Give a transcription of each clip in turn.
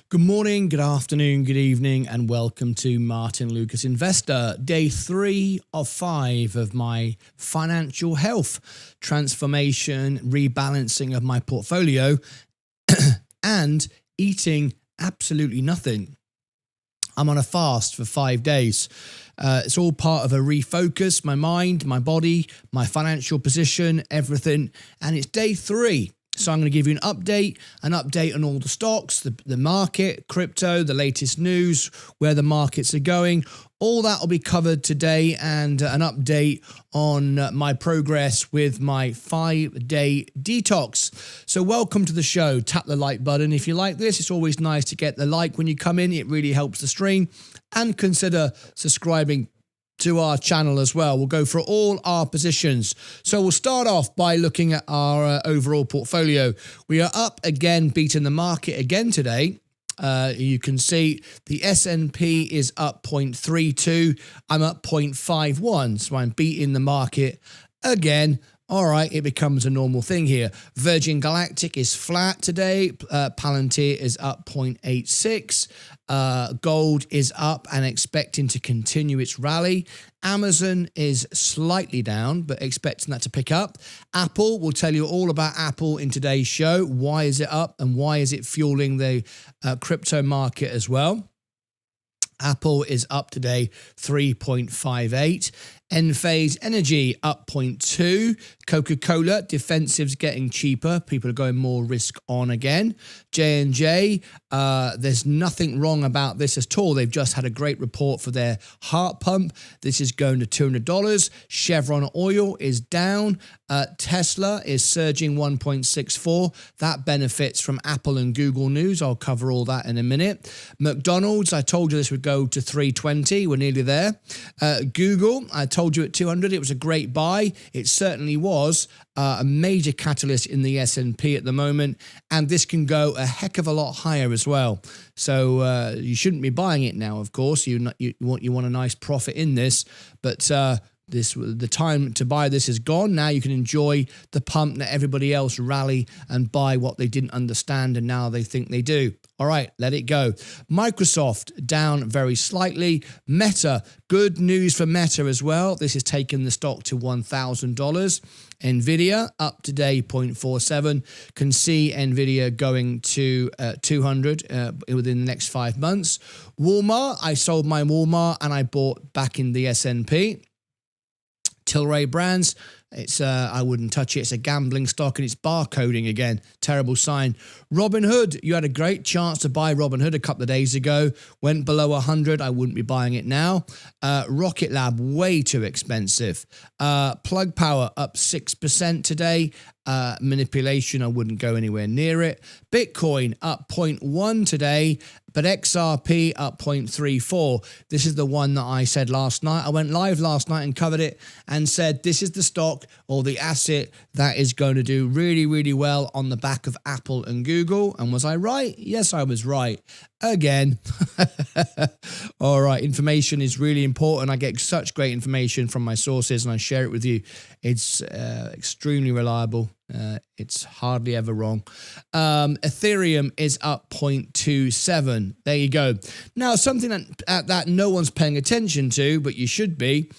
Good morning, good afternoon, good evening, and welcome to Martyn Lucas Investor, day 3 of 5 of my financial health transformation, rebalancing of my portfolio, and eating absolutely nothing. I'm on a fast for 5 days. It's all part of a refocus, my mind, my body, my financial position, everything. And it's day 3. So I'm going to give you an update on all the stocks, the market, crypto, the latest news, where the markets are going. All that will be covered today, and an update on my progress with my 5-day detox. So welcome to the show. Tap the like button if you like this. It's always nice to get the like when you come in. It really helps the stream. And consider subscribing to our channel as well. We'll go for all our positions. So we'll start off by looking at our overall portfolio. We are up again, beating the market again today. You can see the S&P is up 0.32. I'm up 0.51. So I'm beating the market again. All right, it becomes a normal thing here. Virgin Galactic is flat today. Palantir is up 0.86. Gold is up and expecting to continue its rally. Amazon is slightly down, but expecting that to pick up. Apple, we'll tell you all about Apple in today's show. Why is it up and why is it fueling the crypto market as well? Apple is up today 3.58. Enphase Energy up 0.2. Coca-Cola, defensives getting cheaper. People are going more risk on again. J&J, there's nothing wrong about this at all. They've just had a great report for their heart pump. This is going to $200. Chevron Oil is down. Tesla is surging 1.64. That benefits from Apple and Google News. I'll cover all that in a minute. McDonald's, I told you this would go to 320. We're nearly there. Google, I told you at 200 it was a great buy. It certainly was a major catalyst in the S&P at the moment, and this can go a heck of a lot higher as well. So you shouldn't be buying it now, of course. You want a nice profit in this, but the time to buy this is gone. Now you can enjoy the pump that everybody else rally and buy what they didn't understand and now they think they do. All right, let it go. Microsoft down very slightly. Meta, good news for Meta as well. This has taken the stock to $1,000. Nvidia up today 0.47. Can see Nvidia going to 200 within the next 5 months. Walmart, I sold my Walmart and I bought back in the S&P. Tilray Brands, it's I wouldn't touch it. It's a gambling stock and it's barcoding again. Terrible sign. Robinhood, you had a great chance to buy Robinhood a couple of days ago. Went below 100. I wouldn't be buying it now. Rocket Lab, way too expensive. Plug Power up 6% today. Manipulation, I wouldn't go anywhere near it. Bitcoin up 0.1 today, but XRP up 0.34. This is the one that I said last night. I went live last night and covered it and said this is the stock or the asset that is going to do really, really well on the back of Apple and Google. And was I right? Yes, I was right. Again. All right, information is really important. I get such great information from my sources and I share it with you. It's extremely reliable. It's hardly ever wrong. Ethereum is up 0.27. There you go. Now, something that no one's paying attention to, but you should be,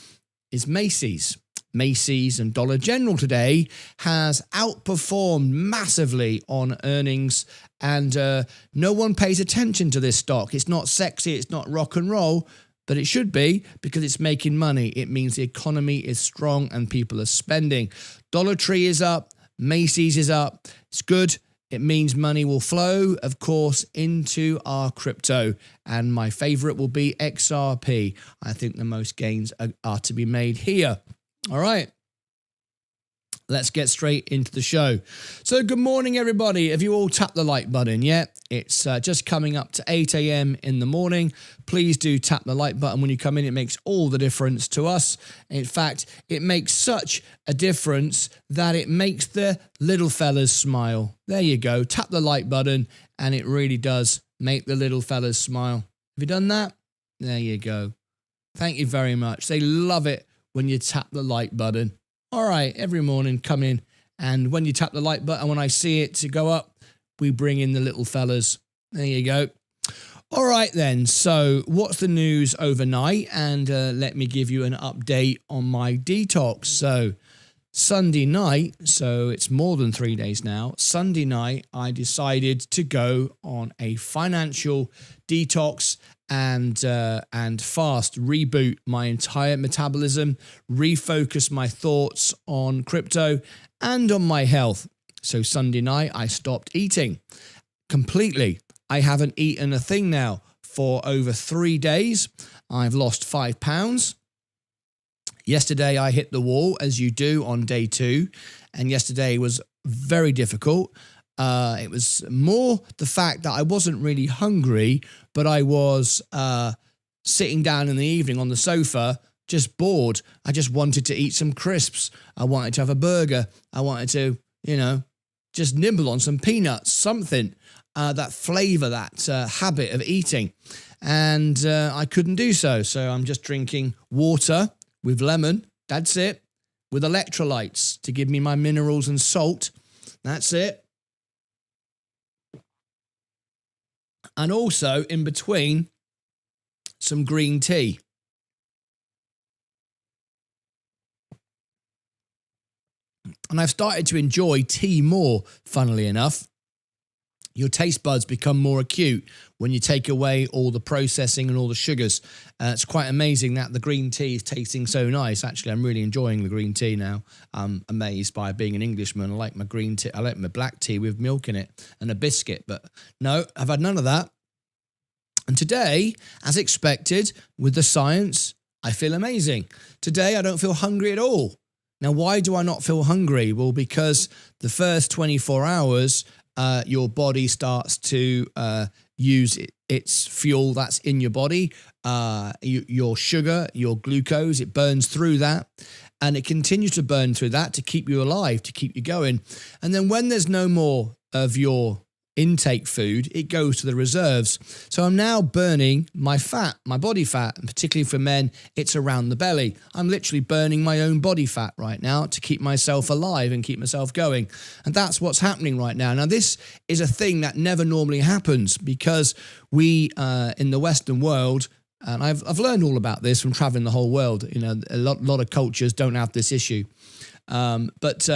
is Macy's. Macy's and Dollar General today has outperformed massively on earnings, and no one pays attention to this stock. It's not sexy, it's not rock and roll, but it should be because it's making money. It means the economy is strong and people are spending. Dollar Tree is up, Macy's is up. It's good. It means money will flow, of course, into our crypto. And my favorite will be XRP. I think the most gains are to be made here. All right. Let's get straight into the show. So good morning, everybody. Have you all tapped the like button yet? It's just coming up to 8 a.m. in the morning. Please do tap the like button when you come in. It makes all the difference to us. In fact, it makes such a difference that it makes the little fellas smile. There you go. Tap the like button and it really does make the little fellas smile. Have you done that? There you go. Thank you very much. They love it when you tap the like button. All right, every morning come in, and when you tap the like button, when I see it to go up, we bring in the little fellas. There you go. All right then, so what's the news overnight? And let me give you an update on my detox. So Sunday night, so it's more than 3 days now, Sunday night I decided to go on a financial detox and fast, reboot my entire metabolism, refocus my thoughts on crypto and on my health. So Sunday night I stopped eating completely. I haven't eaten a thing now for over 3 days. I've lost 5 pounds. Yesterday, I hit the wall, as you do on day 2. And yesterday was very difficult. It was more the fact that I wasn't really hungry, but I was sitting down in the evening on the sofa, just bored. I just wanted to eat some crisps. I wanted to have a burger. I wanted to, just nibble on some peanuts, something. That flavor, that habit of eating. And I couldn't do so. So I'm just drinking water with lemon. That's it. With electrolytes to give me my minerals and salt. That's it. And also in between, some green tea. And I've started to enjoy tea more, funnily enough. Your taste buds become more acute when you take away all the processing and all the sugars. It's quite amazing that the green tea is tasting so nice. Actually, I'm really enjoying the green tea now. I'm amazed by being an Englishman. I like my green tea. I like my black tea with milk in it and a biscuit. But no, I've had none of that. And today, as expected, with the science, I feel amazing. Today, I don't feel hungry at all. Now, why do I not feel hungry? Well, because the first 24 hours, your body starts to use its fuel that's in your body, your sugar, your glucose, it burns through that. And it continues to burn through that to keep you alive, to keep you going. And then when there's no more of your intake food, it goes to the reserves. So I'm now burning my fat, my body fat, and particularly for men, it's around the belly. I'm literally burning my own body fat right now to keep myself alive and keep myself going. And that's what's happening right now. Now, this is a thing that never normally happens because we, in the Western world, and I've learned all about this from traveling the whole world. A lot of cultures don't have this issue. But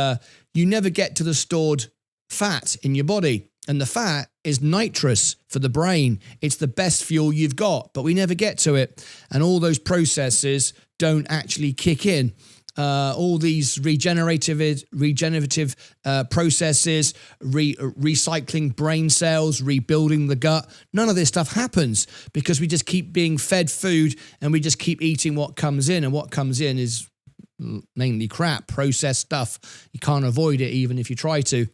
you never get to the stored fat in your body. And the fat is nitrous for the brain. It's the best fuel you've got, but we never get to it. And all those processes don't actually kick in. All these regenerative processes, recycling brain cells, rebuilding the gut, none of this stuff happens because we just keep being fed food and we just keep eating what comes in. And what comes in is mainly crap, processed stuff. You can't avoid it even if you try to.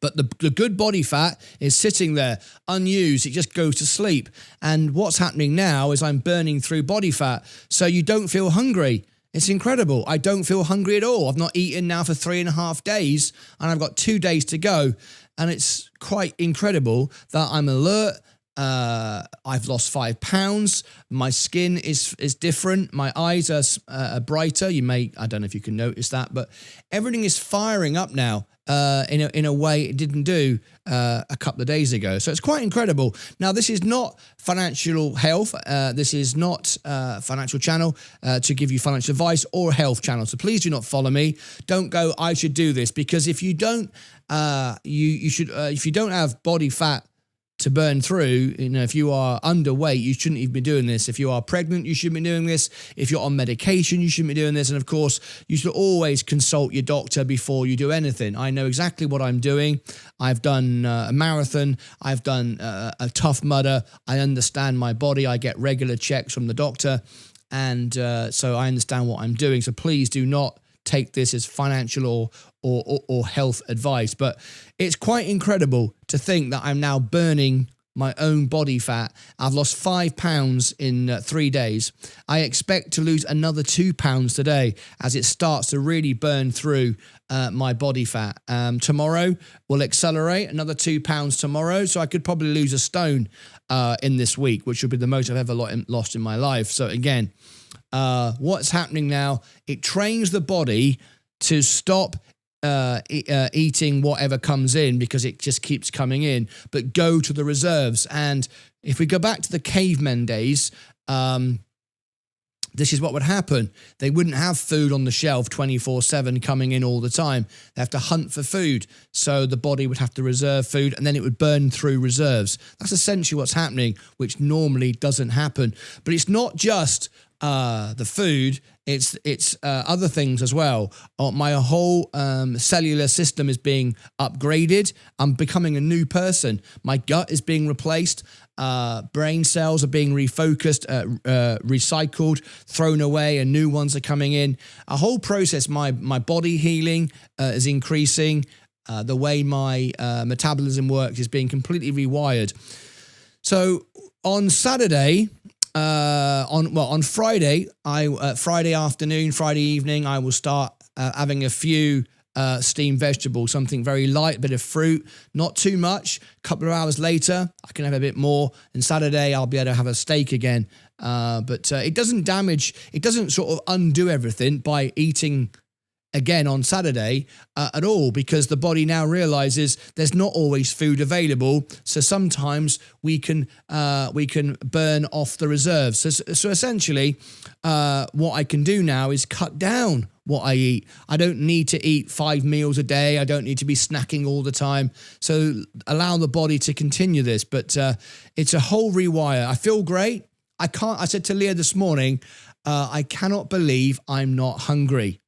But the good body fat is sitting there unused. It just goes to sleep. And what's happening now is I'm burning through body fat. So you don't feel hungry. It's incredible. I don't feel hungry at all. I've not eaten now for 3.5 days and I've got 2 days to go. And it's quite incredible that I'm alert. I've lost 5 pounds. My skin is different. My eyes are brighter. I don't know if you can notice that, but everything is firing up now. In a way it didn't do a couple of days ago. So it's quite incredible. Now, this is not financial health. This is not a financial channel to give you financial advice or a health channel. So please do not follow me. Don't go, I should do this, because if you don't, you should, if you don't have body fat to burn through, if you are underweight, you shouldn't even be doing this. If you are pregnant, you shouldn't be doing this. If you're on medication, you shouldn't be doing this. And of course, you should always consult your doctor before you do anything. I know exactly what I'm doing. I've done a marathon. I've done a Tough Mudder. I understand my body. I get regular checks from the doctor. And so I understand what I'm doing. So please do not take this as financial or health advice. But it's quite incredible to think that I'm now burning my own body fat. I've lost 5 pounds in 3 days. I expect to lose another 2 pounds today as it starts to really burn through my body fat. Tomorrow will accelerate another 2 pounds tomorrow. So I could probably lose a stone in this week, which would be the most I've ever lost in my life. So again, what's happening now, it trains the body to stop eating whatever comes in because it just keeps coming in, but go to the reserves. And if we go back to the cavemen days, this is what would happen. They wouldn't have food on the shelf 24/7 coming in all the time. They have to hunt for food. So the body would have to reserve food and then it would burn through reserves. That's essentially what's happening, which normally doesn't happen. But it's not just the food, it's other things as well. My whole cellular system is being upgraded. I'm becoming a new person. My gut is being replaced. Brain cells are being refocused, recycled, thrown away, and new ones are coming in. A whole process. My body healing is increasing. The way my metabolism works is being completely rewired. So on Saturday, on Friday, Friday afternoon, Friday evening, I will start having a few steamed vegetables, something very light, a bit of fruit, not too much. A couple of hours later, I can have a bit more. And Saturday, I'll be able to have a steak again. But it doesn't damage, it doesn't sort of undo everything by eating again on Saturday at all, because the body now realizes there's not always food available. So sometimes we can burn off the reserves. So essentially, what I can do now is cut down what I eat. I don't need to eat 5 meals a day. I don't need to be snacking all the time. So allow the body to continue this. But it's a whole rewire. I feel great. I said to Leah this morning, I cannot believe I'm not hungry.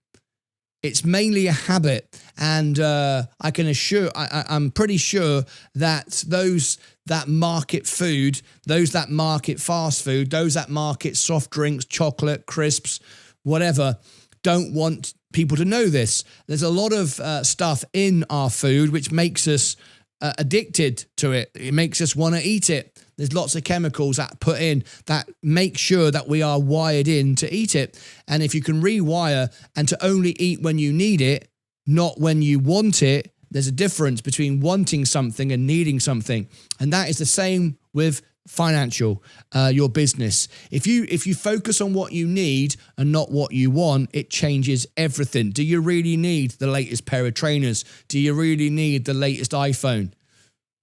It's mainly a habit, and I can assure, I'm pretty sure that those that market food, those that market fast food, those that market soft drinks, chocolate, crisps, whatever, don't want people to know this. There's a lot of stuff in our food which makes us addicted to it. It makes us want to eat it. There's lots of chemicals that put in that make sure that we are wired in to eat it. And if you can rewire and to only eat when you need it, not when you want it, there's a difference between wanting something and needing something. And that is the same with financial, your business. If you focus on what you need and not what you want, it changes everything. Do you really need the latest pair of trainers? Do you really need the latest iPhone?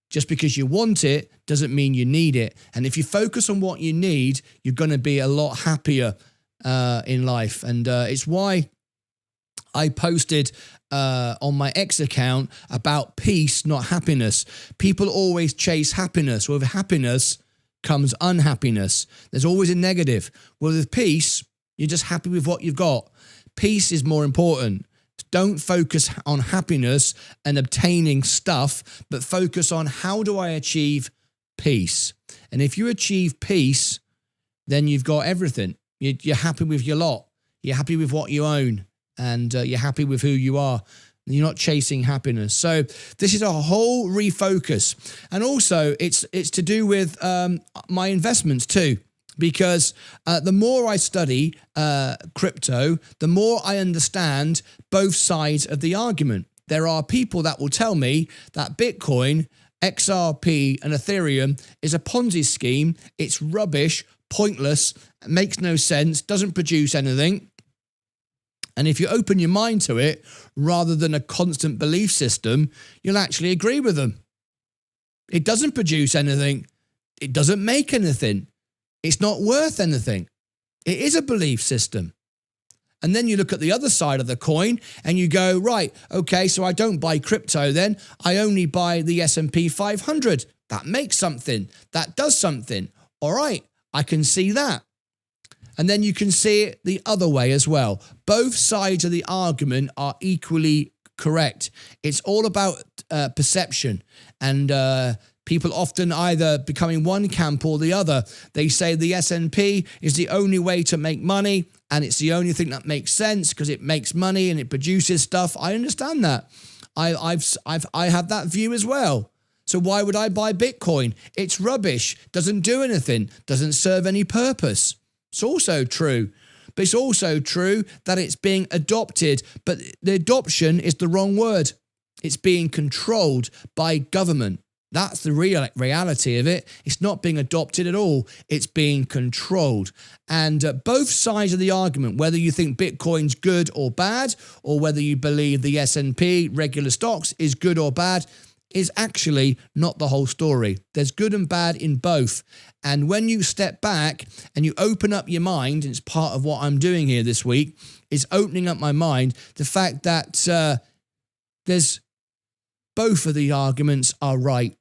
Just because you want it doesn't mean you need it. And if you focus on what you need, you're going to be a lot happier in life. And it's why I posted on my X account about peace, not happiness. People always chase happiness. Well, with happiness comes unhappiness. There's always a negative. Well, with peace, you're just happy with what you've got. Peace is more important. Don't focus on happiness and obtaining stuff, but focus on how do I achieve peace? And if you achieve peace, then you've got everything. You're happy with your lot. You're happy with what you own, and you're happy with who you are. You're not chasing happiness. So this is a whole refocus. And also it's to do with my investments too. Because the more I study crypto, the more I understand both sides of the argument. There are people that will tell me that Bitcoin, XRP, and Ethereum is a Ponzi scheme. It's rubbish, pointless, makes no sense, doesn't produce anything. And if you open your mind to it, rather than a constant belief system, you'll actually agree with them. It doesn't produce anything. It doesn't make anything. It's not worth anything. It is a belief system. And then you look at the other side of the coin and you go, right, okay, so I don't buy crypto then. I only buy the S&P 500. That makes something. That does something. All right, I can see that. And then you can see it the other way as well. Both sides of the argument are equally correct. It's all about perception. And people often either becoming one camp or the other. They say the S&P is the only way to make money, and it's the only thing that makes sense because it makes money and it produces stuff. I understand that. I have that view as well. So why would I buy Bitcoin? It's rubbish. Doesn't do anything. Doesn't serve any purpose. It's also true. But it's also true that it's being adopted. But the adoption is the wrong word. It's being controlled by government. That's the reality of it. It's not being adopted at all. It's being controlled. And both sides of the argument, whether you think Bitcoin's good or bad, or whether you believe the S&P, regular stocks, is good or bad, is actually not the whole story. There's good and bad in both. And when you step back and you open up your mind, and it's part of what I'm doing here this week, is opening up my mind, the fact that there's both of the arguments are right.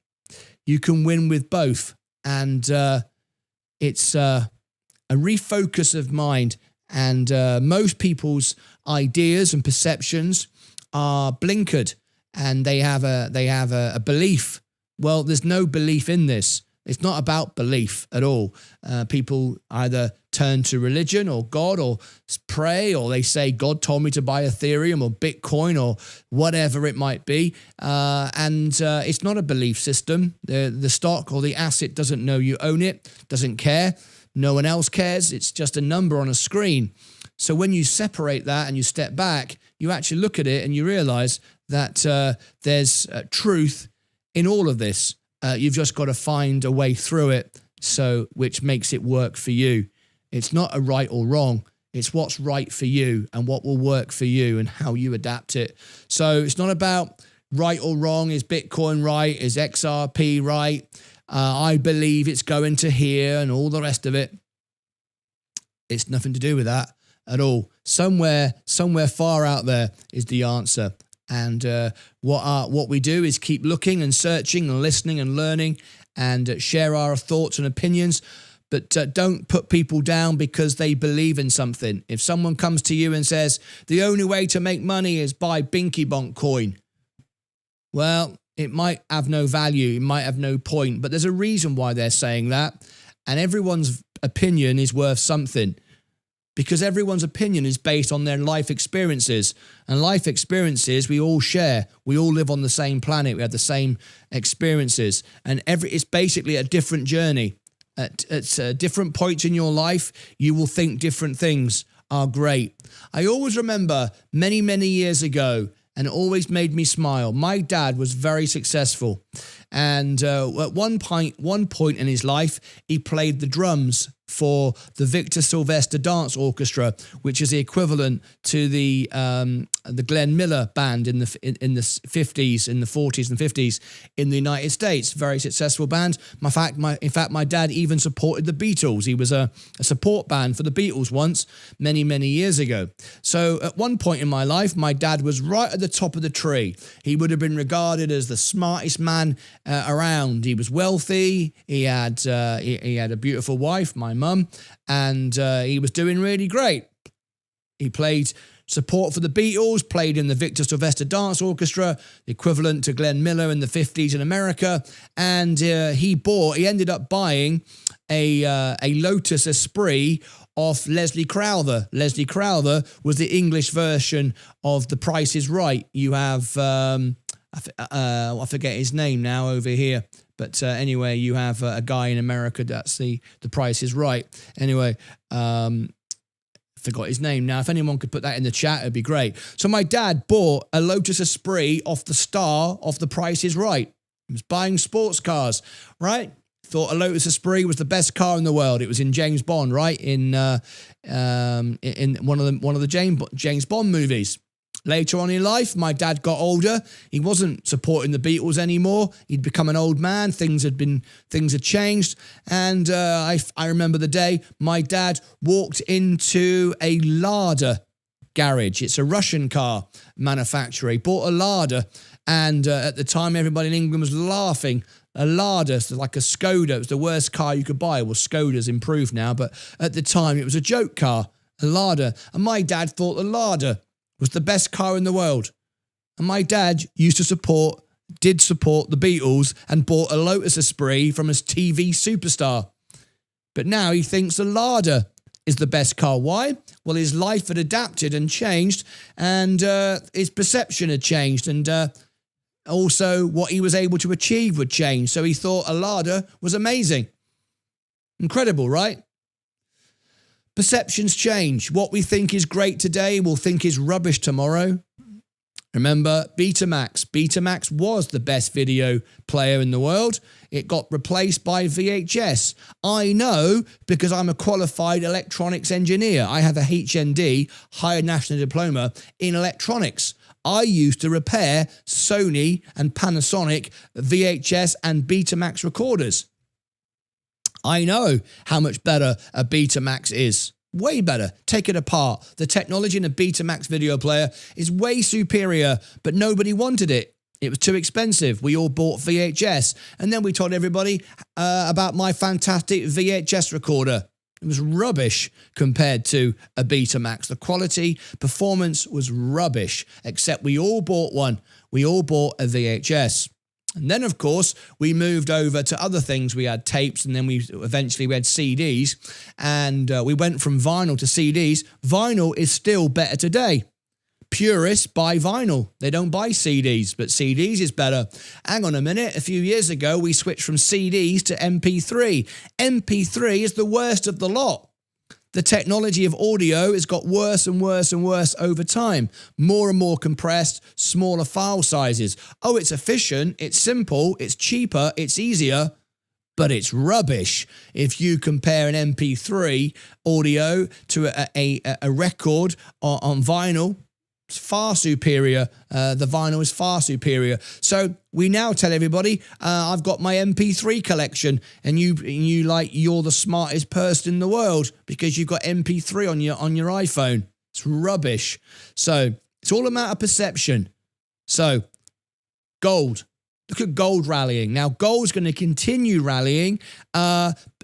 You can win with both. And it's a refocus of mind. And most people's ideas and perceptions are blinkered, and they have a belief. Well, there's no belief in this. It's not about belief at all. People either turn to religion or God or pray, or they say, God told me to buy Ethereum or Bitcoin or whatever it might be. And it's not a belief system. The stock or the asset doesn't know you own it, doesn't care. No one else cares. It's just a number on a screen. So when you separate that and you step back, you actually look at it and you realize that there's truth in all of this. You've just got to find a way through it, which makes it work for you. It's not a right or wrong. It's what's right for you and what will work for you and how you adapt it. So it's not about right or wrong. Is Bitcoin right? Is XRP right? I believe it's going to here and all the rest of it. It's nothing to do with that at all. Somewhere far out there is the answer. And what we do is keep looking and searching and listening and learning and share our thoughts and opinions. But don't put people down because they believe in something. If someone comes to you and says, the only way to make money is buy Binky Bonk coin, well, it might have no value. It might have no point. But there's a reason why they're saying that. And everyone's opinion is worth something. Because everyone's opinion is based on their life experiences. And life experiences we all share. We all live on the same planet. We have the same experiences. And it's basically a different journey. At different points in your life, you will think different things are great. I always remember many, many years ago, and it always made me smile. My dad was very successful. And at one point in his life, he played the drums for the Victor Sylvester Dance Orchestra, which is the equivalent to the Glenn Miller band in the 50s, in the 40s and 50s in the United States. Very successful band. In fact, my dad even supported the Beatles. He was a support band for the Beatles once, many, many years ago. So at one point in my life, my dad was right at the top of the tree. He would have been regarded as the smartest man around. He was wealthy. He had a beautiful wife, my mum, and he was doing really great. He played support for the Beatles, played in the Victor Sylvester Dance Orchestra, the equivalent to Glenn Miller in the 50s in America, and he ended up buying a Lotus Esprit off Leslie Crowther. Leslie Crowther was the English version of The Price is Right. You have I forget his name now over here. But anyway, you have a guy in America that's the Price is Right. Anyway, forgot his name now. If anyone could put that in the chat, it'd be great. So my dad bought a Lotus Esprit off the star of The Price is Right. He was buying sports cars, right? Thought a Lotus Esprit was the best car in the world. It was in James Bond, right? In one of the James Bond movies. Later on in life, my dad got older. He wasn't supporting the Beatles anymore. He'd become an old man. Things had changed. And I remember the day my dad walked into a Lada garage. It's a Russian car manufacturer. He bought a Lada. And at the time, everybody in England was laughing. A Lada, so like a Skoda. It was the worst car you could buy. Well, Skoda's improved now. But at the time, it was a joke car, a Lada. And my dad thought the Lada was the best car in the world. And my dad did support the Beatles and bought a Lotus Esprit from his TV superstar. But now he thinks the Lada is the best car. Why? Well, his life had adapted and changed, and his perception had changed, and also what he was able to achieve would change. So he thought a Lada was amazing. Incredible, right? Perceptions change. What we think is great today, we'll think is rubbish tomorrow. Remember Betamax? Betamax was the best video player in the world. It got replaced by VHS. I know because I'm a qualified electronics engineer. I have a HND, Higher National Diploma, in electronics. I used to repair Sony and Panasonic VHS and Betamax recorders. I know how much better a Betamax is. Way better. Take it apart. The technology in a Betamax video player is way superior, but nobody wanted it. It was too expensive. We all bought VHS. And then we told everybody about my fantastic VHS recorder. It was rubbish compared to a Betamax. The quality, performance was rubbish, except we all bought one. We all bought a VHS. And then, of course, we moved over to other things. We had tapes, and then we eventually had CDs. And we went from vinyl to CDs. Vinyl is still better today. Purists buy vinyl. They don't buy CDs, but CDs is better. Hang on a minute. A few years ago, we switched from CDs to MP3. MP3 is the worst of the lot. The technology of audio has got worse and worse and worse over time. More and more compressed, smaller file sizes. Oh, it's efficient, it's simple, it's cheaper, it's easier, but it's rubbish. If you compare an MP3 audio to a record on vinyl, it's far superior. The vinyl is far superior. So we now tell everybody, I've got my MP3 collection, and you're the smartest person in the world because you've got MP3 on your iPhone. It's rubbish. So it's all a matter of perception. So gold. Look at gold rallying. Now, gold's going to continue rallying.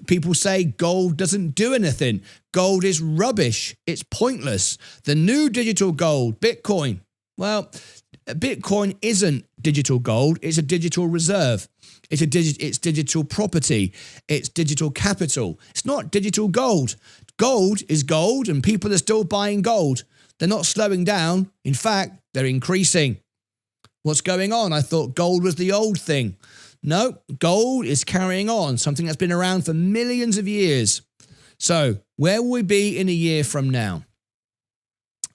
People say gold doesn't do anything. Gold is rubbish. It's pointless. The new digital gold, Bitcoin. Well, Bitcoin isn't digital gold. It's a digital reserve. It's digital property. It's digital capital. It's not digital gold. Gold is gold, and people are still buying gold. They're not slowing down. In fact, they're increasing. What's going on? I thought gold was the old thing. No, gold is carrying on, something that's been around for millions of years. So where will we be in a year from now?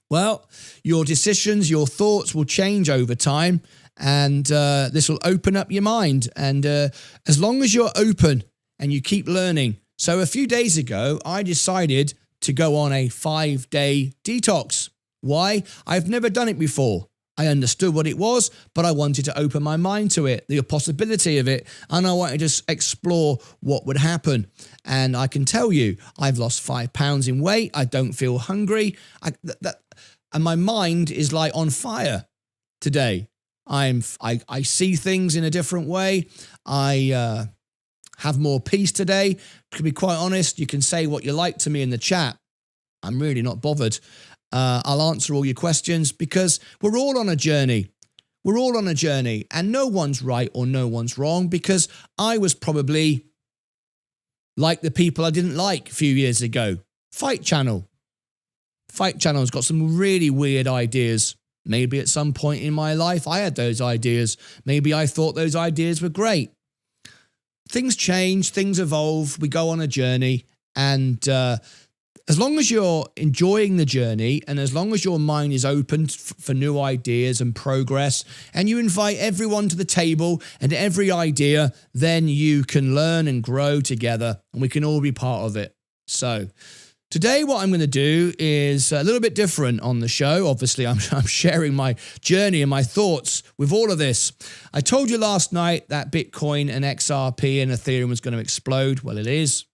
Well, your decisions, your thoughts will change over time, and this will open up your mind. And as long as you're open and you keep learning. So a few days ago, I decided to go on a 5-day detox. Why? I've never done it before. I understood what it was, but I wanted to open my mind to it, the possibility of it, and I wanted to explore what would happen. And I can tell you, I've lost 5 pounds in weight. I don't feel hungry. And my mind is like on fire today. I see things in a different way. I have more peace today. To be quite honest, you can say what you like to me in the chat. I'm really not bothered. I'll answer all your questions because we're all on a journey. We're all on a journey, and no one's right or no one's wrong, because I was probably like the people I didn't like a few years ago. Fight Channel. Fight Channel's got some really weird ideas. Maybe at some point in my life I had those ideas. Maybe I thought those ideas were great. Things change, things evolve, we go on a journey, and as long as you're enjoying the journey, and as long as your mind is open for new ideas and progress, and you invite everyone to the table and every idea, then you can learn and grow together, and we can all be part of it. So today what I'm going to do is a little bit different on the show. Obviously, I'm sharing my journey and my thoughts with all of this. I told you last night that Bitcoin and XRP and Ethereum was going to explode. Well, it is.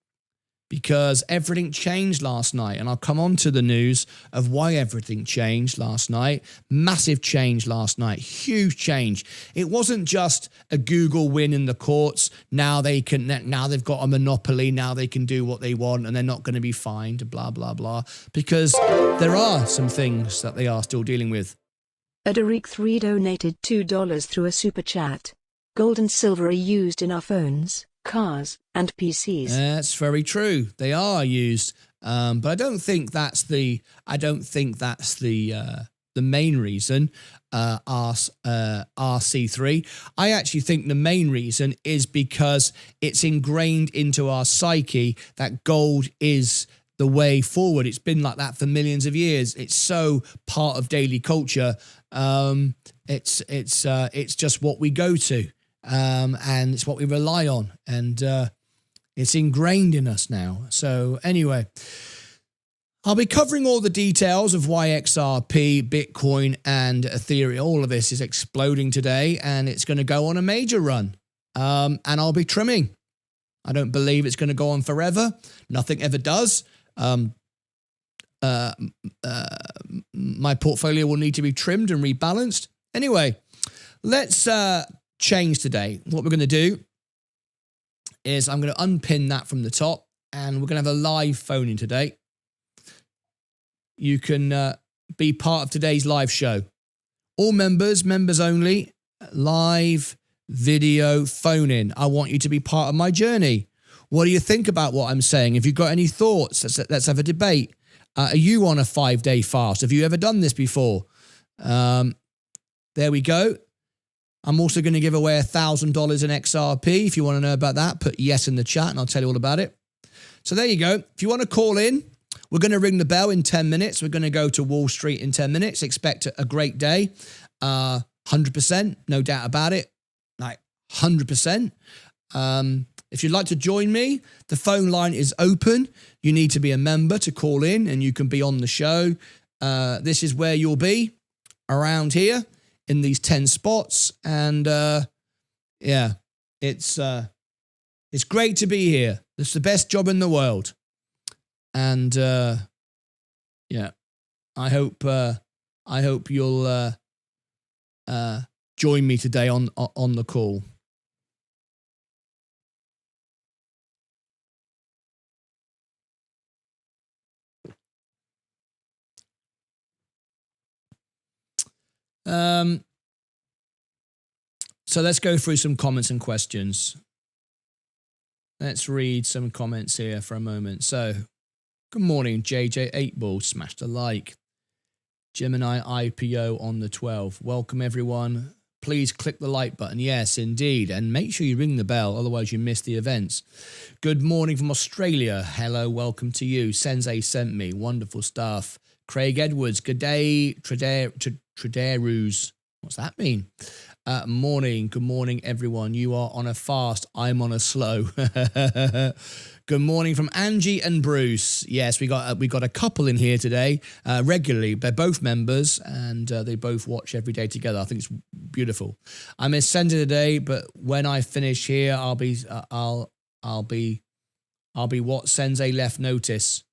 Because everything changed last night, and I'll come on to the news of why everything changed last night. Massive change last night, huge change. It wasn't just a Google win in the courts. Now they've got a monopoly. Now they can do what they want, and they're not going to be fined. Blah blah blah. Because there are some things that they are still dealing with. Adaric3 donated $2 through a super chat. Gold and silver are used in our phones, cars, and PCs. That's very true. They are used, but I don't think that's the main reason. RC3. I actually think the main reason is because it's ingrained into our psyche that gold is the way forward. It's been like that for millions of years. It's so part of daily culture. It's just what we go to, and it's what we rely on, and it's ingrained in us now. So anyway, I'll be covering all the details of why XRP, Bitcoin, and Ethereum. All of this is exploding today, and it's going to go on a major run. And I'll be trimming. I don't believe it's going to go on forever. Nothing ever does. My portfolio will need to be trimmed and rebalanced. Anyway, let's change today. What we're going to do is I'm going to unpin that from the top, and we're going to have a live phone in today. You can be part of today's live show. All members only, live video phone in. I want you to be part of my journey. What do you think about what I'm saying? If you've got any thoughts, let's have a debate. Are you on a 5-day fast? Have you ever done this before? There we go. I'm also going to give away $1,000 in XRP. If you want to know about that, put yes in the chat and I'll tell you all about it. So there you go. If you want to call in, we're going to ring the bell in 10 minutes. We're going to go to Wall Street in 10 minutes. Expect a great day. 100%, no doubt about it. Like 100%. If you'd like to join me, the phone line is open. You need to be a member to call in, and you can be on the show. This is where you'll be, around here in these 10 spots. And yeah, it's great to be here. It's the best job in the world. And yeah, I hope you'll join me today on the call. So let's go through some comments and questions. Let's read some comments here for a moment. So, good morning, JJ 8ball, smashed a like. Gemini IPO on the 12th. Welcome, everyone. Please click the like button. Yes, indeed. And make sure you ring the bell, otherwise you miss the events. Good morning from Australia. Hello, welcome to you. Sensei sent me. Wonderful stuff. Craig Edwards. Good day, Traderus. What's that mean? Morning. Good morning, everyone. You are on a fast. I'm on a slow. Good morning from Angie and Bruce. Yes, we got a couple in here today regularly. They're both members, and they both watch every day together. I think it's beautiful. I'm ascending today, but when I finish here, I'll be what Sensei left notice.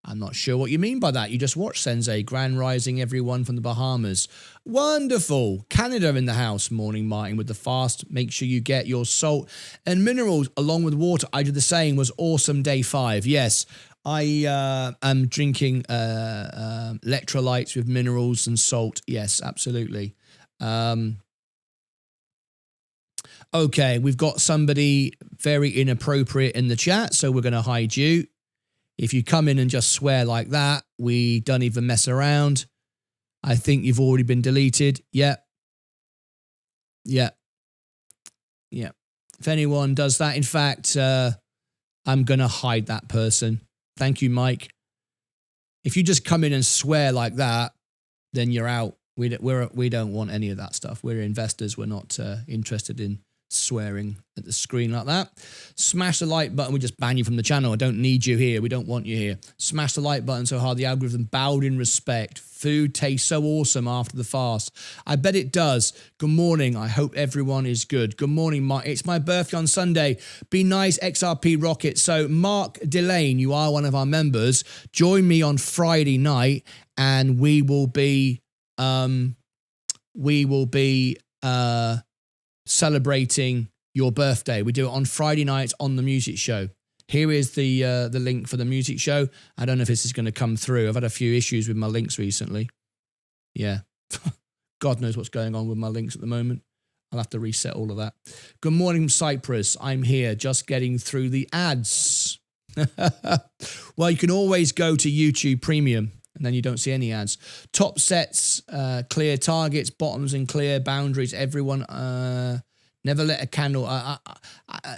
I'm not sure what you mean by that. You just watched Sensei. Grand rising, everyone from the Bahamas. Wonderful. Canada in the house. Morning, Martyn, with the fast. Make sure you get your salt and minerals along with water. I did the same. Was awesome day 5. Yes, I am drinking electrolytes with minerals and salt. Yes, absolutely. Okay, we've got somebody very inappropriate in the chat, so we're going to hide you. If you come in and just swear like that, we don't even mess around. I think you've already been deleted. Yeah. If anyone does that, in fact, I'm going to hide that person. Thank you, Mike. If you just come in and swear like that, then you're out. We don't want any of that stuff. We're investors. We're not interested in swearing at the screen like that. Smash the like button. We just ban you from the channel. I don't need you here. We don't want you here. Smash the like button so hard the algorithm bowed in respect. Food tastes so awesome after the fast. I bet it does. Good morning. I hope everyone is good. Good morning, Mark. It's my birthday on Sunday. Be nice, XRP Rocket. So Mark Delane, you are one of our members. Join me on Friday night, and we will be celebrating your birthday. We do it on Friday nights on the music show. Here is the link for the music show. I don't know if this is going to come through. I've had a few issues with my links recently. Yeah. God knows what's going on with my links at the moment. I'll have to reset all of that. Good morning from Cyprus. I'm here just getting through the ads. Well, you can always go to YouTube Premium and then you don't see any ads. Top sets, clear targets, bottoms and clear boundaries. Everyone Never let a candle.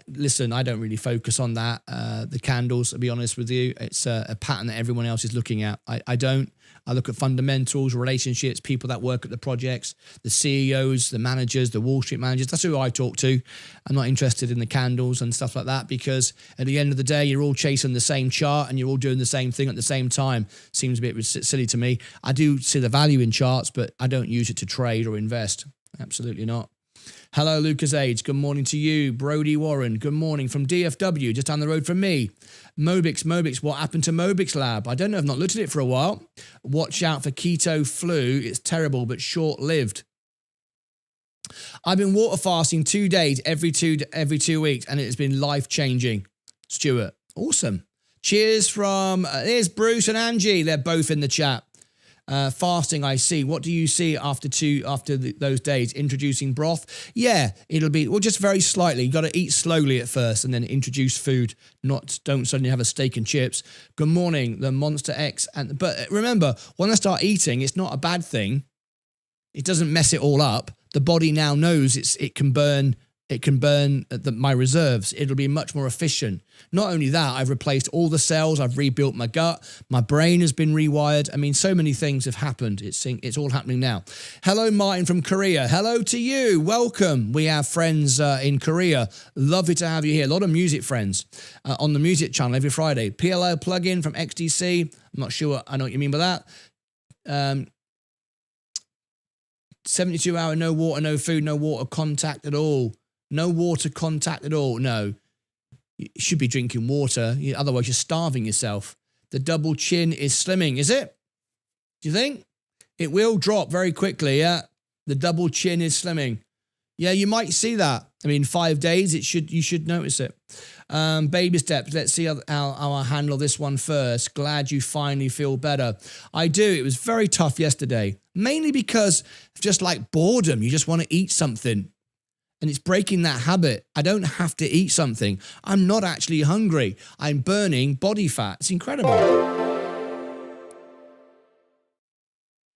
Listen, I don't really focus on that. The candles, to be honest with you, it's a pattern that everyone else is looking at. I don't. I look at fundamentals, relationships, people that work at the projects, the CEOs, the managers, the Wall Street managers. That's who I talk to. I'm not interested in the candles and stuff like that, because at the end of the day, you're all chasing the same chart and you're all doing the same thing at the same time. Seems a bit silly to me. I do see the value in charts, but I don't use it to trade or invest. Absolutely not. Hello, Lucas Age. Good morning to you. Brody Warren. Good morning from DFW, just down the road from me. Mobix. What happened to Mobix Lab? I don't know. I've not looked at it for a while. Watch out for keto flu. It's terrible, but short-lived. I've been water fasting 2 days every 2 weeks, and it has been life-changing. Stuart. Awesome. Cheers from, there's Bruce and Angie. They're both in the chat. Fasting, I see. What do you see after those days? Introducing broth? Yeah, it'll be, well, just very slightly. You got to eat slowly at first and then introduce food. Don't suddenly have a steak and chips. Good morning, the Monster X. But remember, when I start eating, it's not a bad thing. It doesn't mess it all up. The body now knows it can burn my reserves. It'll be much more efficient. Not only that, I've replaced all the cells. I've rebuilt my gut. My brain has been rewired. I mean, so many things have happened. It's all happening now. Hello, Martyn from Korea. Hello to you. Welcome. We have friends in Korea. Lovely to have you here. A lot of music friends on the music channel every Friday. PLO plugin from XDC. I'm not sure I know what you mean by that. 72-hour, no water, no food, no water contact at all. No water contact at all. No, you should be drinking water. Otherwise, you're starving yourself. The double chin is slimming, is it? Do you think? It will drop very quickly, yeah? The double chin is slimming. Yeah, you might see that. I mean, 5 days, you should notice it. Baby steps. Let's see how I handle this one first. Glad you finally feel better. I do. It was very tough yesterday, mainly because of just like boredom. You just want to eat something. And it's breaking that habit. I don't have to eat something. I'm not actually hungry. I'm burning body fat. It's incredible.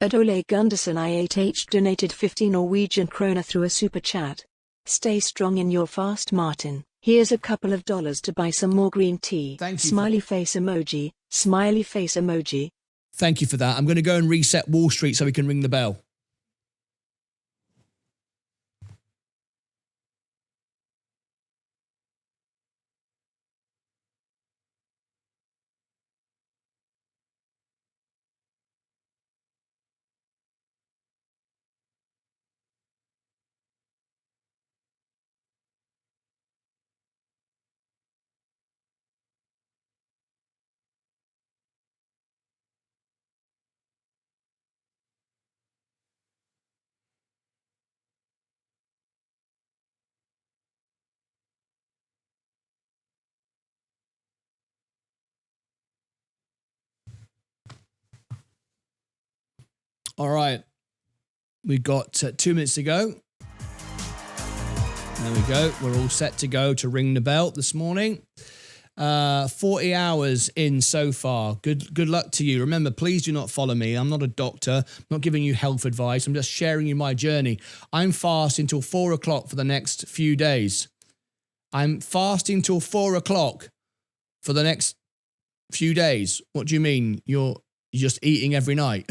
Adole Gunderson IHH donated 50 Norwegian kroner through a super chat. Stay strong in your fast, Martyn. Here's a couple of dollars to buy some more green tea. Thank you. Smiley face emoji. Smiley face emoji. Thank you for that. I'm going to go and reset Wall Street so we can ring the bell. All right. We've got 2 minutes to go. There we go. We're all set to go to ring the bell this morning. 40 hours in so far. Good luck to you. Remember, please do not follow me. I'm not a doctor. I'm not giving you health advice. I'm just sharing you my journey. I'm fasting till 4 o'clock for the next few days. I'm fasting till 4 o'clock for the next few days. What do you mean? You're just eating every night?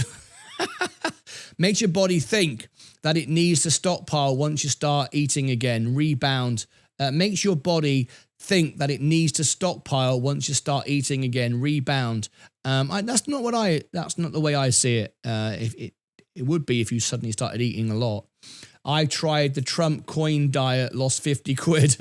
Makes your body think that it needs to stockpile once you start eating again. Rebound. Makes your body think that it needs to stockpile once you start eating again. Rebound. That's not the way I see it. It would be if you suddenly started eating a lot. I tried the Trump coin diet, lost 50 quid.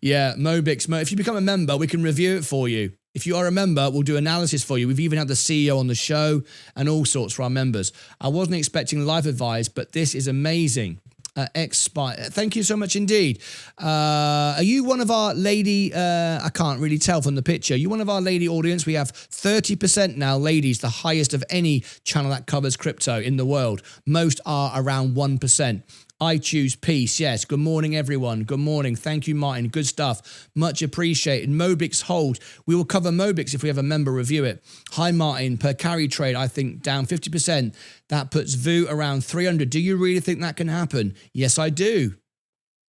Yeah, Mobix. If you become a member, we can review it for you. If you are a member, we'll do analysis for you. We've even had the CEO on the show and all sorts for our members. I wasn't expecting life advice, but this is amazing. Thank you so much indeed. Are you one of our lady, I can't really tell from the picture. Are you one of our lady audience? We have 30% now ladies, the highest of any channel that covers crypto in the world. Most are around 1%. I choose peace. Yes. Good morning, everyone. Good morning. Thank you, Martyn. Good stuff. Much appreciated. Mobix hold. We will cover Mobix if we have a member review it. Hi, Martyn. Per carry trade, I think down 50%. That puts VU around 300. Do you really think that can happen? Yes, I do.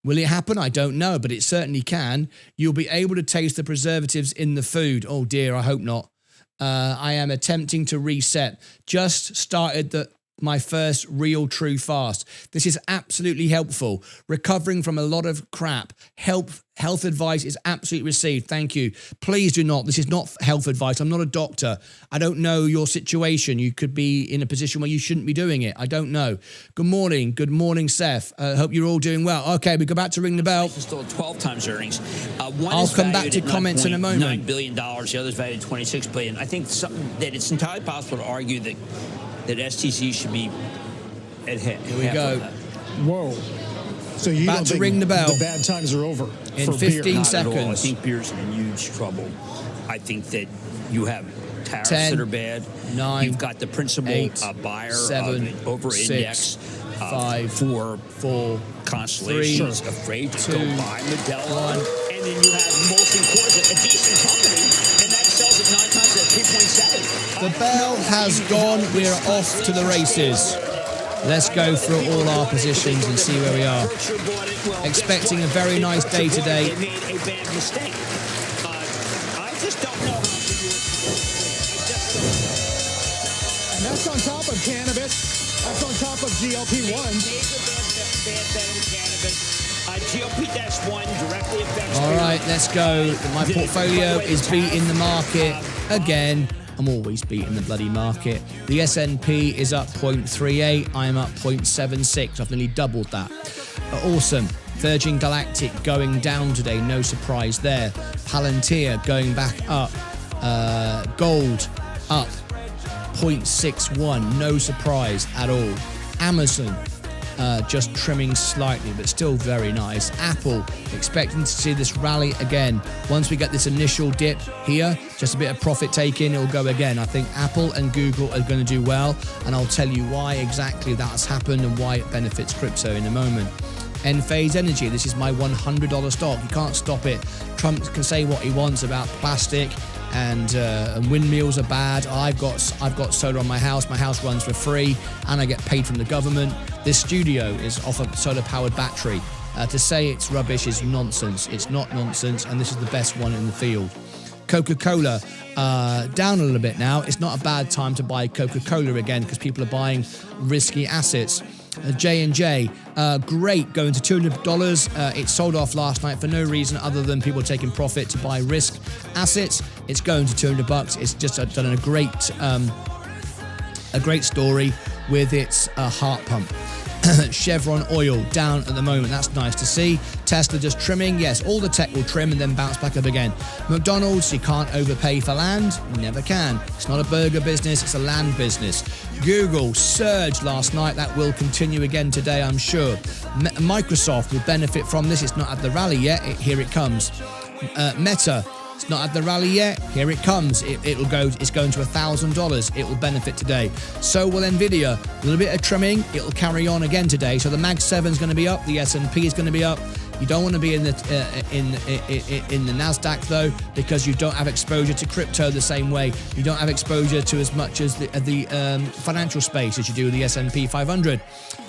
Will it happen? I don't know, but it certainly can. You'll be able to taste the preservatives in the food. Oh dear, I hope not. I am attempting to reset. Just started my first real true fast. This is absolutely helpful. Recovering from a lot of crap. Health advice is absolutely received. Thank you. Please do not. This is not health advice. I'm not a doctor. I don't know your situation. You could be in a position where you shouldn't be doing it. I don't know. Good morning. Good morning, Seth. Hope you're all doing well. Okay, we go back to ring the bell. It's still 12 times earnings. I'll come back to comments in a moment. $9 billion. The other's valued at $26 billion. I think that it's entirely possible to argue that STC should be at half. Here we go. Whoa. So you About don't to think ring the bell. The bad times are over In for 15 beer? Not at all. I seconds. think beer's in huge trouble. I think that you have tariffs 10, that are bad. 9, You've got the principal 8, buyer 7, of over-index 6, 5, 4, Constellations 3, afraid to 2, go buy Modelo. 1. And then you have Molson Coors, a decent company, and that sells at 9 times at 3.7. The bell has gone. We're off to the races. Let's go through all our positions and see where we are. Expecting a very nice day today. They made a bad mistake. I just don't know how to do it. And that's on top of cannabis. That's on top of GLP-1s. Bad bet on cannabis. GLP-1 directly affects. All right, let's go. My portfolio is beating the market again. I'm always beating the bloody market. The S&P is up 0.38. I am up 0.76. I've nearly doubled that. Awesome. Virgin Galactic going down today. No surprise there. Palantir going back up. Gold up 0.61. No surprise at all. Amazon just trimming slightly, but still very nice. Apple, expecting to see this rally again. Once we get this initial dip here, just a bit of profit taking, it'll go again. I think Apple and Google are going to do well, and I'll tell you why exactly that's happened and why it benefits crypto in a moment. Enphase Energy, this is my $100 stock. You can't stop it. Trump can say what he wants about plastic and windmills are bad. I've got solar on my house. My house runs for free and I get paid from the government. This studio is off a solar powered battery. To say it's rubbish is nonsense. It's not nonsense, and this is the best one in the field. Coca-Cola down a little bit now. It's not a bad time to buy Coca-Cola again because people are buying risky assets. J&J, great, going to $200. It sold off last night for no reason other than people taking profit to buy risk assets. It's going to $200. It's just done a great story with its heart pump. Chevron oil down at the moment. That's nice to see. Tesla just trimming. Yes, all the tech will trim and then bounce back up again. McDonald's, you can't overpay for land. You never can. It's not a burger business. It's a land business. Google surged last night. That will continue again today, I'm sure. Microsoft will benefit from this. It's not at the rally yet. Here it comes. Meta, it's not at the rally yet. Here it comes. It'll go. It's going to $1,000. It will benefit today. So will Nvidia. A little bit of trimming. It'll carry on again today. So the Mag 7 is going to be up. The S&P is going to be up. You don't want to be in the Nasdaq though, because you don't have exposure to crypto the same way. You don't have exposure to as much as the financial space as you do with the S&P 500.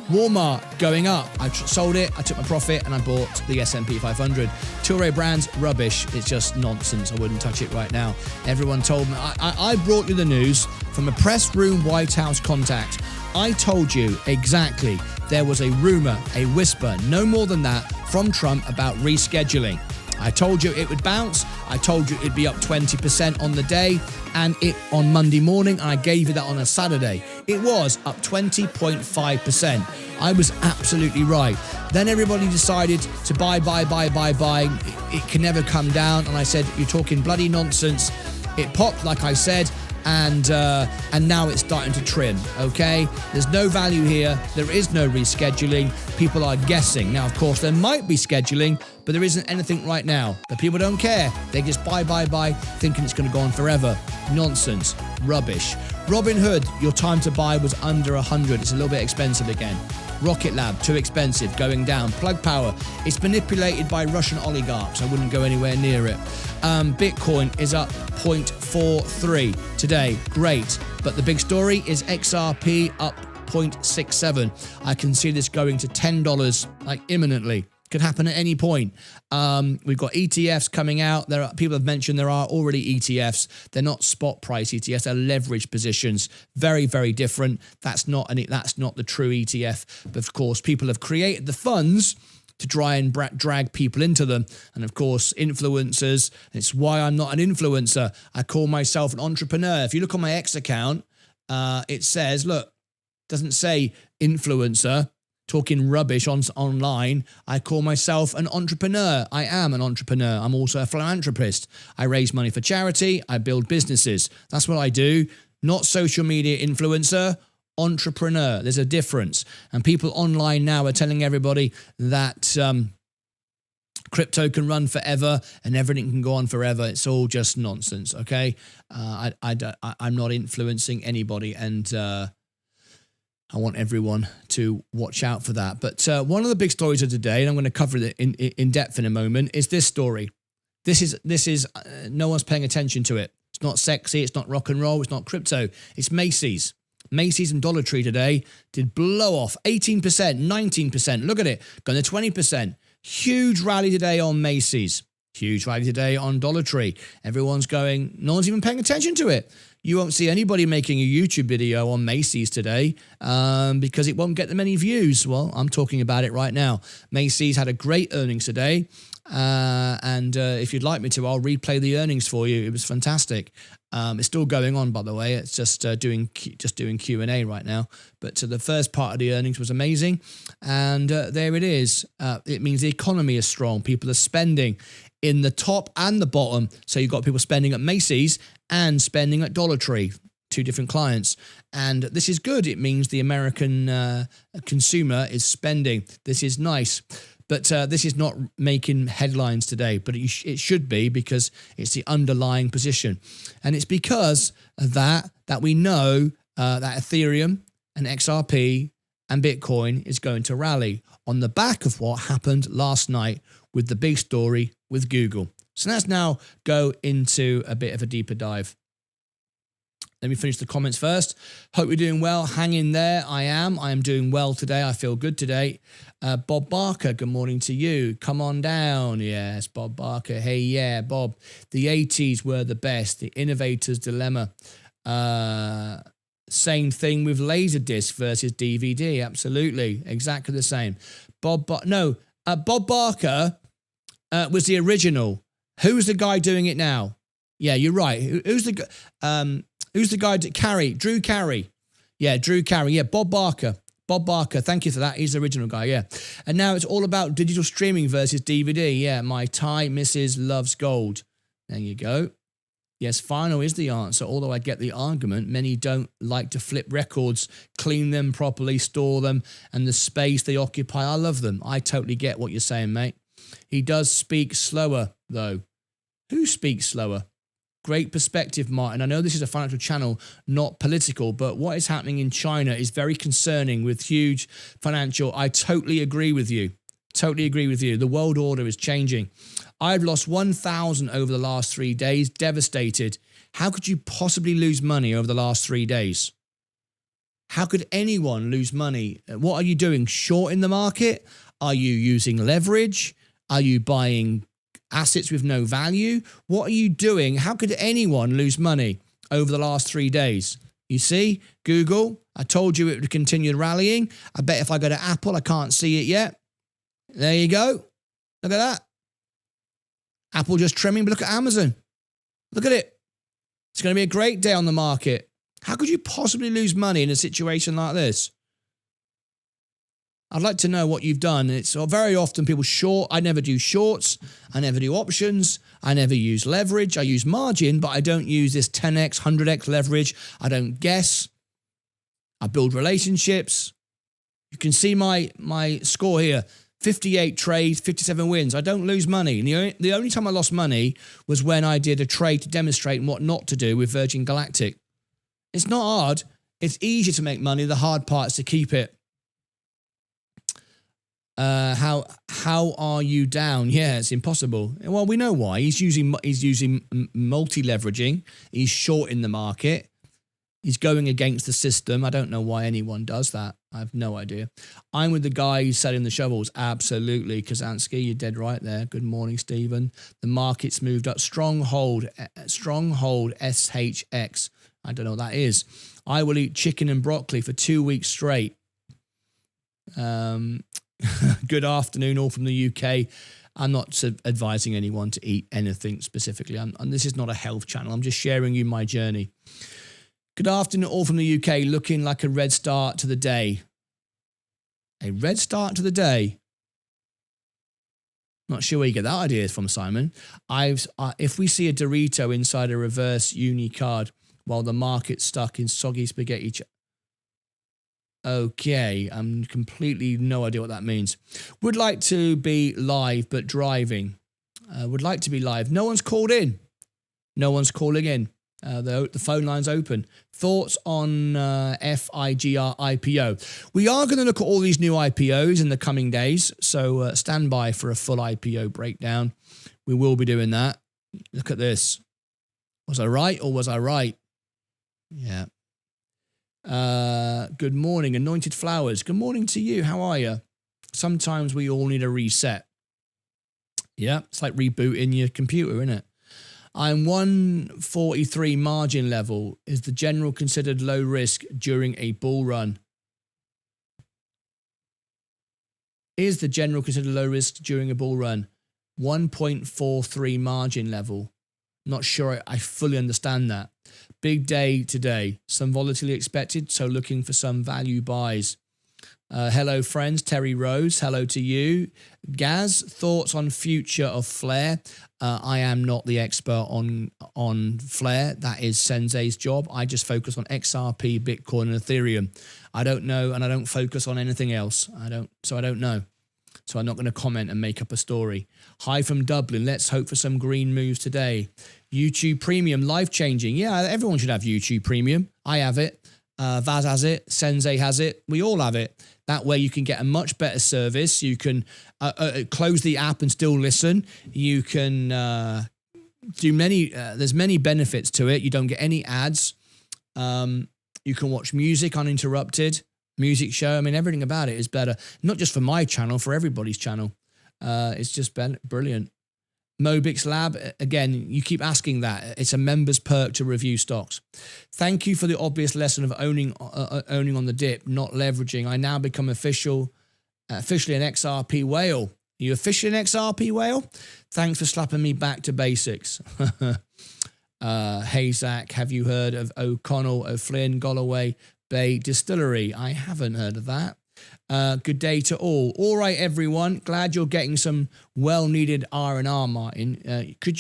Walmart going up. I sold it, I took my profit, and I bought the S&P 500. Tilray Brands, rubbish. It's just nonsense. I wouldn't touch it right now. Everyone told me. I brought you the news from a press room White House contact. I told you exactly. There was a rumor, a whisper, no more than that, from Trump about rescheduling. I told you it would bounce. I told you it'd be up 20% on the day, and it on Monday morning, and I gave you that on a Saturday. It was up 20.5%. I was absolutely right. Then everybody decided to buy. It can never come down, and I said, you're talking bloody nonsense. It popped, like I said, and now it's starting to trim, okay? There's no value here. There is no rescheduling. People are guessing. Now, of course, there might be scheduling, but there isn't anything right now. But people don't care. They just buy, thinking it's going to go on forever. Nonsense. Rubbish. Robinhood, your time to buy was under 100. It's a little bit expensive again. Rocket Lab, too expensive, going down. Plug Power, it's manipulated by Russian oligarchs. I wouldn't go anywhere near it. Bitcoin is up 0.43 today. Great. But the big story is XRP up 0.67. I can see this going to $10 like imminently. Could happen at any point. We've got ETFs coming out. People have mentioned there are already ETFs. They're not spot price ETFs. They're leveraged positions. Very, very different. That's not the true ETF. But of course, people have created the funds to try and drag people into them. And of course, influencers. It's why I'm not an influencer. I call myself an entrepreneur. If you look on my X account, it says, look, doesn't say influencer. Talking rubbish online, I call myself an entrepreneur. I am an entrepreneur. I'm also a philanthropist. I raise money for charity. I build businesses. That's what I do. Not social media influencer, entrepreneur. There's a difference. And people online now are telling everybody that crypto can run forever and everything can go on forever. It's all just nonsense, okay? I'm not influencing anybody, and I want everyone to watch out for that. But one of the big stories of today, and I'm going to cover it in depth in a moment, is this story. This is no one's paying attention to it. It's not sexy. It's not rock and roll. It's not crypto. It's Macy's. Macy's and Dollar Tree today did blow off 18%, 19%. Look at it, going to 20%. Huge rally today on Macy's. Huge rally today on Dollar Tree. Everyone's going, no one's even paying attention to it. You won't see anybody making a YouTube video on Macy's today because it won't get them any views. Well, I'm talking about it right now. Macy's had a great earnings today. And if you'd like me to, I'll replay the earnings for you. It was fantastic. It's still going on, by the way. It's just doing Q&A right now. But the first part of the earnings was amazing. And there it is. It means the economy is strong. People are spending in the top and the bottom. So you've got people spending at Macy's and spending at Dollar Tree, two different clients. And this is good. It means the American consumer is spending. This is nice. But this is not making headlines today, but it should be, because it's the underlying position. And it's because of that we know that Ethereum and XRP and Bitcoin is going to rally on the back of what happened last night with the big story with Google. So let's now go into a bit of a deeper dive. Let me finish the comments first. Hope you're doing well. Hang in there. I am doing well today. I feel good today. Bob Barker, good morning to you. Come on down. Yes, Bob Barker. Hey, yeah, Bob. The 80s were the best. The innovator's dilemma. Same thing with Laserdisc versus DVD. Absolutely. Exactly the same. Bob Barker was the original. Who's the guy doing it now? Yeah, you're right. Who's the guy? Drew Carey. Yeah, Drew Carey. Yeah, Bob Barker. Bob Barker. Thank you for that. He's the original guy. Yeah. And now it's all about digital streaming versus DVD. Yeah, my Thai missus loves gold. There you go. Yes, vinyl is the answer, although I get the argument. Many don't like to flip records, clean them properly, store them, and the space they occupy. I love them. I totally get what you're saying, mate. He does speak slower, though. Who speaks slower? Great perspective, Martin. I know this is a financial channel, not political, but what is happening in China is very concerning with huge financial. I totally agree with you. Totally agree with you. The world order is changing. I've lost 1,000 over the last 3 days. Devastated. How could you possibly lose money over the last 3 days? How could anyone lose money? What are you doing? Short in the market? Are you using leverage? Are you buying assets with no value? What are you doing? How could anyone lose money over the last 3 days? You see, Google, I told you it would continue rallying. I bet if I go to Apple, I can't see it yet. There you go. Look at that. Apple just trimming, but look at Amazon. Look at it. It's going to be a great day on the market. How could you possibly lose money in a situation like this? I'd like to know what you've done. It's very often people short. I never do shorts. I never do options. I never use leverage. I use margin, but I don't use this 10x, 100x leverage. I don't guess. I build relationships. You can see my score here. 58 trades, 57 wins. I don't lose money. And the only time I lost money was when I did a trade to demonstrate what not to do with Virgin Galactic. It's not hard. It's easy to make money. The hard part is to keep it. How are you down? Yeah, it's impossible. Well, we know why. He's using multi-leveraging. He's short in the market. He's going against the system. I don't know why anyone does that. I have no idea. I'm with the guy who's selling the shovels. Absolutely. Kazansky, you're dead right there. Good morning, Stephen. The market's moved up. Stronghold SHX. I don't know what that is. I will eat chicken and broccoli for 2 weeks straight. Good afternoon, all from the UK. I'm not advising anyone to eat anything specifically. And this is not a health channel. I'm just sharing you my journey. Good afternoon, all from the UK. Looking like a red start to the day. A red start to the day. Not sure where you get that idea from, Simon. If we see a Dorito inside a reverse uni card while the market's stuck in soggy spaghetti. Okay, I'm completely no idea what that means. Would like to be live, but driving. Would like to be live. No one's called in. No one's calling in. The phone line's open. Thoughts on FIGR IPO? We are going to look at all these new IPOs in the coming days, so stand by for a full IPO breakdown. We will be doing that. Look at this. Was I right or was I right? Yeah. Good morning, Anointed Flowers. Good morning to you. How are you? Sometimes we all need a reset. Yeah, it's like rebooting your computer, isn't it? I'm 143 margin level. Is the general considered low risk during a bull run? Is the general considered low risk during a bull run? 1.43 margin level. Not sure I fully understand that. Big day today. Some volatility expected, so looking for some value buys. Hello, friends. Terry Rose, hello to you. Gaz, thoughts on future of Flare? I am not the expert on Flare. That is Sensei's job. I just focus on XRP, Bitcoin, and Ethereum. I don't know, and I don't focus on anything else. I don't know. So I'm not going to comment and make up a story. Hi from Dublin. Let's hope for some green moves today. YouTube Premium, life-changing. Yeah, everyone should have YouTube Premium. I have it. Vaz has it. Sensei has it. We all have it. That way you can get a much better service. You can close the app and still listen. You can do many, there's many benefits to it. You don't get any ads. You can watch music uninterrupted. Music show. I mean, everything about it is better. Not just for my channel, for everybody's channel. It's just brilliant. Mobix Lab, again, you keep asking that. It's a member's perk to review stocks. Thank you for the obvious lesson of owning on the dip, not leveraging. I now become officially an XRP whale. Are you officially an XRP whale? Thanks for slapping me back to basics. Hey, Zach, have you heard of O'Connell, O'Flynn, Galloway Bay Distillery? I haven't heard of that. Good day to all. All right, everyone. Glad you're getting some well-needed R&R, Martin. Could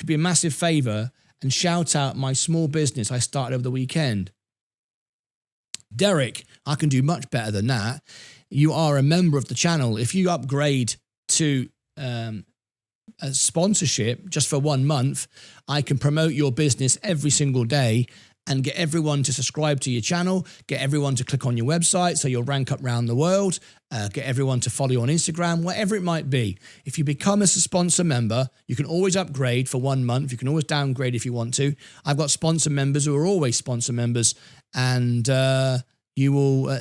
be a massive favor and shout out my small business I started over the weekend. Derek, I can do much better than that. You are a member of the channel. If you upgrade to a sponsorship just for 1 month, I can promote your business every single day and get everyone to subscribe to your channel, get everyone to click on your website so you'll rank up around the world, get everyone to follow you on Instagram, whatever it might be. If you become a sponsor member, you can always upgrade for 1 month. You can always downgrade if you want to. I've got sponsor members who are always sponsor members, and you will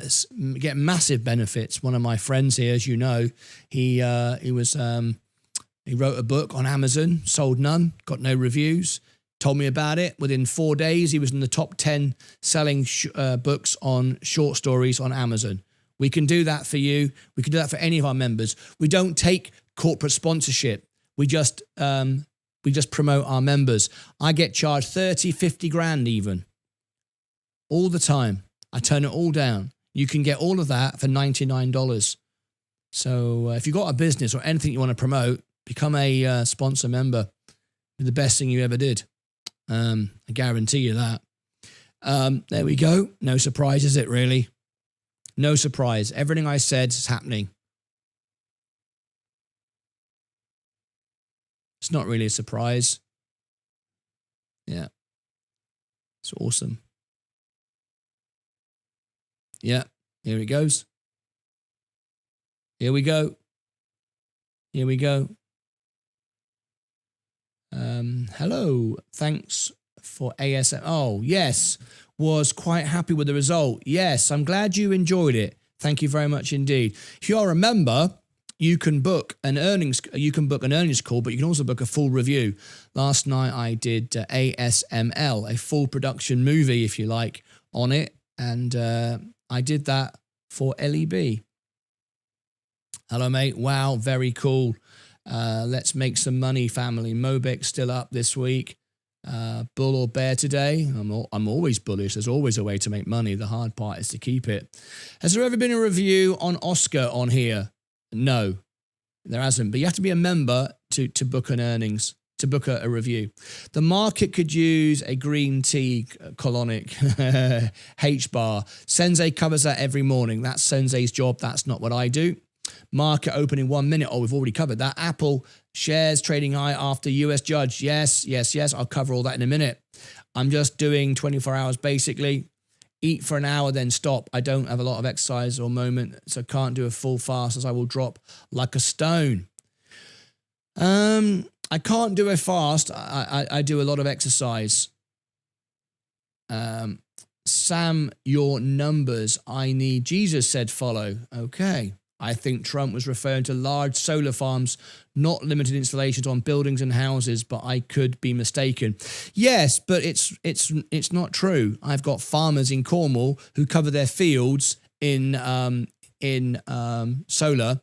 get massive benefits. One of my friends here, as you know, he wrote a book on Amazon, sold none, got no reviews. Told me about it. Within 4 days, he was in the top 10 selling books on short stories on Amazon. We can do that for you. We can do that for any of our members. We don't take corporate sponsorship. We just promote our members. I get charged 30, 50 grand even. All the time. I turn it all down. You can get all of that for $99. So if you've got a business or anything you want to promote, become a sponsor member. It's the best thing you ever did. I guarantee you that. There we go. No surprise, is it really? No surprise. Everything I said is happening. It's not really a surprise. Yeah. It's awesome. Yeah. Here it goes. Here we go. Here we go. Hello. Thanks for ASM. Oh, yes. Was quite happy with the result. Yes, I'm glad you enjoyed it. Thank you very much indeed. If you're a member, you can book an earnings call, but you can also book a full review. Last night I did ASML, a full production movie, if you like, on it, and I did that for LEB. Hello, mate. Wow, very cool. Let's make some money, family. Mobex still up this week. Bull or bear today? I'm always bullish. There's always a way to make money. The hard part is to keep it. Has there ever been a review on Oscar on here? No, there hasn't. But you have to be a member to book an earnings, to book a review. The market could use a green tea colonic H-bar. Sensei covers that every morning. That's Sensei's job. That's not what I do. Market open in 1 minute. Oh, we've already covered that. Apple shares trading high after US judge. Yes. I'll cover all that in a minute. I'm just doing 24 hours basically. Eat for an hour, then stop. I don't have a lot of exercise or moment, so can't do a full fast as I will drop like a stone. I can't do a fast. I do a lot of exercise. Sam, your numbers. I need Jesus said follow. Okay. I think Trump was referring to large solar farms, not limited installations on buildings and houses, but I could be mistaken. Yes, but it's not true. I've got farmers in Cornwall who cover their fields in solar,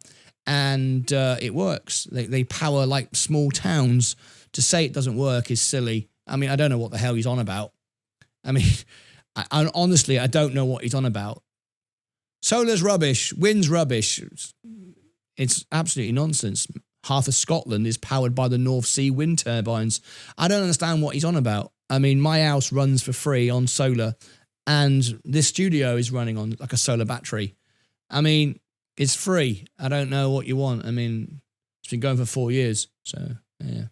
and it works. They power like small towns. To say it doesn't work is silly. I mean, I don't know what the hell he's on about. I mean, I honestly, I don't know what he's on about. Solar's rubbish, wind's rubbish. It's absolutely nonsense. Half of Scotland is powered by the North Sea wind turbines. I don't understand what he's on about. I mean, my house runs for free on solar, and this studio is running on like a solar battery. I mean, it's free. I don't know what you want. I mean, it's been going for 4 years. So, yeah.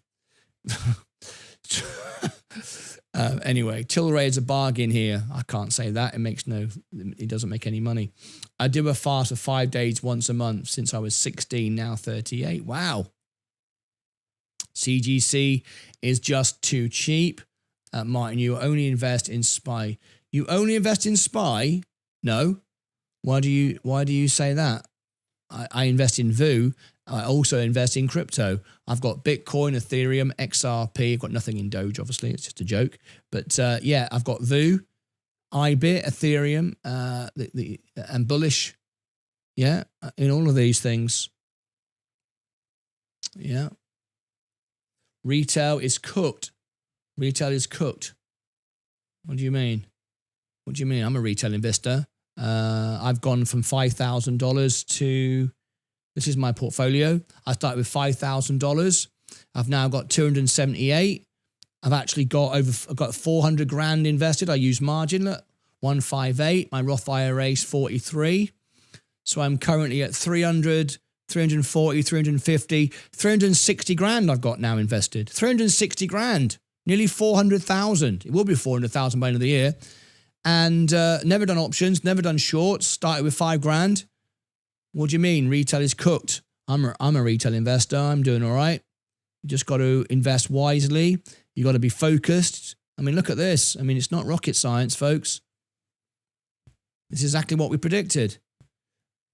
Anyway, Tilray is a bargain here. I can't say that. It doesn't make any money. I do a fast for 5 days once a month since I was 16, now 38. Wow. CGC is just too cheap. Martyn, you only invest in SPY. You only invest in SPY? No. Why do you say that? I invest in VU. I also invest in crypto. I've got Bitcoin, Ethereum, XRP. I've got nothing in Doge, obviously. It's just a joke. But yeah, I've got VU, IBIT, Ethereum, and bullish. Yeah, in all of these things. Yeah. Retail is cooked. Retail is cooked. What do you mean? What do you mean? I'm a retail investor. I've gone from $5,000 to... This is my portfolio. I started with $5,000. I've now got 278. I've actually got 400 grand invested. I use margin, look, 158. My Roth IRA is 43. So I'm currently at 300, 340, 350, 360 grand I've got now invested. 360 grand, nearly 400,000. It will be 400,000 by the end of the year. And never done options, never done shorts, started with 5 grand. What do you mean? Retail is cooked. I'm a retail investor. I'm doing all right. You just got to invest wisely. You got to be focused. I mean, look at this. I mean, it's not rocket science, folks. It's exactly what we predicted.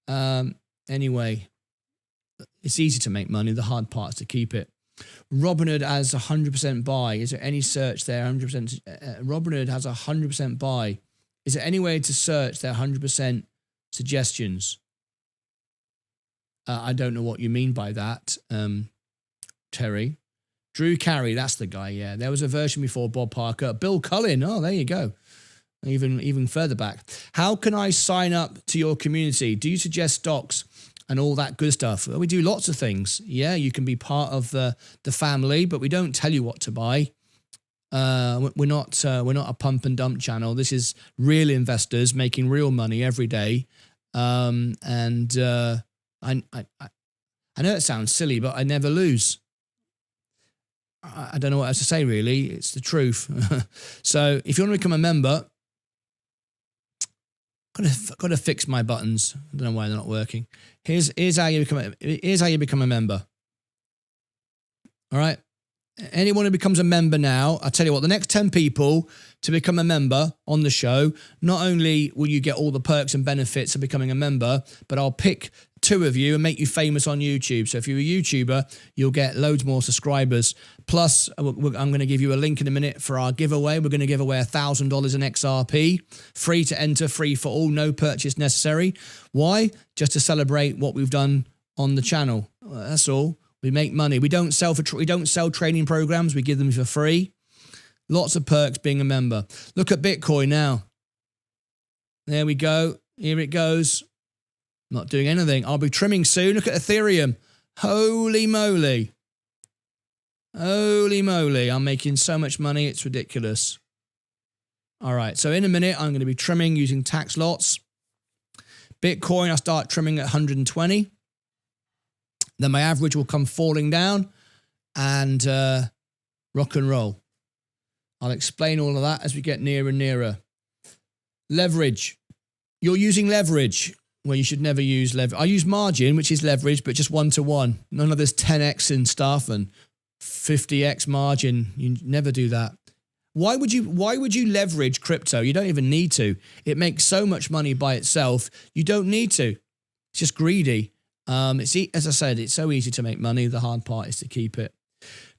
Anyway, it's easy to make money. The hard part is to keep it. Robinhood has 100% buy. Is there any search there? 100%. Robinhood has 100% buy. Is there any way to search their 100% suggestions? I don't know what you mean by that, Terry. Drew Carey, that's the guy, yeah. There was a version before Bob Parker. Bill Cullen, oh, there you go. Even further back. How can I sign up to your community? Do you suggest stocks and all that good stuff? Well, we do lots of things. Yeah, you can be part of the family, but we don't tell you what to buy. We're not a pump and dump channel. This is real investors making real money every day. I know it sounds silly, but I never lose. I don't know what else to say, really. It's the truth. So if you want to become a member, got to fix my buttons. I don't know why they're not working. Here's how you become a member. All right. anyone who becomes a member now, I'll tell you what, the next 10 people to become a member on the show, not only will you get all the perks and benefits of becoming a member, but I'll pick 2 of you and make you famous on YouTube. So if you're a YouTuber, you'll get loads more subscribers. Plus, I'm going to give you a link in a minute for our giveaway. We're going to give away $1,000 in XRP, free to enter, free for all, no purchase necessary. Why? Just to celebrate what we've done on the channel. That's all. We make money. We don't sell training programs. We give them for free. Lots of perks being a member. Look at Bitcoin now. There we go. Here it goes. Not doing anything. I'll be trimming soon. Look at Ethereum. Holy moly. Holy moly. I'm making so much money. It's ridiculous. All right. So in a minute, I'm going to be trimming using tax lots. Bitcoin, I'll start trimming at 120. Then my average will come falling down and rock and roll. I'll explain all of that as we get nearer and nearer. Leverage. You're using leverage. Well, you should never use leverage. I use margin, which is leverage, but just 1-to-1. None of this 10x and stuff and 50x margin. You never do that. Why would you leverage crypto? You don't even need to. It makes so much money by itself. You don't need to. It's just greedy. As I said, it's so easy to make money. The hard part is to keep it.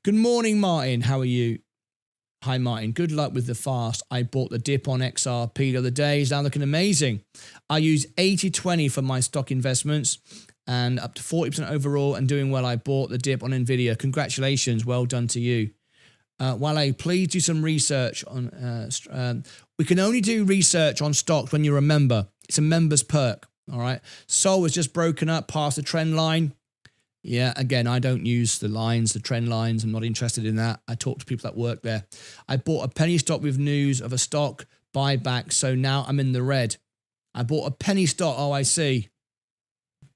Good morning, Martin. How are you? Hi, Martin. Good luck with the fast. I bought the dip on XRP the other day. It's now looking amazing. I use 80-20 for my stock investments and up to 40% overall and doing well. I bought the dip on NVIDIA. Congratulations. Well done to you. Wale, please do some research on... we can only do research on stocks when you're a member. It's a member's perk. All right. Sol was just broken up past the trend line. Yeah, again, I don't use the lines, the trend lines. I'm not interested in that. I talk to people that work there. I bought a penny stock with news of a stock buyback, so now I'm in the red. I bought a penny stock. Oh, I see.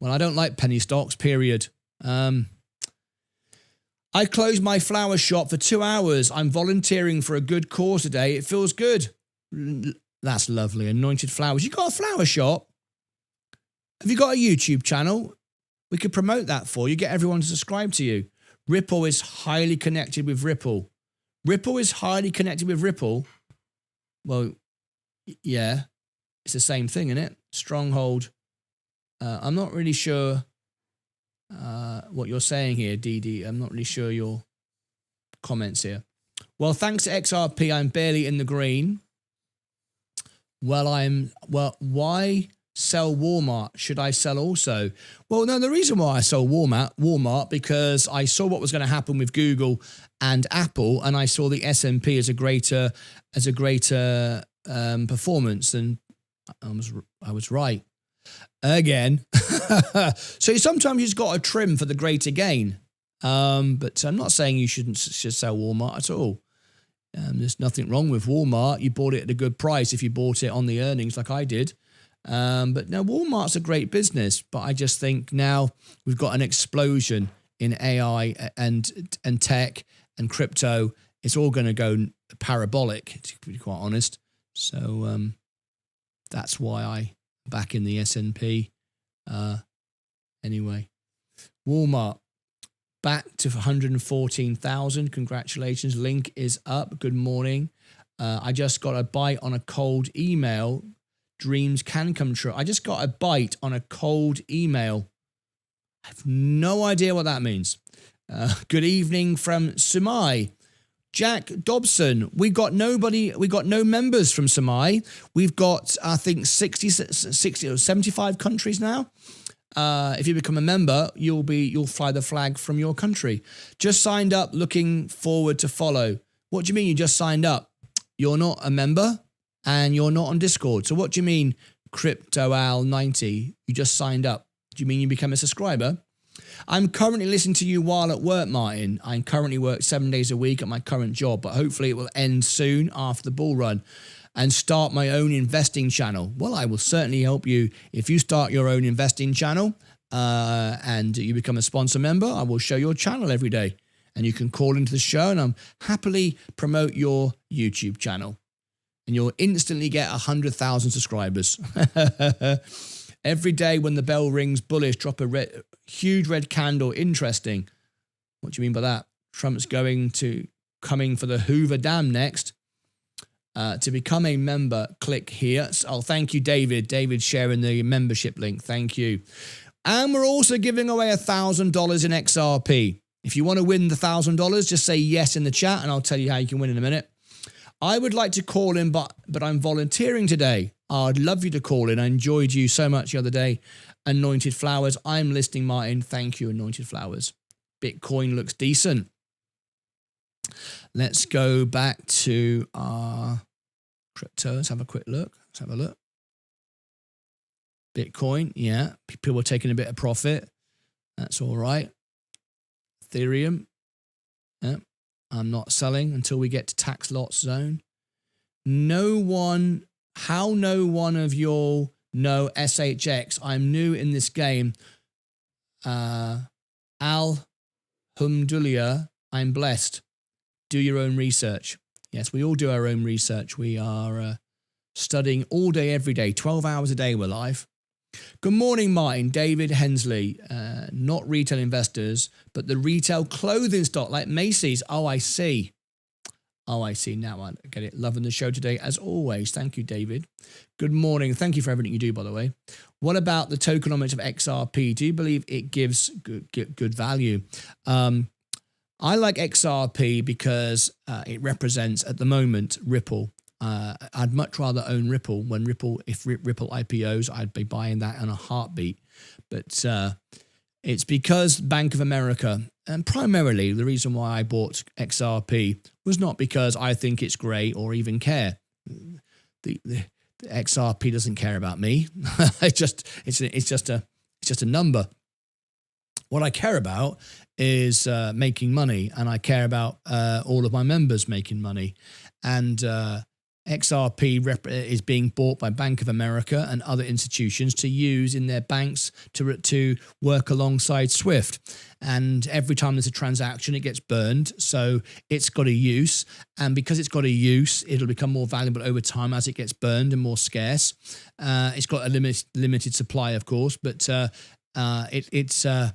Well, I don't like penny stocks, period. I closed my flower shop for 2 hours. I'm volunteering for a good cause today. It feels good. That's lovely. Anointed flowers. You got a flower shop? Have you got a YouTube channel? We could promote that for you. Get everyone to subscribe to you. Ripple is highly connected with Ripple. Ripple is highly connected with Ripple. Well, yeah, it's the same thing, isn't it? Stronghold. I'm not really sure what you're saying here, DD. I'm not really sure your comments here. Well, thanks to XRP, I'm barely in the green. Well, why sell Walmart? Should I sell also? Well, no, the reason why I sold Walmart because I saw what was going to happen with Google and Apple, and I saw the S&P as a greater performance, and I was right again. So sometimes you just got to trim for the greater gain. But I'm not saying you should sell Walmart at all. There's nothing wrong with Walmart. You bought it at a good price if you bought it on the earnings like I did. But no, Walmart's a great business, but I just think now we've got an explosion in AI and tech and crypto. It's all going to go parabolic, to be quite honest. So that's why I back in the S&P. Anyway, Walmart back to 114,000. Congratulations. Link is up. Good morning. I just got a bite on a cold email. Dreams can come true. I just got a bite on a cold email. I have no idea what that means. Good evening from Sumai. Jack Dobson. We got no members from Sumai. We've got, I think, 60 or 75 countries now. If you become a member, you'll fly the flag from your country. Just signed up, looking forward to follow. What do you mean you just signed up? You're not a member? And you're not on Discord. So what do you mean, CryptoAl90? You just signed up. Do you mean you become a subscriber? I'm currently listening to you while at work, Martin. I currently work 7 days a week at my current job, but hopefully it will end soon after the bull run and start my own investing channel. Well, I will certainly help you. If you start your own investing channel and you become a sponsor member, I will show your channel every day. And you can call into the show and I'll happily promote your YouTube channel. And you'll instantly get 100,000 subscribers. Every day when the bell rings, bullish, drop a huge red candle. Interesting. What do you mean by that? Trump's coming for the Hoover Dam next. To become a member, click here. Oh, thank you, David. David sharing the membership link. Thank you. And we're also giving away $1,000 in XRP. If you want to win the $1,000, just say yes in the chat and I'll tell you how you can win in a minute. I would like to call in, but I'm volunteering today. I'd love you to call in. I enjoyed you so much the other day. Anointed Flowers. I'm listening, Martyn. Thank you, Anointed Flowers. Bitcoin looks decent. Let's go back to our crypto. Let's have a quick look. Let's have a look. Bitcoin, yeah. People are taking a bit of profit. That's all right. Ethereum, yeah. I'm not selling until we get to tax loss zone. No one of y'all know SHX. I'm new in this game. Alhamdulillah, I'm blessed. Do your own research. Yes, we all do our own research. We are studying all day, every day, 12 hours a day we're live. Good morning, Martyn. David Hensley. Not retail investors, but the retail clothing stock like Macy's. Oh, I see. Now I get it. Loving the show today, as always. Thank you, David. Good morning. Thank you for everything you do, by the way. What about the tokenomics of XRP? Do you believe it gives good value? I like XRP because it represents, at the moment, Ripple. I'd much rather own Ripple. If Ripple IPOs, I'd be buying that in a heartbeat. But it's because Bank of America, and primarily the reason why I bought XRP was not because I think it's great or even care. The XRP doesn't care about me. It's just a number. What I care about is making money, and I care about all of my members making money. And XRP is being bought by Bank of America and other institutions to use in their banks to work alongside SWIFT. And every time there's a transaction, it gets burned. So it's got a use. And because it's got a use, it'll become more valuable over time as it gets burned and more scarce. It's got a limited supply, of course, but it's a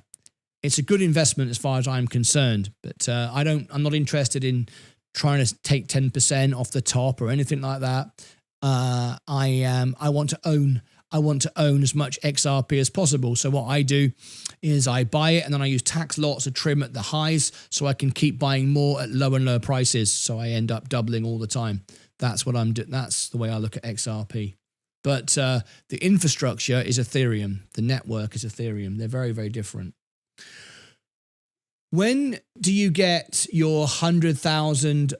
good investment as far as I'm concerned. But I'm not interested in trying to take 10% off the top or anything like that. I want to own as much XRP as possible. So what I do is I buy it and then I use tax lots to trim at the highs so I can keep buying more at lower and lower prices. So I end up doubling all the time. That's what I'm doing. That's the way I look at XRP. But the infrastructure is Ethereum. The network is Ethereum. They're very, very different. When do you get your 100,000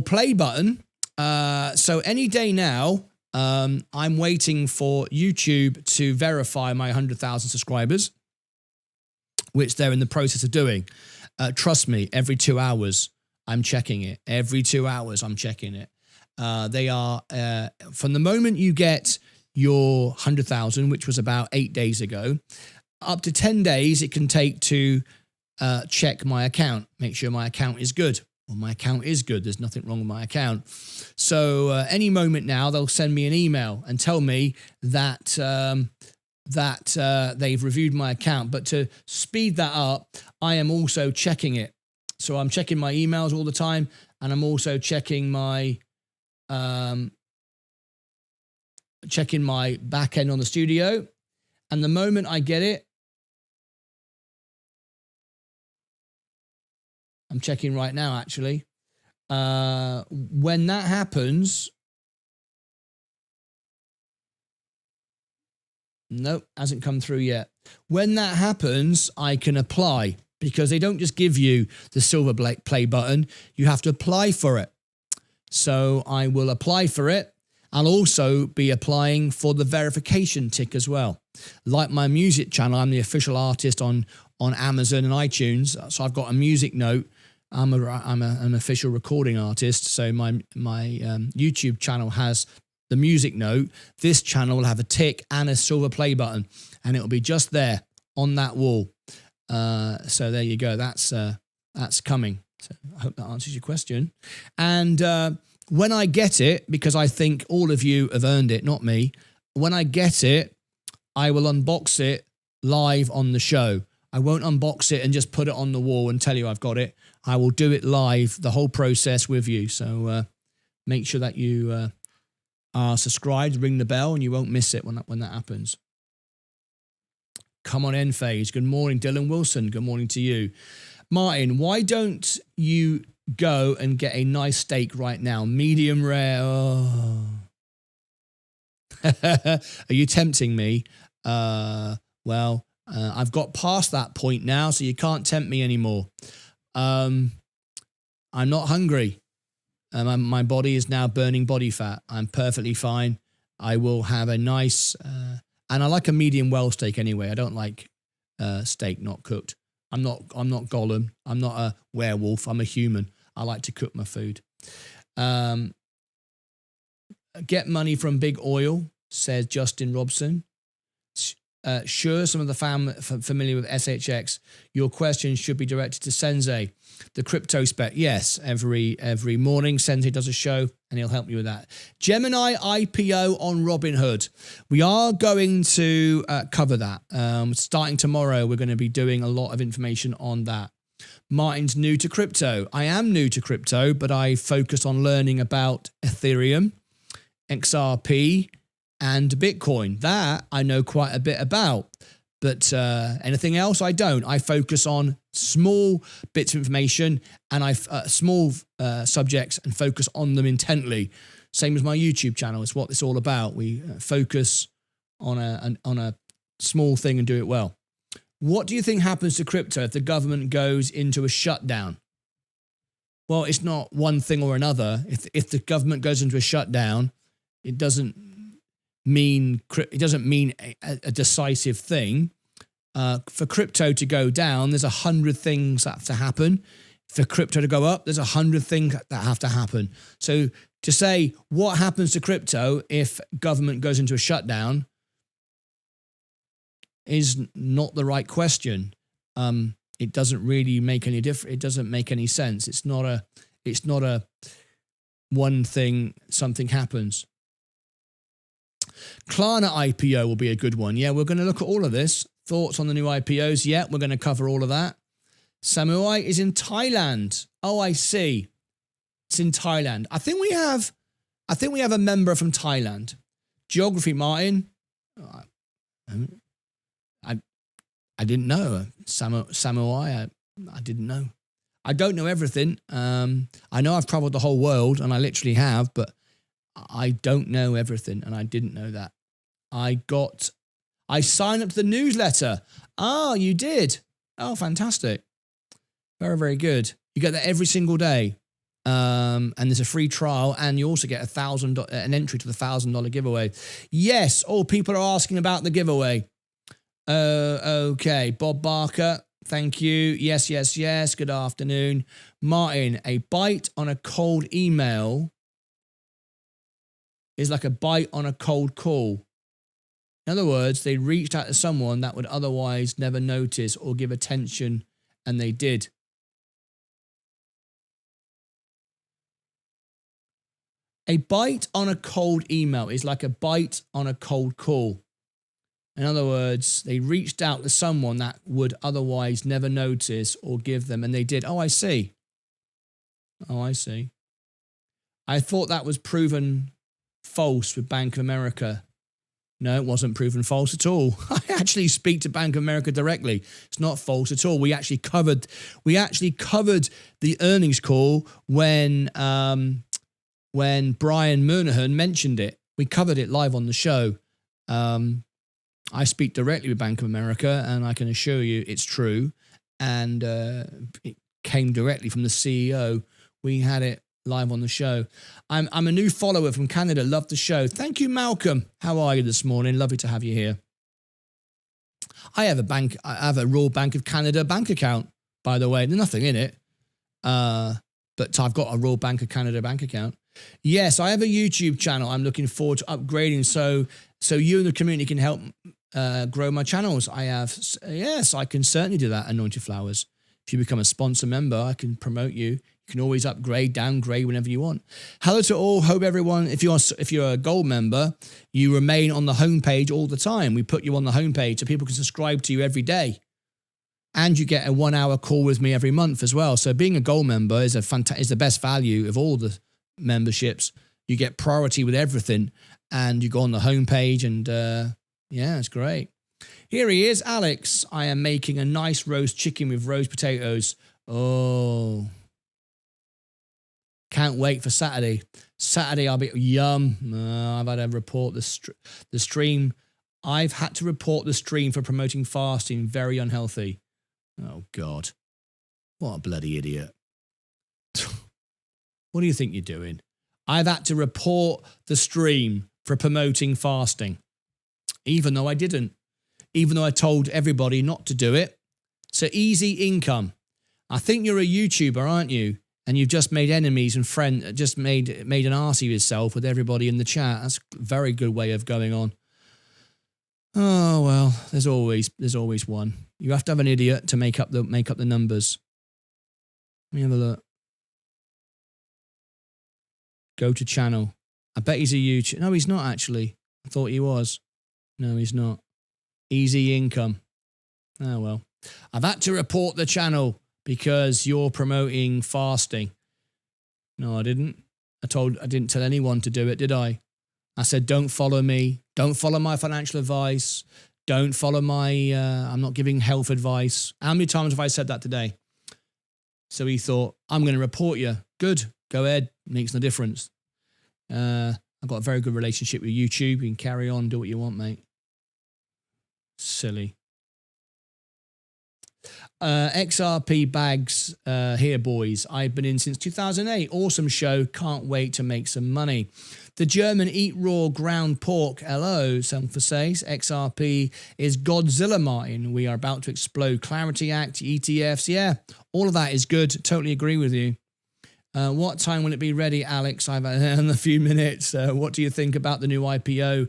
play button? So any day now, I'm waiting for YouTube to verify my 100,000 subscribers, which they're in the process of doing. Trust me, every 2 hours, I'm checking it. Every 2 hours, I'm checking it. They are, from the moment you get your 100,000, which was about 8 days ago, up to 10 days it can take to check my account, make sure my account is good. Well, my account is good. There's nothing wrong with my account. So any moment now, they'll send me an email and tell me that they've reviewed my account. But to speed that up, I am also checking it. So I'm checking my emails all the time, and I'm also checking my back end on the studio. And the moment I get it, I'm checking right now, actually. When that happens, nope, hasn't come through yet. When that happens, I can apply, because they don't just give you the silver play button. You have to apply for it. So I will apply for it. I'll also be applying for the verification tick as well. Like my music channel, I'm the official artist on Amazon and iTunes. So I've got a music note. I'm an official recording artist. So my YouTube channel has the music note. This channel will have a tick and a silver play button, and it'll be just there on that wall. So there you go. That's coming. So I hope that answers your question. And when I get it, because I think all of you have earned it, not me. When I get it, I will unbox it live on the show. I won't unbox it and just put it on the wall and tell you I've got it. I will do it live, the whole process with you. So make sure that you are subscribed, ring the bell, and you won't miss it when that happens. Come on in, Phase. Good morning, Dylan Wilson. Good morning to you. Martyn, why don't you go and get a nice steak right now? Medium rare. Oh. Are you tempting me? Well, I've got past that point now, so you can't tempt me anymore. I'm not hungry. My body is now burning body fat. I'm perfectly fine. I will have a nice, and I like a medium well steak anyway. I don't like steak not cooked. I'm not Gollum. I'm not a werewolf. I'm a human. I like to cook my food. Get money from big oil, says Justin Robson. Sure, some of the familiar with SHX. Your question should be directed to Sensei, the crypto spec. Yes, every morning Sensei does a show and he'll help you with that. Gemini IPO on Robinhood. We are going to cover that. Starting tomorrow, we're going to be doing a lot of information on that. Martyn's new to crypto. I am new to crypto, but I focus on learning about Ethereum, XRP, and Bitcoin. That I know quite a bit about, but anything else I don't. I focus on small bits of information and small subjects and focus on them intently. Same as my YouTube channel. It's what it's all about. We focus on a small thing and do it well. What do you think happens to crypto if the government goes into a shutdown? Well, it's not one thing or another. If the government goes into a shutdown, it doesn't mean a decisive thing. For crypto to go down, there's 100 things that have to happen. For crypto to go up, there's 100 things that have to happen. So to say what happens to crypto if government goes into a shutdown is not the right question. It doesn't really make any difference. It doesn't make any sense. It's not a one thing, something happens. Klarna IPO will be a good one. Yeah, we're going to look at all of this. Thoughts on the new IPOs? Yeah, we're going to cover all of that. Samurai is in Thailand. Oh, I see. It's in Thailand. I think we have a member from Thailand. Geography, Martyn. I didn't know. Samurai, I didn't know. I don't know everything. I know I've traveled the whole world, and I literally have, but I don't know everything, and I didn't know that. I signed up to the newsletter. Oh, you did? Oh, fantastic. Very, very good. You get that every single day. And there's a free trial, and you also get an entry to the $1,000 giveaway. Yes. Oh, people are asking about the giveaway. Okay. Bob Barker. Thank you. Yes. Good afternoon. Martyn, a bite on a cold email is like a bite on a cold call. In other words, they reached out to someone that would otherwise never notice or give attention, and they did. A bite on a cold email is like a bite on a cold call. In other words, they reached out to someone that would otherwise never notice or give them, and they did. Oh, I see. I thought that was proven false with Bank of America. No, it wasn't proven false at all. I actually speak to Bank of America directly. It's not false at all. We actually covered the earnings call when Brian Moynihan mentioned it. We covered it live on the show. I speak directly with Bank of America, and I can assure you it's true. And it came directly from the CEO. We had it live on the show. I'm a new follower from Canada. Love the show. Thank you, Malcolm. How are you this morning? Lovely to have you here. I have a Royal Bank of Canada bank account, by the way. There's nothing in it. But I've got a Royal Bank of Canada bank account. Yes, I have a YouTube channel. I'm looking forward to upgrading so you and the community can help grow my channels. Yes, I can certainly do that, Anointed Flowers. If you become a sponsor member, I can promote you. You can always upgrade, downgrade whenever you want. Hello to all. Hope everyone, if you're a gold member, you remain on the homepage all the time. We put you on the homepage so people can subscribe to you every day. And you get a 1 hour call with me every month as well. So being a gold member is is the best value of all the memberships. You get priority with everything, and you go on the homepage, and yeah, it's great. Here he is, Alex. I am making a nice roast chicken with roast potatoes. Oh, can't wait for Saturday. Saturday, I'll be yum. I've had to report the stream. I've had to report the stream for promoting fasting. Very unhealthy. Oh, God. What a bloody idiot. What do you think you're doing? I've had to report the stream for promoting fasting, even though I didn't. Even though I told everybody not to do it. So easy income. I think you're a YouTuber, aren't you? And you've just made enemies and just made an arse of yourself with everybody in the chat. That's a very good way of going on. Oh well, there's always one. You have to have an idiot to make up the numbers. Let me have a look. Go to channel. I bet he's a YouTuber. No, he's not actually. I thought he was. No, he's not. Easy income. Oh well. I've had to report the channel because you're promoting fasting. No, I didn't. I didn't tell anyone to do it, did I? I said, don't follow me. Don't follow my financial advice. Don't follow my, I'm not giving health advice. How many times have I said that today? So he thought, I'm going to report you. Good. Go ahead. Makes no difference. I've got a very good relationship with YouTube. You can carry on, do what you want, mate. Silly. XRP bags here, boys. I've been in since 2008. Awesome show. Can't wait to make some money. The German eat raw ground pork. Hello, someone says. XRP is Godzilla, Martin. We are about to explode. Clarity Act, ETFs. Yeah, all of that is good. Totally agree with you. What time will it be ready, Alex? I've in a few minutes. What do you think about the new IPO?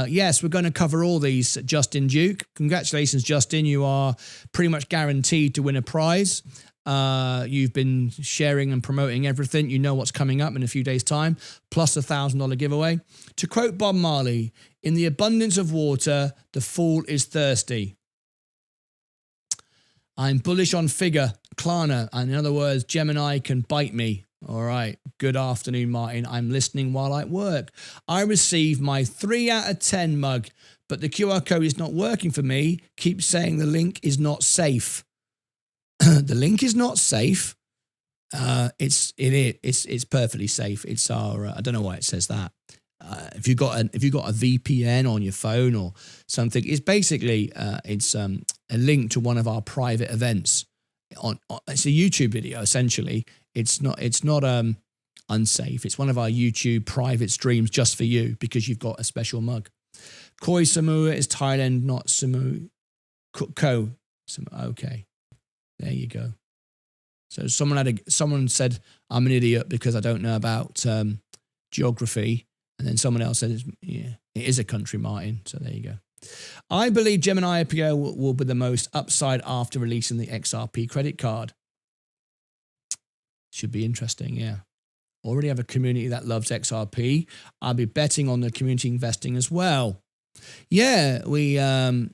Yes, we're going to cover all these. Justin Duke. Congratulations, Justin. You are pretty much guaranteed to win a prize. You've been sharing and promoting everything. You know what's coming up in a few days' time, plus $1,000 giveaway. To quote Bob Marley, in the abundance of water, the fool is thirsty. I'm bullish on Figure, Klarna, and in other words, Gemini can bite me. All right. Good afternoon, Martin. I'm listening while I work. I received my 3 out of 10 mug, but the QR code is not working for me. Keep saying the link is not safe. The link is not safe. It's perfectly safe. It's our. I don't know why it says that. If you got a VPN on your phone or something, it's basically it's a link to one of our private events. It's a YouTube video essentially. It's not unsafe. It's one of our YouTube private streams just for you because you've got a special mug. Koi Samua is Thailand, not Samu. Ko. Okay, there you go. So someone said I'm an idiot because I don't know about geography. And then someone else said, yeah, it is a country, Martin. So there you go. I believe Gemini IPO will be the most upside after releasing the XRP credit card. Should be interesting, yeah. Already have a community that loves XRP. I'll be betting on the community investing as well. Yeah, we have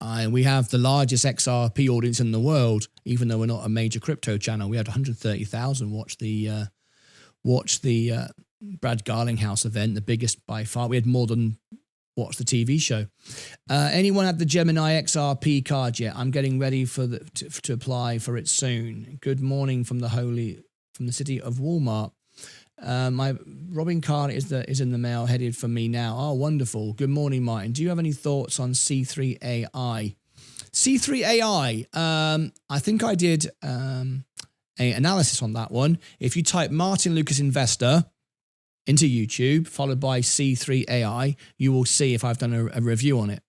the largest XRP audience in the world, even though we're not a major crypto channel. We had 130,000 watch the Brad Garlinghouse event, the biggest by far. We had more than watch the TV show. Anyone have the Gemini XRP card yet? I'm getting ready to apply for it soon. Good morning from the city of Walmart. My Robin card is in the mail, headed for me now. Oh, wonderful. Good morning, Martin. Do you have any thoughts on C3AI? C3AI, I think I did an analysis on that one. If you type Martyn Lucas Investor into YouTube, followed by C3AI, you will see if I've done a review on it.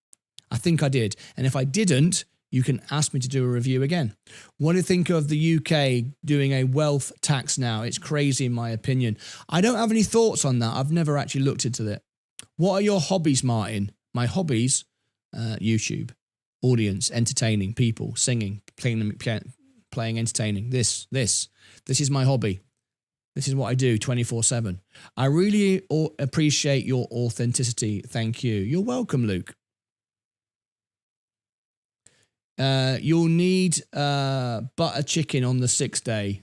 I think I did. And if I didn't, you can ask me to do a review again. What do you think of the UK doing a wealth tax now? It's crazy in my opinion. I don't have any thoughts on that. I've never actually looked into it. What are your hobbies, Martin? My hobbies, YouTube, audience, entertaining people, singing, playing, entertaining. This is my hobby. This is what I do 24/7. I really appreciate your authenticity. Thank you. You're welcome, Luke. You'll need butter chicken on the 6th day.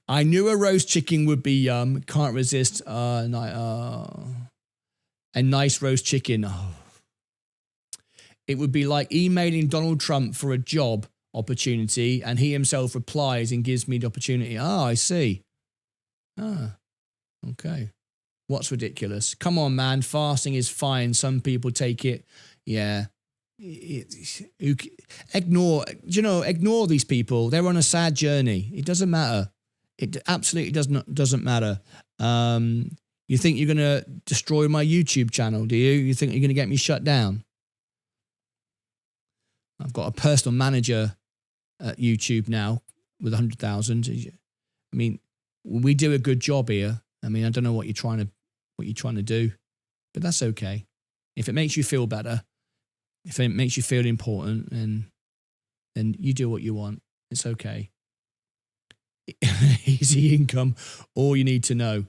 I knew a roast chicken would be yum. Can't resist a nice roast chicken. Oh. It would be like emailing Donald Trump for a job opportunity and he himself replies and gives me the opportunity. Oh, I see. Ah, okay. What's ridiculous? Come on, man. Fasting is fine. Some people take it. Yeah. Ignore these people. They're on a sad journey. It doesn't matter. It absolutely doesn't matter. You think you're going to destroy my YouTube channel, do you? You think you're going to get me shut down? I've got a personal manager at YouTube now with 100,000. I mean, we do a good job here. I mean, I don't know what you're trying to do, but that's okay. If it makes you feel better, if it makes you feel important, then you do what you want. It's okay. Easy income, all you need to know.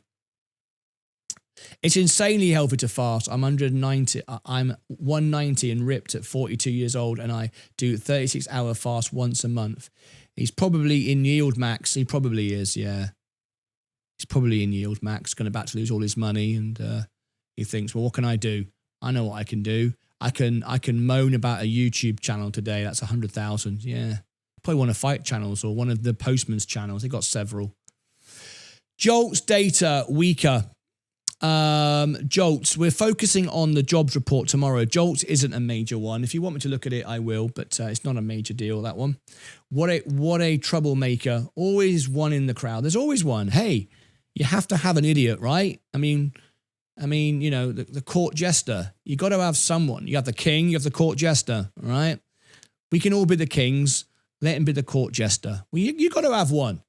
It's insanely healthy to fast. I'm 190 and ripped at 42 years old, and I do 36-hour fast once a month. He's probably in yield max. He probably is, yeah. He's probably in yield max, going about to lose all his money, and he thinks, well, what can I do? I know what I can do. I can moan about a YouTube channel today. That's 100,000. Yeah. Probably one of Fight channels or one of the Postman's channels. They got several. Jolts data weaker. Jolts, we're focusing on the jobs report tomorrow. Jolts isn't a major one. If you want me to look at it, I will, but it's not a major deal, that one. What a troublemaker. Always one in the crowd. There's always one. Hey, you have to have an idiot, right? I mean, you know, the court jester. You got to have someone. You have the king, you have the court jester, right? We can all be the kings. Let him be the court jester. Well, you got to have one.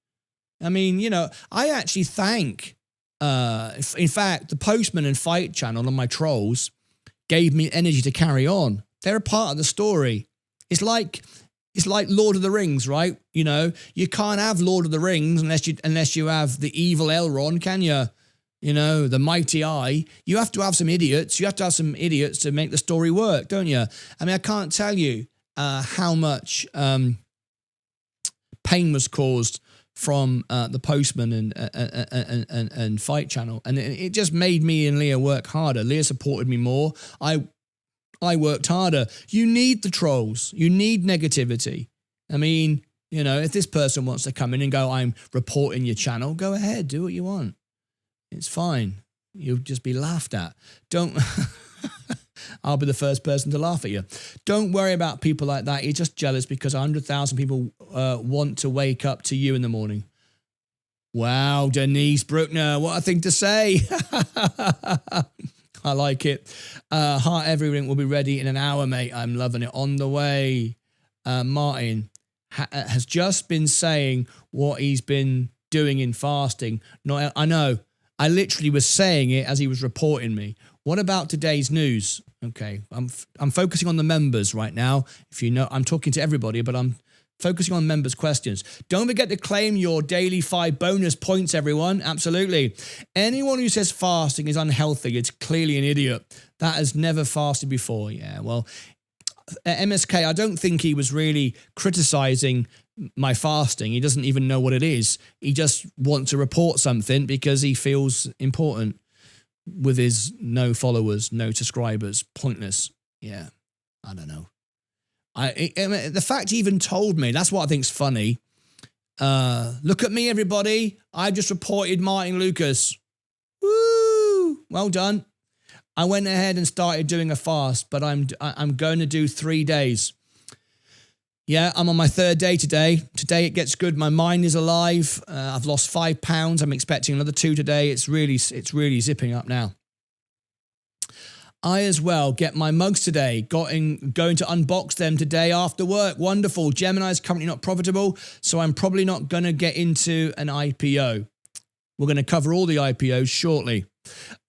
I mean, you know, I actually thank... in fact, the Postman and Fight channel on my trolls gave me energy to carry on. They're a part of the story. It's like Lord of the Rings, right? You know, you can't have Lord of the Rings unless you have the evil Elrond, can you? You know, the mighty eye. You have to have some idiots. You have to have some idiots to make the story work, don't you? I mean, I can't tell you how much pain was caused from the Postman and Fight channel. And it just made me and Leah work harder. Leah supported me more. I worked harder. You need the trolls. You need negativity. I mean, you know, if this person wants to come in and go, I'm reporting your channel, go ahead, do what you want. It's fine. You'll just be laughed at. Don't... I'll be the first person to laugh at you. Don't worry about people like that. You're just jealous because 100,000 people want to wake up to you in the morning. Wow, Denise Bruckner, what a thing to say. I like it. Heart Everything will be ready in an hour, mate. I'm loving it. On the way. Martyn has just been saying what he's been doing in fasting. No, I know. I literally was saying it as he was reporting me. What about today's news? Okay, I'm focusing on the members right now. If you know, I'm talking to everybody, but I'm focusing on members' questions. Don't forget to claim your daily 5 bonus points, everyone. Absolutely. Anyone who says fasting is unhealthy, it's clearly an idiot. That has never fasted before. Yeah, well, MSK, I don't think he was really criticizing my fasting. He doesn't even know what it is. He just wants to report something because he feels important. With his no followers, no subscribers, pointless. Yeah, I don't know. I mean, the fact he even told me, that's what I think's funny. Look at me, everybody. I just reported Martyn Lucas. Woo! Well done. I went ahead and started doing a fast, but I'm going to do 3 days. Yeah, I'm on my 3rd day today. Today it gets good. My mind is alive. I've lost 5 pounds. I'm expecting another 2 today. It's really zipping up now. I as well get my mugs today. Going to unbox them today after work. Wonderful. Gemini's currently not profitable, so I'm probably not going to get into an IPO. We're going to cover all the IPOs shortly.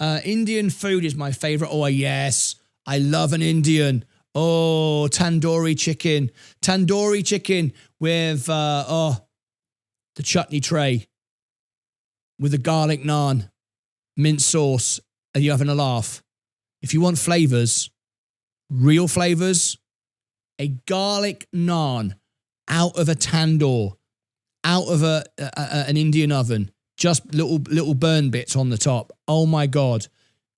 Indian food is my favorite. Oh, yes. I love an Indian. Oh, tandoori chicken. Tandoori chicken with, the chutney tray with the garlic naan, mint sauce, and you're having a laugh. If you want flavors, real flavors, a garlic naan out of a tandoor, out of an Indian oven, just little burn bits on the top. Oh my God.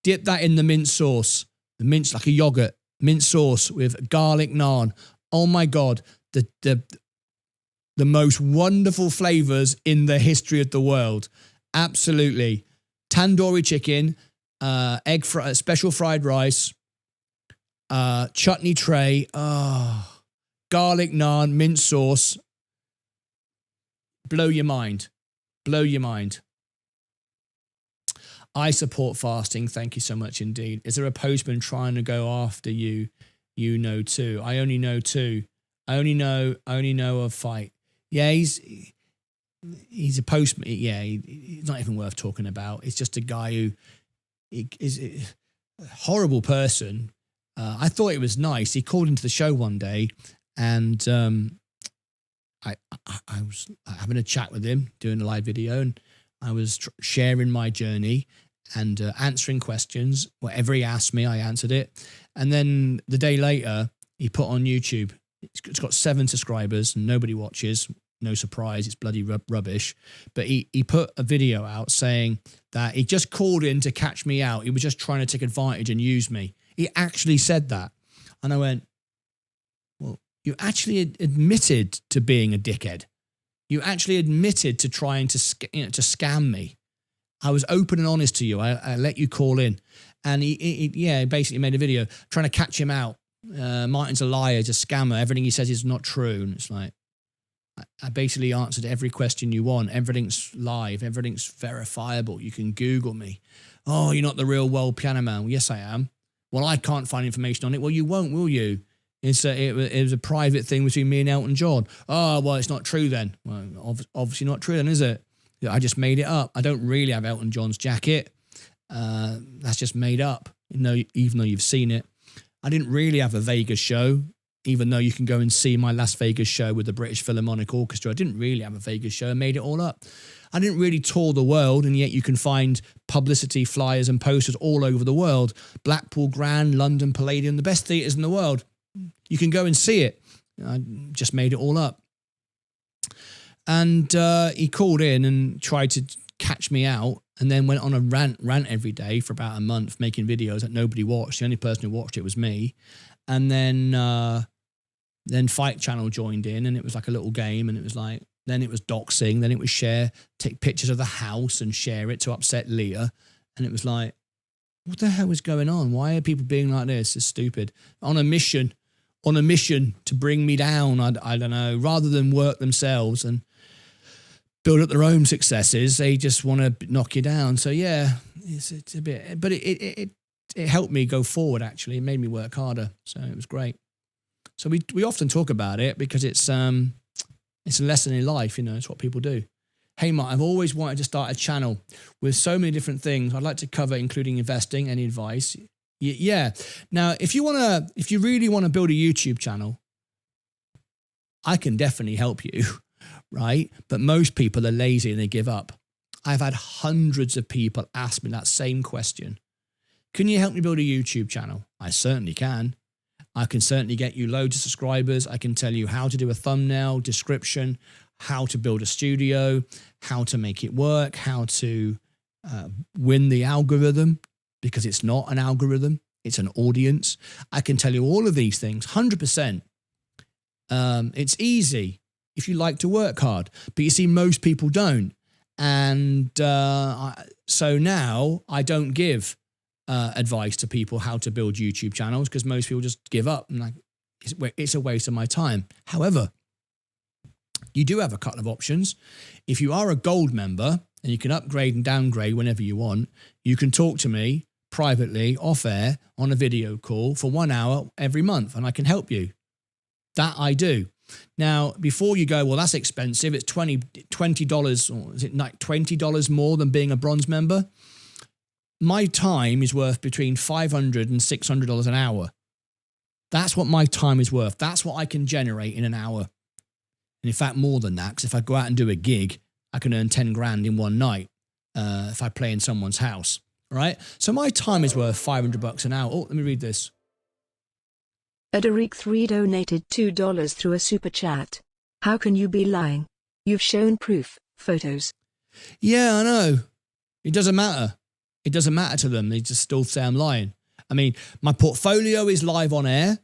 Dip that in the mint sauce, the mint like a yogurt, mint sauce with garlic naan. Oh my God. The most wonderful flavors in the history of the world. Absolutely. Tandoori chicken, special fried rice, chutney tray, garlic naan, mint sauce. Blow your mind. Blow your mind. I support fasting. Thank you so much indeed. Is there a postman trying to go after you? You know two. I only know two. I only know of Fight. Yeah, he's a postman. Yeah, he's not even worth talking about. It's just a guy who is a horrible person. I thought it was nice. He called into the show one day, and I was having a chat with him, doing a live video, and I was sharing my journey and answering questions. Whatever he asked me, I answered it. And then the day later, he put on YouTube. It's got 7 subscribers and nobody watches. No surprise, it's bloody rubbish. But he put a video out saying that he just called in to catch me out. He was just trying to take advantage and use me. He actually said that. And I went, well, you actually admitted to being a dickhead. You actually admitted to trying to scam me. I was open and honest to you. I let you call in. And he basically made a video trying to catch him out. Martyn's a liar, he's a scammer. Everything he says is not true. And it's like, I basically answered every question you want. Everything's live. Everything's verifiable. You can Google me. Oh, you're not the real world piano man. Well, yes, I am. Well, I can't find information on it. Well, you won't, will you? It was a private thing between me and Elton John. Oh, well, it's not true then. Well, obviously not true then, is it? I just made it up. I don't really have Elton John's jacket. That's just made up. Even though you've seen it. I didn't really have a Vegas show, even though you can go and see my Las Vegas show with the British Philharmonic Orchestra. I didn't really have a Vegas show. I made it all up. I didn't really tour the world, and yet you can find publicity flyers and posters all over the world. Blackpool Grand, London Palladium, the best theatres in the world. You can go and see it. I just made it all up. And he called in and tried to catch me out, and then went on a rant every day for about a month, making videos that nobody watched. The only person who watched it was me. And then Fight Channel joined in, and it was like a little game, and it was like, then it was doxing, then it was take pictures of the house and share it to upset Leah. And it was like, what the hell is going on? Why are people being like this? It's stupid. On a mission to bring me down. I don't know, rather than work themselves and build up their own successes, they just want to knock you down. So yeah, it's a bit, but it helped me go forward. Actually, it made me work harder. So it was great. So we often talk about it because it's a lesson in life. It's what people do. Hey, Mark, I've always wanted to start a channel with so many different things I'd like to cover, including investing. Any advice? Yeah. Now, if you really want to build a YouTube channel, I can definitely help you. Right? But most people are lazy and they give up. I've had hundreds of people ask me that same question. Can you help me build a YouTube channel? I certainly can. I can certainly get you loads of subscribers. I can tell you how to do a thumbnail, description, how to build a studio, how to make it work, how to win the algorithm, because it's not an algorithm, it's an audience. I can tell you all of these things, 100%. It's easy if you like to work hard, but you see, most people don't. And so now I don't give advice to people how to build YouTube channels, because most people just give up and it's a waste of my time. However, you do have a couple of options. If you are a gold member and you can upgrade and downgrade whenever you want, you can talk to me privately off air on a video call for 1 hour every month, and I can help you. That I do. Now, before you go, well, that's expensive. It's $20, or is it like $20 more than being a bronze member? My time is worth between $500 and $600 an hour. That's what my time is worth. That's what I can generate in an hour. And in fact, more than that, because if I go out and do a gig, I can earn 10 grand in one night if I play in someone's house, right? So my time is worth $500 an hour. Oh, let me read this. Adaric3 donated $2 through a super chat. How can you be lying? You've shown proof, photos. Yeah, I know. It doesn't matter. It doesn't matter to them. They just still say I'm lying. I mean, my portfolio is live on air.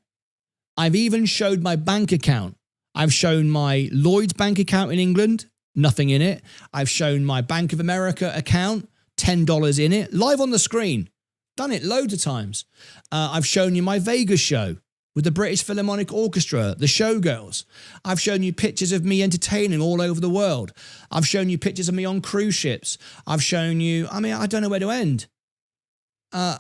I've even showed my bank account. I've shown my Lloyd's bank account in England, nothing in it. I've shown my Bank of America account, $10 in it, live on the screen. Done it loads of times. I've shown you my Vegas show with the British Philharmonic Orchestra, the Showgirls. I've shown you pictures of me entertaining all over the world. I've shown you pictures of me on cruise ships. I've shown you, I don't know where to end. I've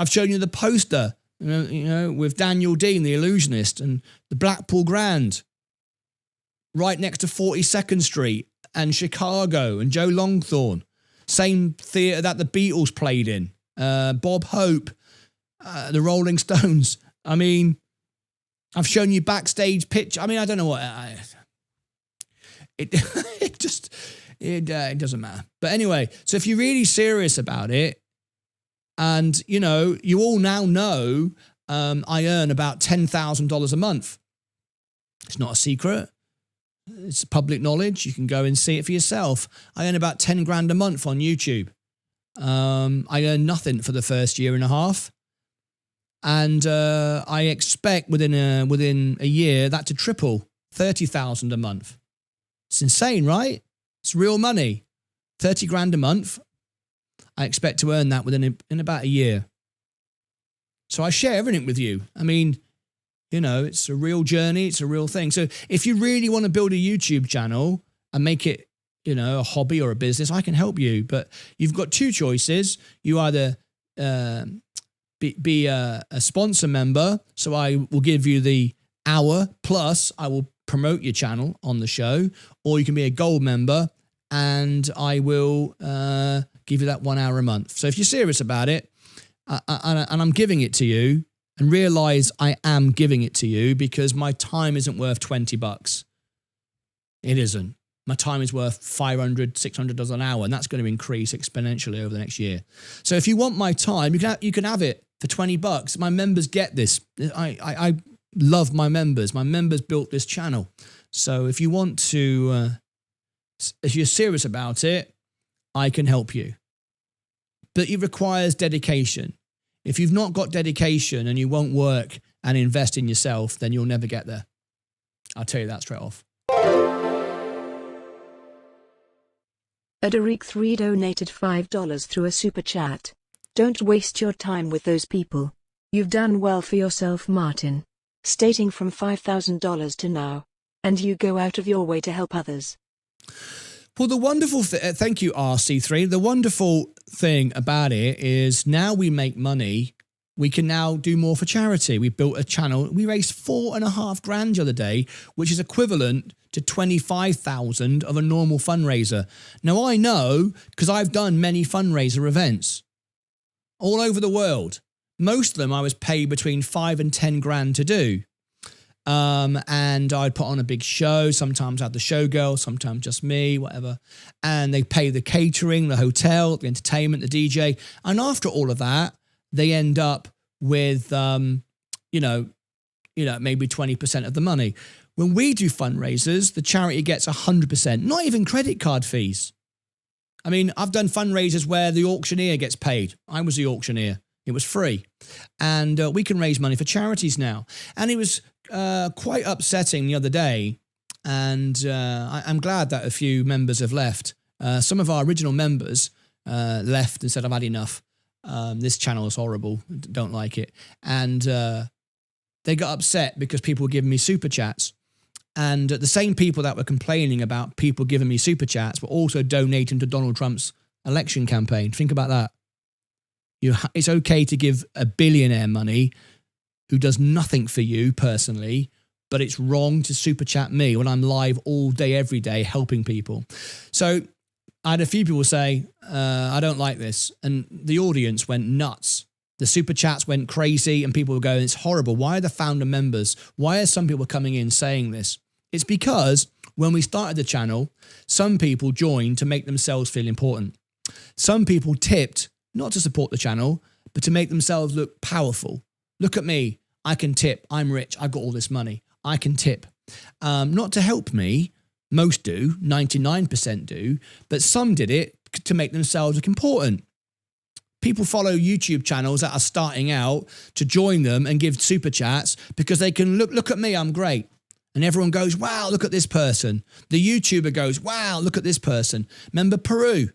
shown you the poster, with Daniel Dean, the illusionist, and the Blackpool Grand, right next to 42nd Street and Chicago and Joe Longthorne. Same theatre that the Beatles played in. Bob Hope, the Rolling Stones. I mean, I've shown you backstage pitch. I mean, I don't know what. It doesn't matter. But anyway, so if you're really serious about it, and you all now know, I earn about $10,000 a month. It's not a secret. It's public knowledge. You can go and see it for yourself. I earn about 10 grand a month on YouTube. I earned nothing for the first year and a half. And I expect within a year that to triple, 30,000 a month. It's insane, right? It's real money. 30 grand a month. I expect to earn that in about a year. So I share everything with you. I mean, it's a real journey. It's a real thing. So if you really want to build a YouTube channel and make it, a hobby or a business, I can help you. But you've got two choices. You either be a sponsor member, so I will give you the hour plus I will promote your channel on the show, or you can be a gold member and I will give you that 1 hour a month. So if you're serious about it, and I'm giving it to you, and realize I am giving it to you because my time isn't worth $20. It isn't. My time is worth $500, $600 an hour, and that's going to increase exponentially over the next year. So if you want my time, you can have it for $20. My members get this. I love my members. My members built this channel. So if you want to, if you're serious about it, I can help you. But it requires dedication. If you've not got dedication and you won't work and invest in yourself, then you'll never get there. I'll tell you that straight off. Adaric3 donated $5 through a super chat. Don't waste your time with those people. You've done well for yourself, Martyn. Stating from $5,000 to now. And you go out of your way to help others. Well, the wonderful thing, thank you, RC3. The wonderful thing about it is now we make money, we can now do more for charity. We built a channel. We raised $4.5 grand the other day, which is equivalent to 25,000 of a normal fundraiser. Now I know because I've done many fundraiser events all over the world. Most of them I was paid between 5 and 10 grand to do. And I'd put on a big show. Sometimes I had the showgirl, sometimes just me, whatever. And they pay the catering, the hotel, the entertainment, the DJ. And after all of that, they end up with, maybe 20% of the money. When we do fundraisers, the charity gets 100%, not even credit card fees. I mean, I've done fundraisers where the auctioneer gets paid. I was the auctioneer. It was free. And we can raise money for charities now. And it was quite upsetting the other day. And I'm glad that a few members have left. Some of our original members left and said, I've had enough. This channel is horrible. Don't like it. And they got upset because people were giving me super chats. And the same people that were complaining about people giving me super chats were also donating to Donald Trump's election campaign. Think about that. It's okay to give a billionaire money who does nothing for you personally, but it's wrong to super chat me when I'm live all day, every day, helping people. So I had a few people say, I don't like this. And the audience went nuts. The super chats went crazy and people were going, it's horrible. Why are the founder members? Why are some people coming in saying this? It's because when we started the channel, some people joined to make themselves feel important. Some people tipped not to support the channel, but to make themselves look powerful. Look at me. I can tip. I'm rich. I've got all this money. I can tip. Not to help me. Most do. 99% do. But some did it to make themselves look important. People follow YouTube channels that are starting out to join them and give super chats because they can look at me, I'm great. And everyone goes, wow, look at this person. The YouTuber goes, wow, look at this person. Remember Peru?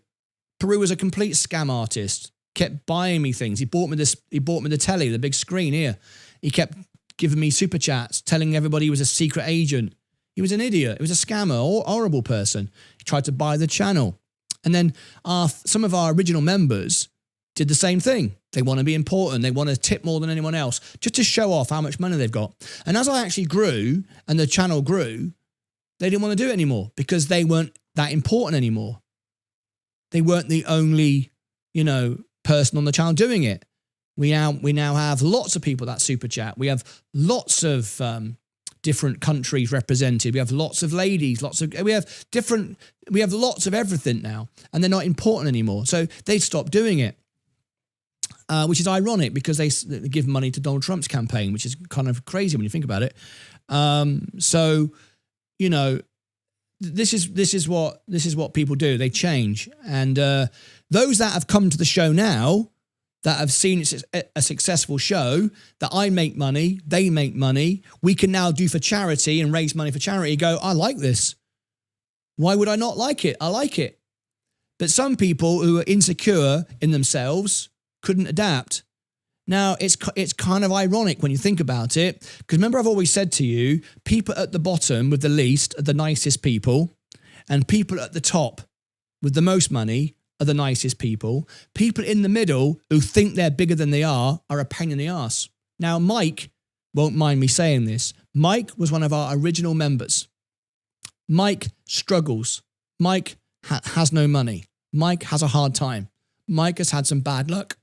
Peru was a complete scam artist. Kept buying me things. He bought me the telly, the big screen here. He kept giving me super chats, telling everybody he was a secret agent. He was an idiot. He was a scammer, or horrible person. He tried to buy the channel. And then some of our original members did the same thing. They want to be important. They want to tip more than anyone else just to show off how much money they've got. And as I actually grew and the channel grew, they didn't want to do it anymore because they weren't that important anymore. They weren't the only, person on the channel doing it. We now have lots of people that super chat. We have lots of different countries represented. We have lots of ladies, we have lots of everything now, and they're not important anymore. So they stopped doing it. Which is ironic because they give money to Donald Trump's campaign, which is kind of crazy when you think about it. This is what people do. They change, and those that have come to the show now, that have seen it's a successful show, that I make money, they make money, we can now do for charity and raise money for charity. Go, I like this. Why would I not like it? I like it. But some people who are insecure in themselves couldn't adapt. Now, it's kind of ironic when you think about it, because remember I've always said to you, people at the bottom with the least are the nicest people, and people at the top with the most money are the nicest people. People in the middle who think they're bigger than they are a pain in the arse. Now, Mike won't mind me saying this. Mike was one of our original members. Mike struggles. Mike has no money. Mike has a hard time. Mike has had some bad luck.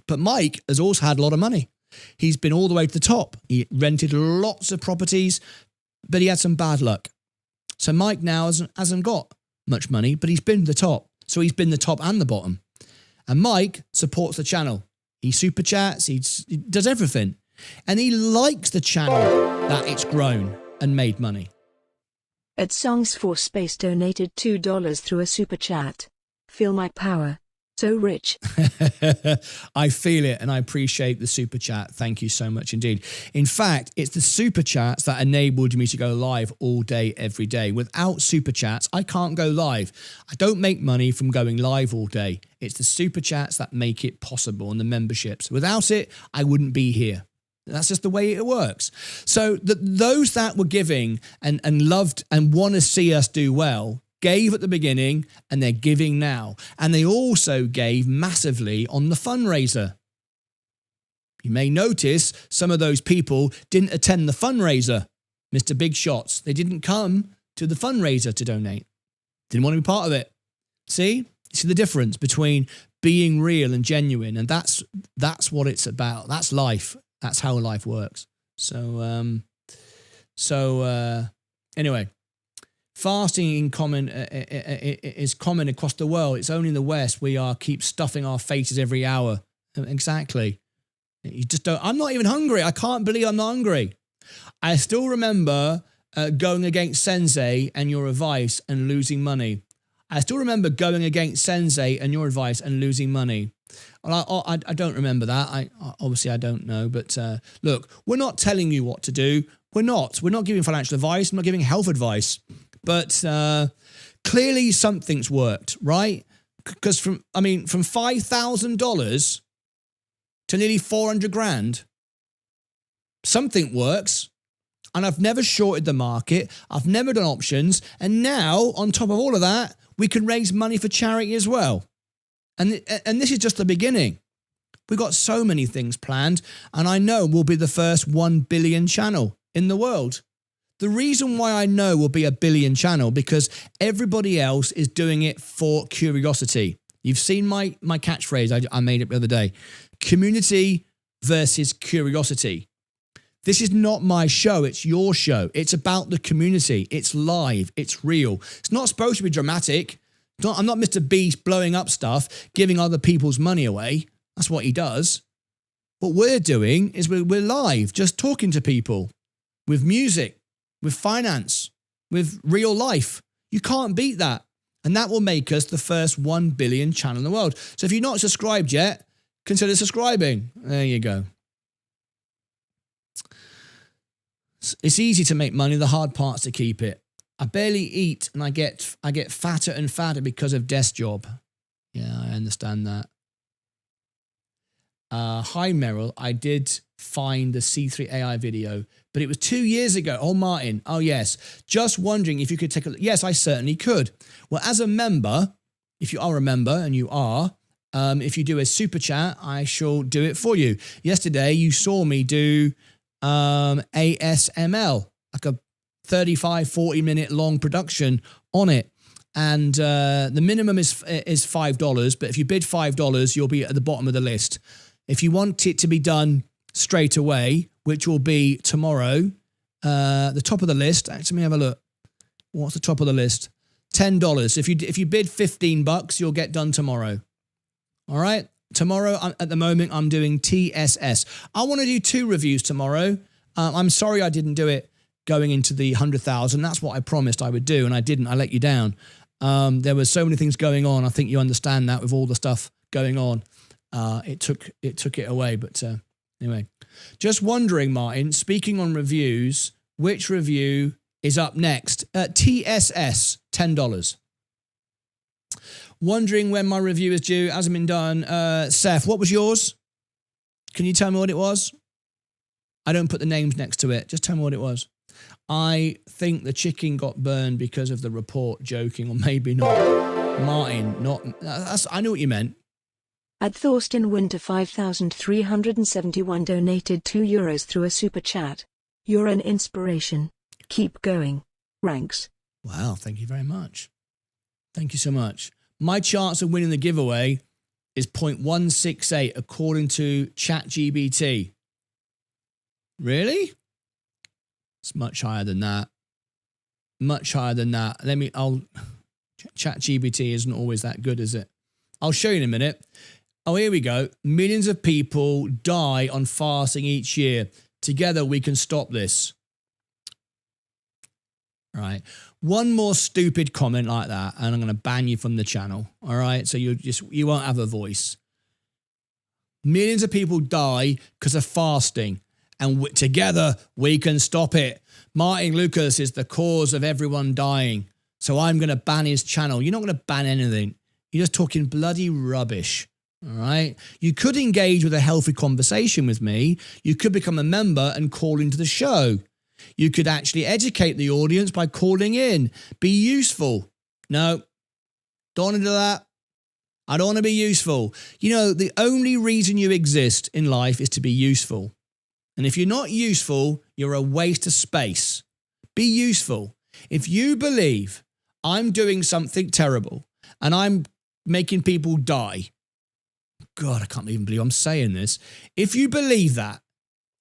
But Mike has also had a lot of money. He's been all the way to the top. He rented lots of properties, but he had some bad luck. So Mike now hasn't got much money, but he's been to the top. So he's been the top and the bottom. And Mike supports the channel. He super chats, he does everything. And he likes the channel that it's grown and made money. At Songs for Space donated $2 through a super chat. Feel my power. So rich. I feel it, and I appreciate the super chat. Thank you so much indeed. In fact, it's the super chats that enabled me to go live all day, every day. Without super chats, I can't go live. I don't make money from going live all day. It's the super chats that make it possible, and the memberships. Without it, I wouldn't be here. That's just the way it works. So those that were giving and loved and want to see us do well gave at the beginning, and they're giving now. And they also gave massively on the fundraiser. You may notice some of those people didn't attend the fundraiser, Mr. Big Shots. They didn't come to the fundraiser to donate. Didn't want to be part of it. See the difference between being real and genuine, and that's what it's about. That's life. That's how life works. So anyway. Fasting is common across the world. It's only in the West we keep stuffing our faces every hour. Exactly. You just don't. I'm not even hungry. I can't believe I'm not hungry. I still remember going against Sensei and your advice and losing money. I still remember going against Sensei and your advice and losing money. Well, I don't remember that. Obviously I don't know. But look, we're not telling you what to do. We're not giving financial advice. I'm not giving health advice. But clearly something's worked, right? Because from $5,000 to nearly 400 grand, something works. And I've never shorted the market. I've never done options. And now, on top of all of that, we can raise money for charity as well. And this is just the beginning. We've got so many things planned. And I know we'll be the first 1 billion channel in the world. The reason why I know we'll be a billion channel, because everybody else is doing it for curiosity. You've seen my catchphrase I made it the other day. Community versus curiosity. This is not my show. It's your show. It's about the community. It's live. It's real. It's not supposed to be dramatic. I'm not Mr. Beast blowing up stuff, giving other people's money away. That's what he does. What we're doing is we're live, just talking to people with music, with finance, with real life. You can't beat that. And that will make us the first 1 billion channel in the world. So if you're not subscribed yet, consider subscribing. There you go. It's easy to make money. The hard part's to keep it. I barely eat and I get fatter and fatter because of desk job. Yeah, I understand that. Hi, Meryl. I did find the C3 AI video, but it was 2 years ago. Oh, Martyn. Oh, yes. Just wondering if you could take a look. Yes, I certainly could. Well, as a member, if you are a member and you are, if you do a super chat, I shall do it for you. Yesterday, you saw me do ASML, like a 35, 40-minute long production on it. And the minimum is $5, but if you bid $5, you'll be at the bottom of the list. If you want it to be done straight away, which will be tomorrow, the top of the list, actually, let me have a look. What's the top of the list? $10. If you bid $15, you'll get done tomorrow. All right? Tomorrow, at the moment, I'm doing TSS. I want to do 2 reviews tomorrow. I'm sorry I didn't do it going into the 100,000. That's what I promised I would do, and I didn't. I let you down. There were so many things going on. I think you understand that with all the stuff going on. It took it away. But anyway, just wondering, Martyn, speaking on reviews, which review is up next? TSS, $10. Wondering when my review is due. Hasn't been done. Seth, what was yours? Can you tell me what it was? I don't put the names next to it. Just tell me what it was. I think the chicken got burned because of the report. Joking, or maybe not. Martyn, not. I knew what you meant. At Thorsten Winter 5,371 donated €2 through a super chat. You're an inspiration. Keep going. Ranks. Wow, thank you very much. Thank you so much. My chance of winning the giveaway is 0.168 according to ChatGPT. Really? It's much higher than that. Much higher than that. ChatGPT isn't always that good, is it? I'll show you in a minute. Oh, here we go. Millions of people die on fasting each year. Together we can stop this. All right. One more stupid comment like that, and I'm going to ban you from the channel. All right. So you won't have a voice. Millions of people die because of fasting, and together we can stop it. Martyn Lucas is the cause of everyone dying. So I'm going to ban his channel. You're not going to ban anything. You're just talking bloody rubbish. All right. You could engage with a healthy conversation with me. You could become a member and call into the show. You could actually educate the audience by calling in. Be useful. No, don't want to do that. I don't want to be useful. You know, the only reason you exist in life is to be useful. And if you're not useful, you're a waste of space. Be useful. If you believe I'm doing something terrible and I'm making people die, God, I can't even believe I'm saying this. If you believe that,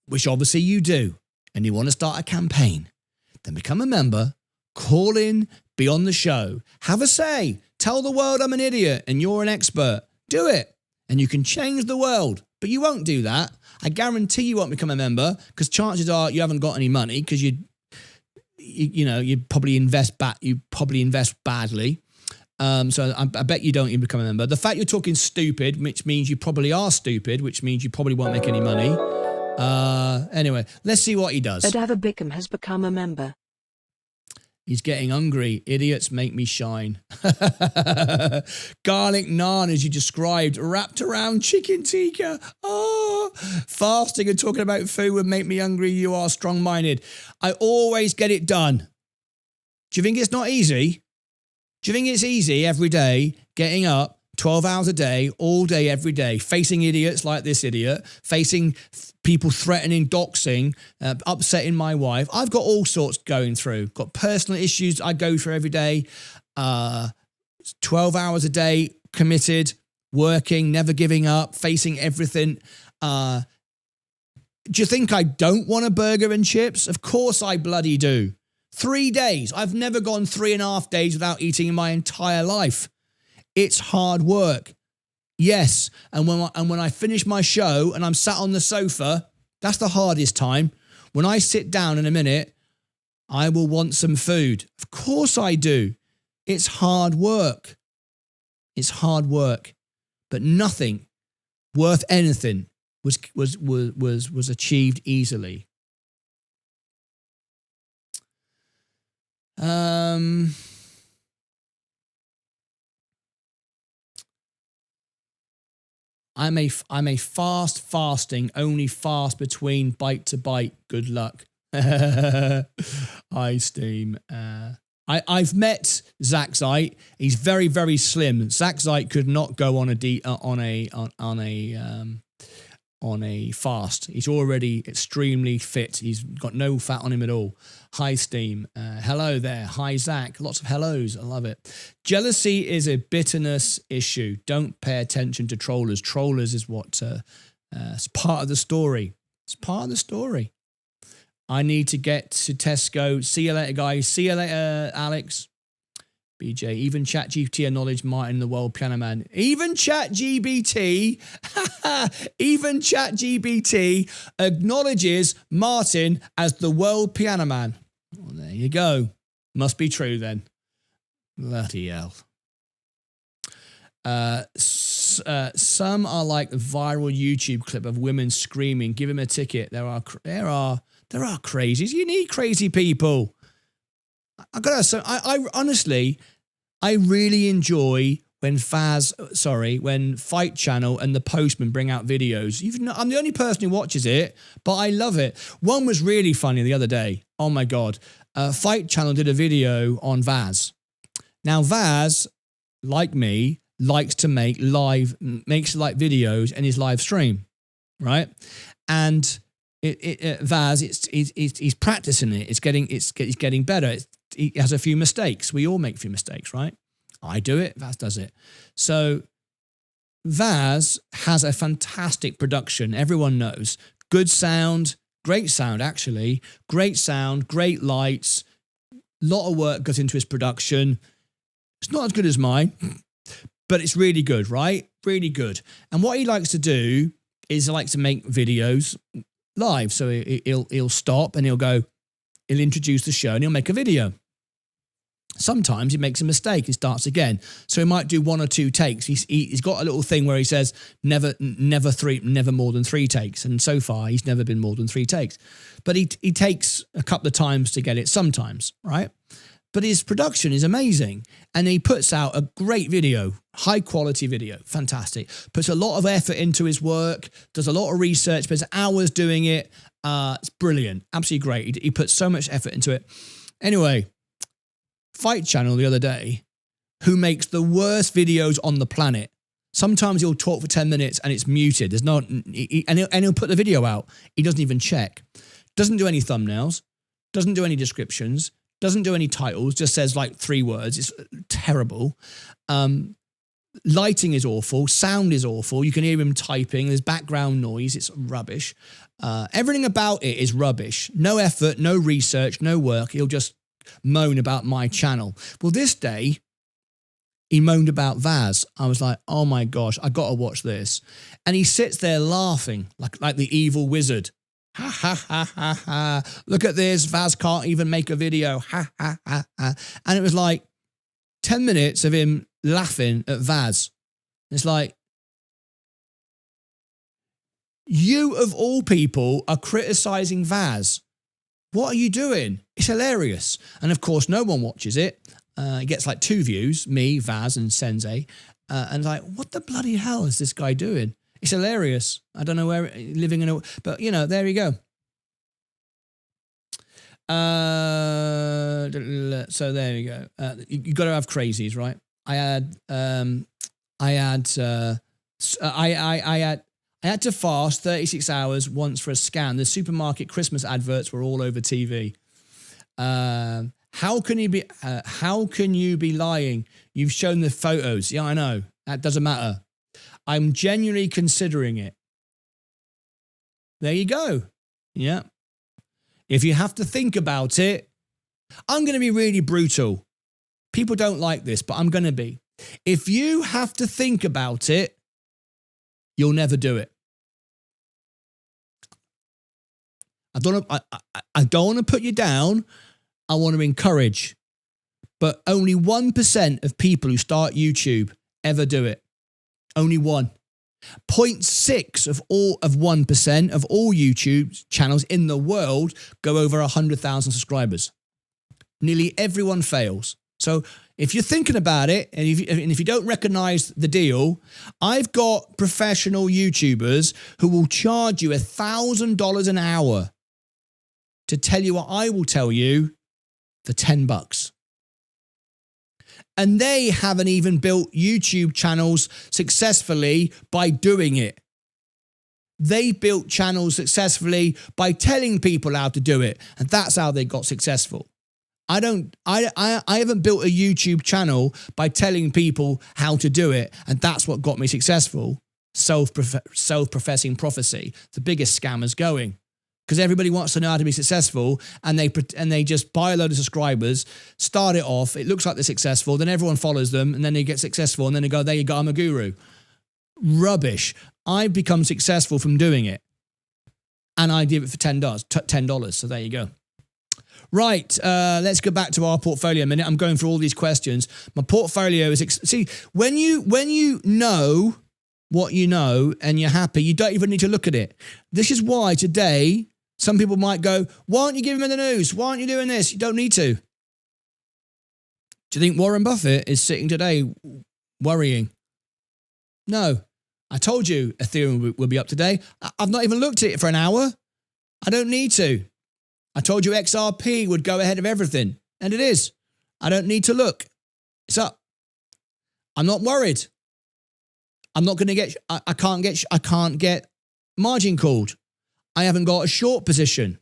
which obviously you do, and you want to start a campaign, then become a member, call in, be on the show, have a say, tell the world I'm an idiot and you're an expert. Do it, and you can change the world. But you won't do that. I guarantee you won't become a member, because chances are you haven't got any money, because you probably invest badly. So I bet you don't even become a member. The fact you're talking stupid, which means you probably are stupid, which means you probably won't make any money. Anyway, let's see what he does. Adava Bickham has become a member. He's getting hungry. Idiots make me shine. Garlic naan, as you described, wrapped around chicken tikka. Oh, fasting and talking about food would make me hungry. You are strong-minded. I always get it done. Do you think it's not easy? Do you think it's easy every day, getting up 12 hours a day, all day, every day, facing idiots like this idiot, facing people threatening, doxing, upsetting my wife? I've got all sorts going through. Got personal issues I go through every day. 12 hours a day, committed, working, never giving up, facing everything. Do you think I don't want a burger and chips? Of course I bloody do. 3 days. I've never gone 3.5 days without eating in my entire life. It's hard work. Yes. And when I finish my show and I'm sat on the sofa, that's the hardest time. When I sit down in a minute, I will want some food. Of course I do. It's hard work. It's hard work. But nothing worth anything was achieved easily. I'm a fasting, only fast between bite to bite. Good luck. Hi, Steam. I've met Zach Zeit. He's very, very slim. Zach Zeit could not go on a fast. He's already extremely fit. He's got no fat on him at all. Hi, Steam. Hello there. Hi, Zach. Lots of hellos. I love it. Jealousy is a bitterness issue. Don't pay attention to trollers. Trollers is what it's part of the story. It's part of the story. I need to get to Tesco. See you later, guys. See you later, Alex. BJ, even ChatGPT acknowledged Martyn the world piano man. Even ChatGPT, even ChatGPT acknowledges Martyn as the world piano man. Well, there you go. Must be true then. Bloody hell. Some are like a viral YouTube clip of women screaming, "Give him a ticket." There are crazies. You need crazy people. I gotta say, I honestly, I really enjoy when when Fight Channel and The Postman bring out videos. I'm the only person who watches it, but I love it. One was really funny the other day. Oh my God. Fight Channel did a video on Vaz. Now Vaz, like me, likes to makes videos in his live stream, right? And Vaz, he's practicing it. It's getting better. He has a few mistakes. We all make a few mistakes, right? I do it. Vaz does it. So Vaz has a fantastic production. Everyone knows. Good sound, great sound, actually. Great sound, great lights. A lot of work goes into his production. It's not as good as mine, but it's really good, right? Really good. And what he likes to do is he likes to make videos live. So he'll stop and he'll introduce the show and he'll make a video. Sometimes he makes a mistake and starts again. So he might do one or two takes. He's got a little thing where he says never more than 3 takes. And so far he's never been more than 3 takes. But he takes a couple of times to get it sometimes, right? But his production is amazing. And he puts out a great video, high quality video, fantastic. Puts a lot of effort into his work, does a lot of research, spends hours doing it. It's brilliant, absolutely great. He puts so much effort into it. Anyway, Fight Channel the other day, who makes the worst videos on the planet. Sometimes he'll talk for 10 minutes and it's muted. And he'll put the video out. He doesn't even check. Doesn't do any thumbnails, doesn't do any descriptions, doesn't do any titles, just says like 3 words. It's terrible. Lighting is awful. Sound is awful. You can hear him typing. There's background noise. It's rubbish. Everything about it is rubbish. No effort, no research, no work. He'll just moan about my channel. Well, this day, he moaned about Vaz. I was like, oh my gosh, I got to watch this. And he sits there laughing like the evil wizard. Ha, ha, ha, ha, ha. Look at this. Vaz can't even make a video. Ha, ha, ha, ha. And it was like 10 minutes of him laughing at Vaz. It's like, you of all people are criticizing Vaz. What are you doing? It's hilarious. And of course, no one watches it. It gets like 2 views, me, Vaz, and Sensei. And like, what the bloody hell is this guy doing? It's hilarious. I don't know where, living in a, but you know, there you go. So there you go. You got to have crazies, right? I had to fast 36 hours once for a scan. The supermarket Christmas adverts were all over TV. How can you be lying? You've shown the photos. Yeah, I know. That doesn't matter. I'm genuinely considering it. There you go. Yeah. If you have to think about it, I'm going to be really brutal. People don't like this, but I'm going to be. If you have to think about it, you'll never do it. I don't want to put you down. I want to encourage. But only 1% of people who start YouTube ever do it. Only 1. 0.6 of 1% of all YouTube channels in the world go over 100,000 subscribers. Nearly everyone fails. So if you're thinking about it, and if you don't recognize the deal, I've got professional YouTubers who will charge you $1,000 an hour to tell you what I will tell you for $10. And they haven't even built YouTube channels successfully by doing it. They built channels successfully by telling people how to do it. And that's how they got successful. I haven't built a YouTube channel by telling people how to do it. And that's what got me successful. Self-professing prophecy. The biggest scammers going. Because everybody wants to know how to be successful, and they just buy a load of subscribers, start it off, it looks like they're successful, then everyone follows them, and then they get successful, and then they go, there you go, I'm a guru. Rubbish. I've become successful from doing it. And I did it for $10, so there you go. Right, let's go back to our portfolio a minute. I'm going through all these questions. My portfolio is... See, when you know what you know and you're happy, you don't even need to look at it. This is why today... Some people might go, why aren't you giving me the news? Why aren't you doing this? You don't need to. Do you think Warren Buffett is sitting today worrying? No. I told you Ethereum will be up today. I've not even looked at it for an hour. I don't need to. I told you XRP would go ahead of everything. And it is. I don't need to look. It's up. I'm not worried. I'm not going to get... I can't get margin called. I haven't got a short position.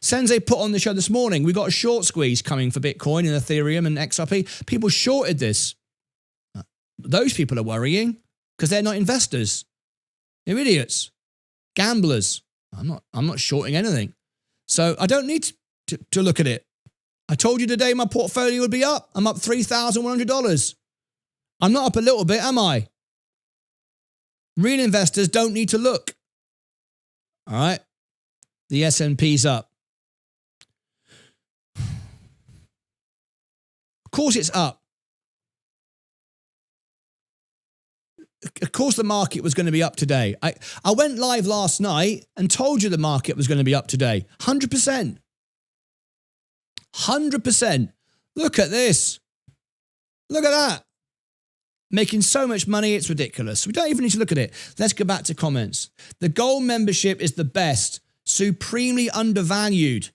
Sensei put on the show this morning, we got a short squeeze coming for Bitcoin and Ethereum and XRP. People shorted this. Those people are worrying because they're not investors. They're idiots. Gamblers. I'm not shorting anything. So I don't need to look at it. I told you today my portfolio would be up. I'm up $3,100. I'm not up a little bit, am I? Real investors don't need to look. All right. The S&P's up. Of course it's up. Of course the market was going to be up today. I went live last night and told you the market was going to be up today. 100%. 100%. Look at this. Look at that. Making so much money, it's ridiculous. We don't even need to look at it. Let's go back to comments. The gold membership is the best, supremely undervalued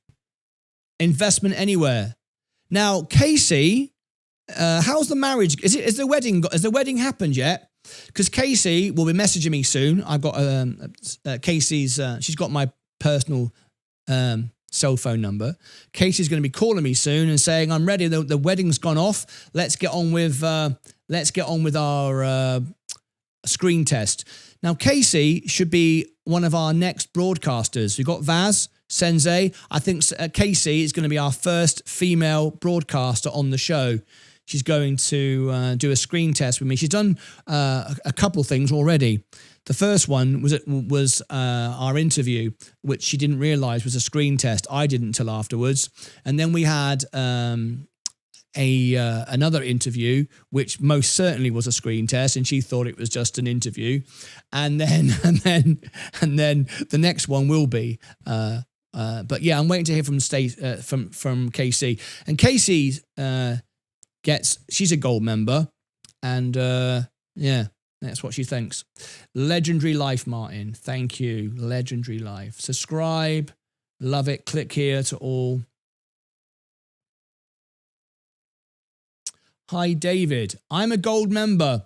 investment anywhere. Now, Casey, how's the marriage? Has the wedding happened yet? Because Casey will be messaging me soon. I've got Casey's. She's got my personal cell phone number. Casey's going to be calling me soon and saying, "I'm ready. The wedding's gone off. Let's get on with our screen test." Now, Casey should be one of our next broadcasters. We've got Vaz, Sensei. I think Casey is going to be our first female broadcaster on the show. She's going to do a screen test with me. She's done a couple things already. The first one was our interview, which she didn't realize was a screen test. I didn't until afterwards. And then we had another interview, which most certainly was a screen test, and she thought it was just an interview. And then the next one will be. But yeah, I'm waiting to hear from Casey. And Casey she's a gold member, and yeah, that's what she thinks. Legendary Life, Martin. Thank you. Legendary Life. Subscribe. Love it. Click here to all. Hi, David. I'm a gold member,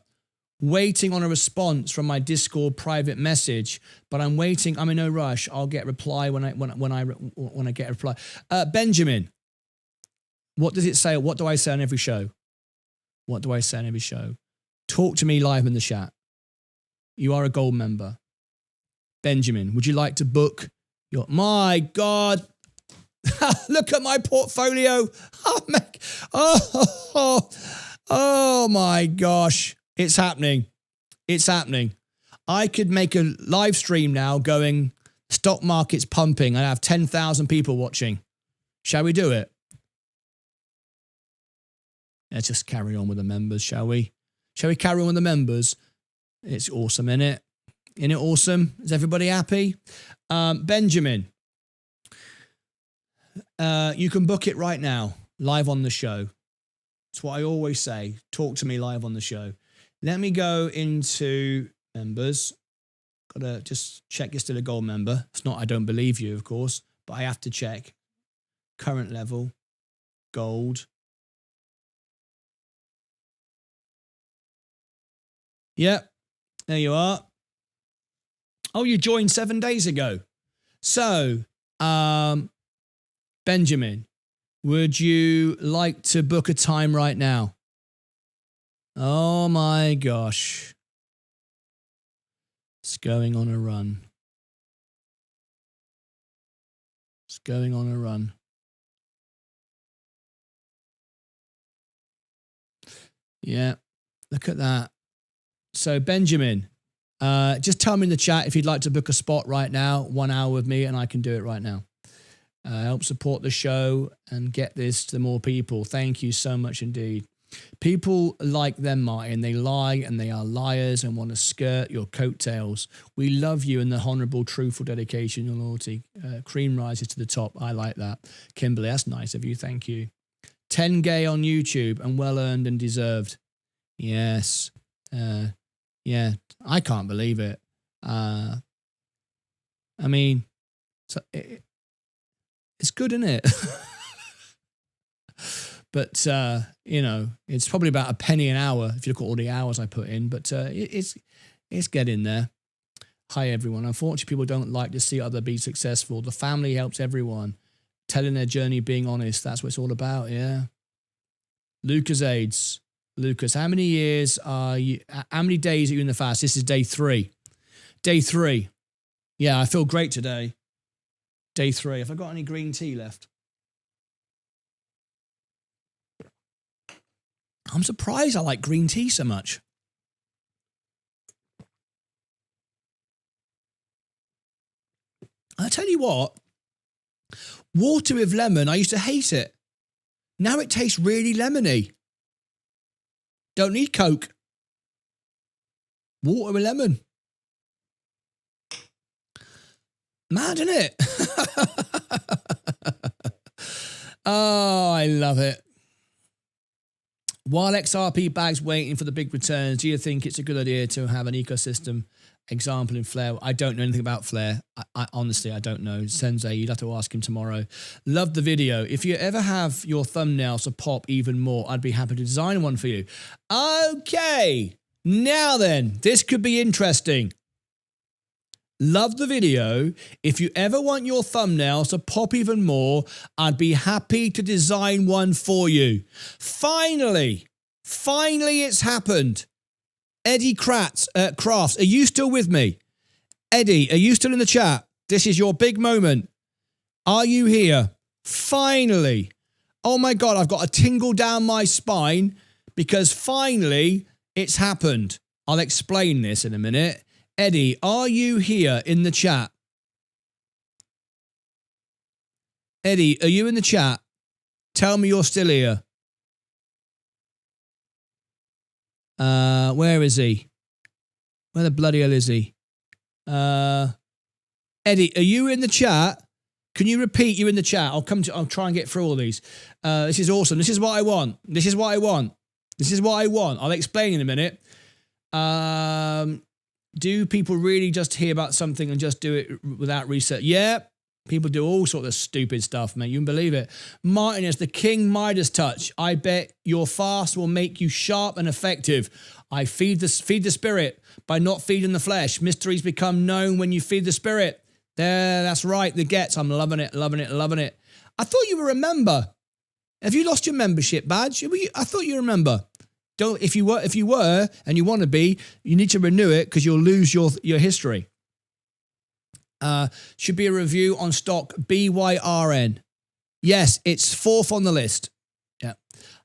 waiting on a response from my Discord private message, but I'm waiting. I'm in no rush. I'll get a reply when I get a reply. Benjamin, what does it say? What do I say on every show? What do I say on every show? Talk to me live in the chat. You are a gold member. Benjamin, would you like to book your... My God. Look at my portfolio. Oh my gosh. It's happening. It's happening. I could make a live stream now going, stock market's pumping. I have 10,000 people watching. Shall we do it? Let's just carry on with the members, shall we? Shall we carry on with the members? It's awesome, isn't it? Isn't it awesome? Is everybody happy? Benjamin, you can book it right now, live on the show. That's what I always say. Talk to me live on the show. Let me go into members. Got to just check you're still a gold member. It's not, I don't believe you, of course, but I have to check. Current level, gold. Yep, there you are. Oh, you joined 7 days ago. So, Benjamin, would you like to book a time right now? Oh my gosh. It's going on a run. It's going on a run. Yeah, look at that. So Benjamin, just tell me in the chat if you'd like to book a spot right now, 1 hour with me, and I can do it right now. Help support the show and get this to more people. Thank you so much indeed. People like them, Martyn. They lie and they are liars and want to skirt your coattails. We love you and the honourable, truthful dedication and loyalty. Cream rises to the top. I like that. Kimberly, that's nice of you. Thank you. 10 gay on YouTube and well earned and deserved. Yes. Yeah, I can't believe it. I mean, it's good, isn't it? But, you know, it's probably about a penny an hour if you look at all the hours I put in. But it's getting there. Hi, everyone. Unfortunately, people don't like to see other be successful. The family helps everyone. Telling their journey, being honest. That's what it's all about, yeah. Lucas AIDS. Lucas, how many years are you, how many days are you in the fast? This is day 3. Day 3. Yeah, I feel great today. Day 3. Have I got any green tea left? I'm surprised I like green tea so much. I tell you what, water with lemon, I used to hate it. Now it tastes really lemony. Don't need Coke. Water with lemon. Mad, isn't it? Oh, I love it. While XRP bag's waiting for the big returns, do you think it's a good idea to have an ecosystem example in Flare? I don't know anything about Flare. I honestly, I don't know. Sensei, you'd have to ask him tomorrow. Love the video. If you ever have your thumbnails to pop even more, I'd be happy to design one for you. Okay. Now then, this could be interesting. Love the video. If you ever want your thumbnails to pop even more, I'd be happy to design one for you. Finally, it's happened. Eddie Crafts, are you still with me? Eddie, are you still in the chat? This is your big moment. Are you here? Finally. Oh my God, I've got a tingle down my spine because finally it's happened. I'll explain this in a minute. Eddie, are you here in the chat? Eddie, are you in the chat? Tell me you're still here. Where is he? Where the bloody hell is he? Eddie, are you in the chat? Can you repeat you in the chat? I'll try and get through all these. This is awesome. This is what I want. This is what I want. This is what I want. I'll explain in a minute. Do people really just hear about something and just do it without research? Yeah. People do all sorts of stupid stuff, man. You can believe it. Martyn is the King Midas touch. I bet your fast will make you sharp and effective. I feed the spirit by not feeding the flesh. Mysteries become known when you feed the spirit. There, that's right. The gets. I'm loving it, loving it, loving it. I thought you were a member. Have you lost your membership badge? I thought you remember. Don't. If you were, and you want to be, you need to renew it because you'll lose your history. Should be a review on stock BYRN. Yes, it's 4th on the list. Yeah,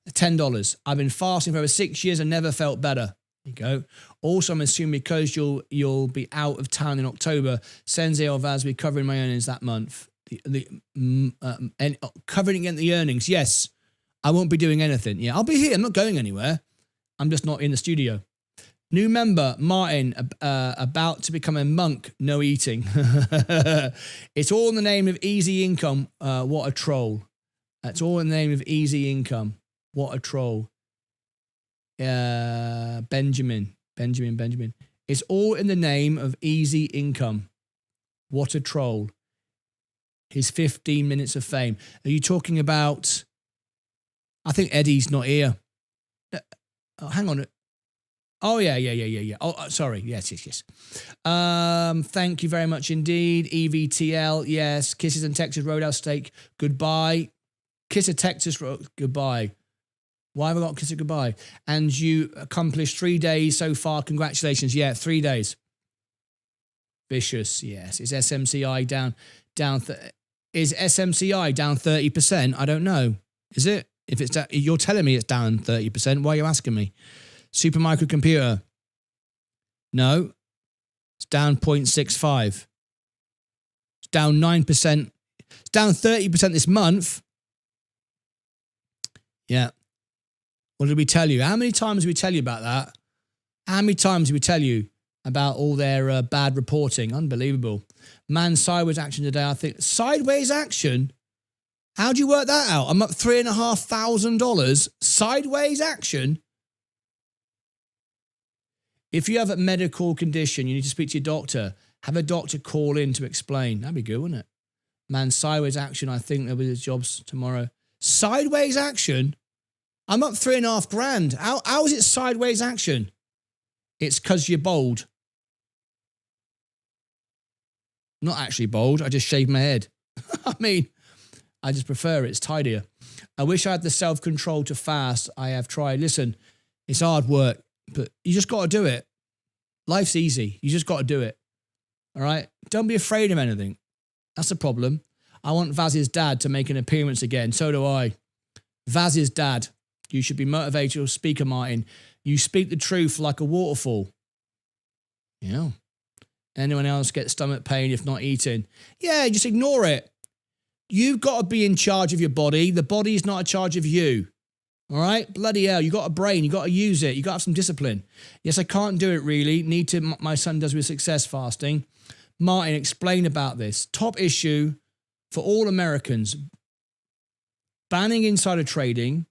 $10. I've been fasting for over 6 years and never felt better. There you go. Also, I'm assuming because you'll be out of town in October, Sensei or Vaz will be covering my earnings that month. And covering again the earnings. Yes, I won't be doing anything. Yeah, I'll be here. I'm not going anywhere. I'm just not in the studio. New member, Martyn, about to become a monk, no eating. It's all in the name of easy income. What a troll. That's all in the name of easy income. What a troll. Benjamin. It's all in the name of easy income. What a troll. His 15 minutes of fame. Are you talking about... I think Eddie's not here. Oh, hang on. Oh, yeah. Oh, sorry. Yes. Thank you very much indeed. EVTL, yes. Kisses and Texas Roadhouse Steak, goodbye. Kiss of Texas, goodbye. Why have I got kiss of goodbye? And you accomplished 3 days so far. Congratulations. Yeah, 3 days. Vicious, yes. Is SMCI down? Is SMCI down 30%? I don't know. Is it? If it's you're telling me it's down 30%. Why are you asking me? Super microcomputer. No. It's down 0.65. It's down 9%. It's down 30% this month. Yeah. What did we tell you? How many times did we tell you about that? How many times did we tell you about all their bad reporting? Unbelievable. Man, sideways action today, I think. Sideways action? How do you work that out? I'm up $3,500. Sideways action? If you have a medical condition, you need to speak to your doctor. Have a doctor call in to explain. That'd be good, wouldn't it? Man, sideways action, I think there'll be jobs tomorrow. Sideways action? I'm up $3,500. How is it sideways action? It's because you're bald. Not actually bald. I just shaved my head. I mean, I just prefer it. It's tidier. I wish I had the self-control to fast. I have tried. Listen, it's hard work, but you just got to do it. Life's easy. You just got to do it. All right? Don't be afraid of anything. That's the problem. I want Vaz's dad to make an appearance again. So do I. Vaz's dad. You should be motivational speaker, Martyn. You speak the truth like a waterfall. Yeah. Anyone else get stomach pain if not eating? Yeah, just ignore it. You've got to be in charge of your body. The body is not in charge of you. All right? Bloody hell. You got a brain. You got to use it. You got to have some discipline. Yes, I can't do it really. Need to. My son does with success fasting. Martyn, explain about this. Top issue for all Americans. Banning insider trading.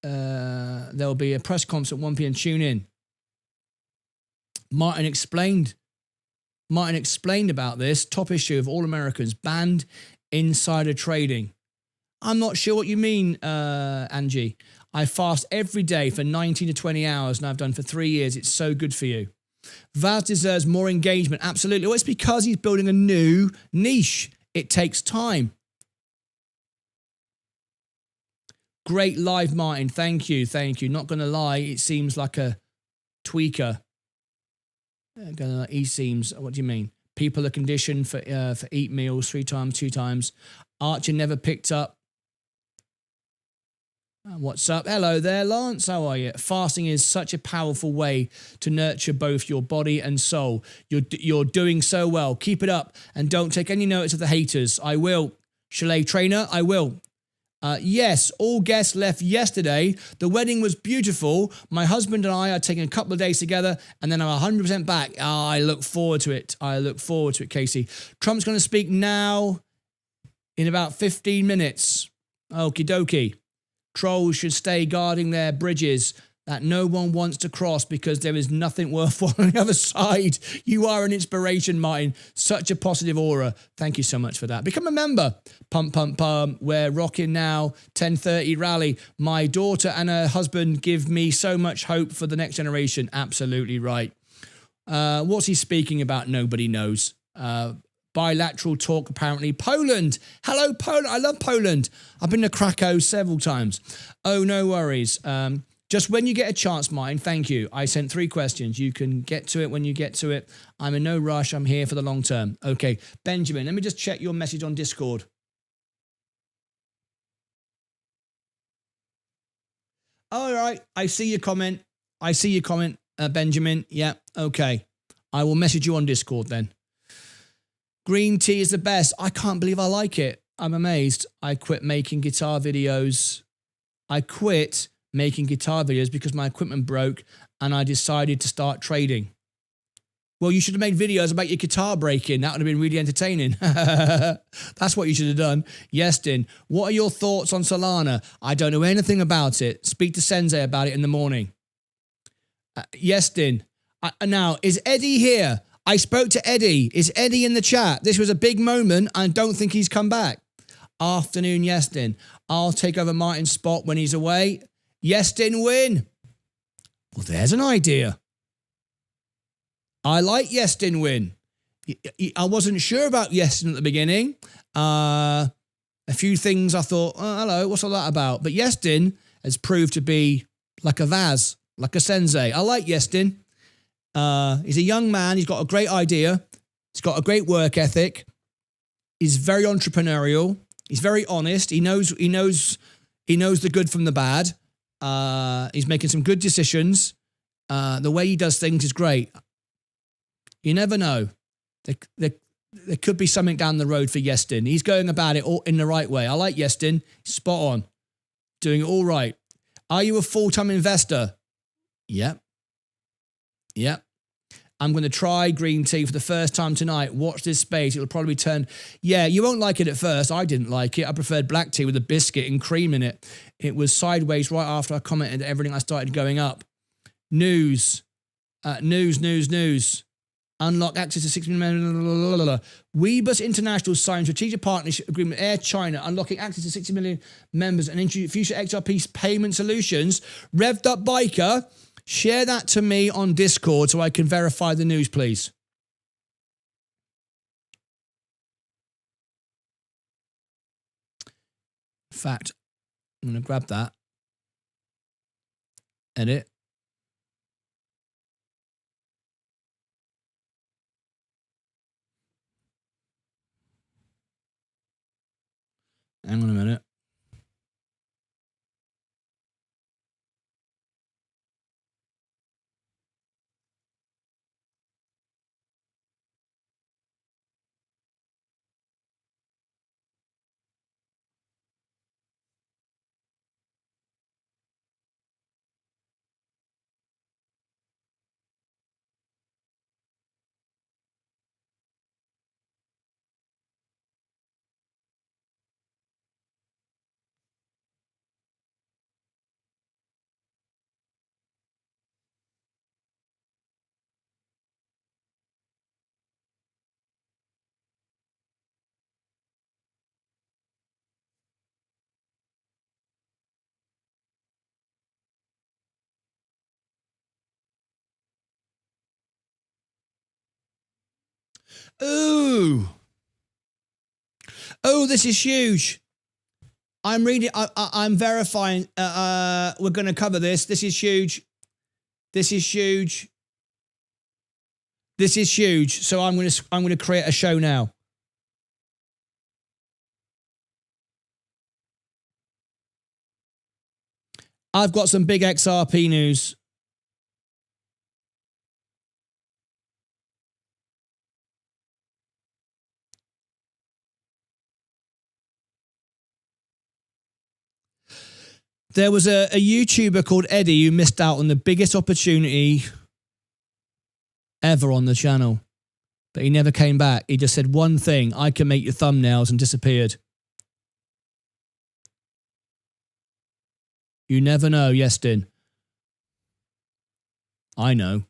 There'll be a press conference at 1 p.m. Tune in. Martyn explained about this top issue of all Americans, banned insider trading. I'm not sure what you mean, Angie. I fast every day for 19 to 20 hours and I've done for 3 years. It's so good for you. Vaz deserves more engagement. Absolutely. Well, it's because he's building a new niche. It takes time. Great live, Martyn. Thank you. Not going to lie, it seems like a tweaker. He seems, what do you mean? People are conditioned for eat meals 3 times, 2 times. Archer never picked up. What's up? Hello there, Lance. How are you? Fasting is such a powerful way to nurture both your body and soul. You're doing so well. Keep it up and don't take any notice of the haters. I will. Chalet trainer, I will. Yes, all guests left yesterday. The wedding was beautiful. My husband and I are taking a couple of days together and then I'm 100% back. I look forward to it. Casey. Trump's going to speak now in about 15 minutes. Okie dokie. Trolls should stay guarding their bridges that no one wants to cross because there is nothing worthwhile on the other side. You are an inspiration, Martyn. Such a positive aura. Thank you so much for that. Become a member. Pump. We're rocking now. 10:30 rally. My daughter and her husband give me so much hope for the next generation. Absolutely right. What's he speaking about? Nobody knows. Bilateral talk, apparently. Poland. Hello, Poland. I love Poland. I've been to Krakow several times. Oh, no worries. Just when you get a chance, Martyn, thank you. I sent 3 questions. You can get to it when you get to it. I'm in no rush. I'm here for the long term. Okay, Benjamin, let me just check your message on Discord. All right. I see your comment. Benjamin. Yeah. Okay. I will message you on Discord then. Green tea is the best. I can't believe I like it. I'm amazed. I quit making guitar videos because my equipment broke and I decided to start trading. Well, you should have made videos about your guitar breaking. That would have been really entertaining. That's what you should have done. Yestin, what are your thoughts on Solana? I don't know anything about it. Speak to Sensei about it in the morning. Yestin, now, is Eddie here? I spoke to Eddie. Is Eddie in the chat? This was a big moment. I don't think he's come back. Afternoon, Yestin. I'll take over Martyn's spot when he's away. Yestin win. Well, there's an idea. I like Yestin win. I wasn't sure about Yestin at the beginning. A few things I thought, oh, hello, what's all that about? But Yestin has proved to be like a Vaz, like a sensei. I like Yestin. He's a young man. He's got a great idea. He's got a great work ethic. He's very entrepreneurial. He's very honest. He knows the good from the bad. He's making some good decisions. The way he does things is great. You never know. There could be something down the road for Yestin. He's going about it all in the right way. I like Yestin. Spot on. Doing it all right. Are you a full-time investor? Yep. I'm going to try green tea for the first time tonight. Watch this space. It'll probably turn... Yeah, you won't like it at first. I didn't like it. I preferred black tea with a biscuit and cream in it. It was sideways right after I commented that everything I started going up. News. Unlock access to 60 million. Weebus International signed strategic partnership agreement with Air China, unlocking access to 60 million members and introduce future XRP payment solutions. Revved Up Biker, share that to me on Discord so I can verify the news, please. In fact, I'm going to grab that. Edit. Hang on a minute. Ooh. Oh, this is huge. I'm reading. I'm verifying. We're going to cover this. This is huge. This is huge. This is huge. So I'm going to create a show now. I've got some big XRP news. There was a YouTuber called Eddie who missed out on the biggest opportunity ever on the channel. But he never came back. He just said one thing, I can make your thumbnails, and disappeared. You never know, Yestin. I know.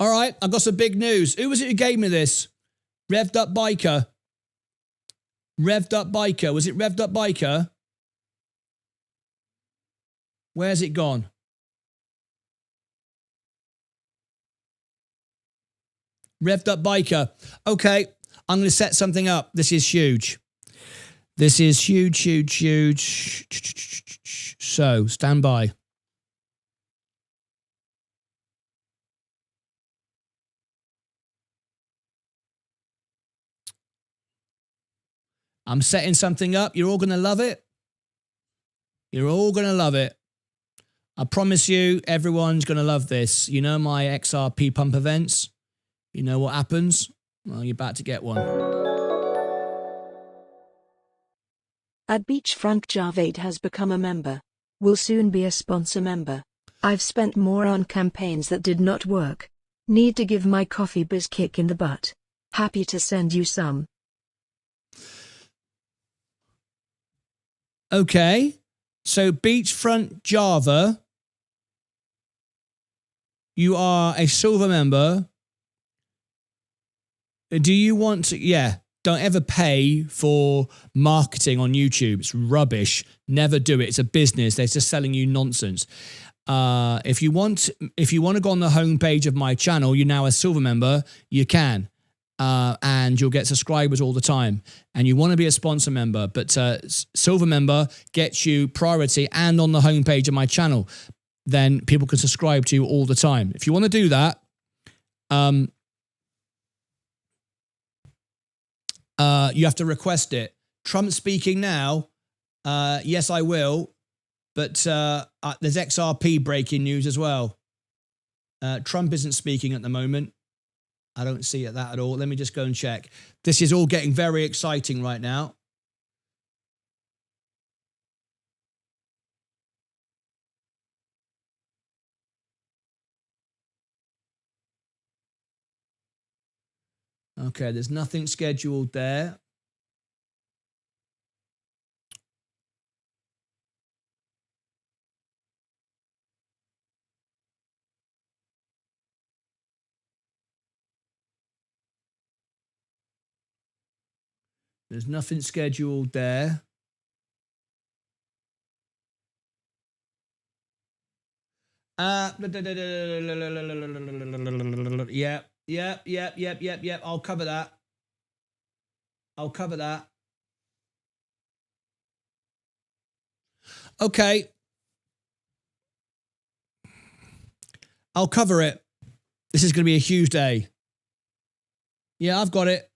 All right, I've got some big news. Who was it who gave me this? Revved Up Biker. Revved Up Biker. Was it Revved Up Biker? Where's it gone? Revved Up Biker. Okay, I'm going to set something up. This is huge. This is huge, huge, huge. So, stand by. I'm setting something up. You're all going to love it. You're all going to love it. I promise you, everyone's going to love this. You know my XRP pump events? You know what happens? Well, you're about to get one. At Beachfront Javed has become a member. Will soon be a sponsor member. I've spent more on campaigns that did not work. Need to give my coffee biz kick in the butt. Happy to send you some. Okay. So Beachfront Java, you are a silver member. Do you want to, yeah, don't ever pay for marketing on YouTube. It's rubbish. Never do it. It's a business. They're just selling you nonsense. If you want to go on the homepage of my channel, you're now a silver member, you can. And you'll get subscribers all the time. And you want to be a sponsor member, but silver member gets you priority and on the homepage of my channel. Then people can subscribe to you all the time. If you want to do that, you have to request it. Trump speaking now. Yes, I will. But there's XRP breaking news as well. Trump isn't speaking at the moment. I don't see that at all. Let me just go and check. This is all getting very exciting right now. Okay, there's nothing scheduled there. There's nothing scheduled there. Yep. I'll cover that. Okay. I'll cover it. This is going to be a huge day. Yeah, I've got it.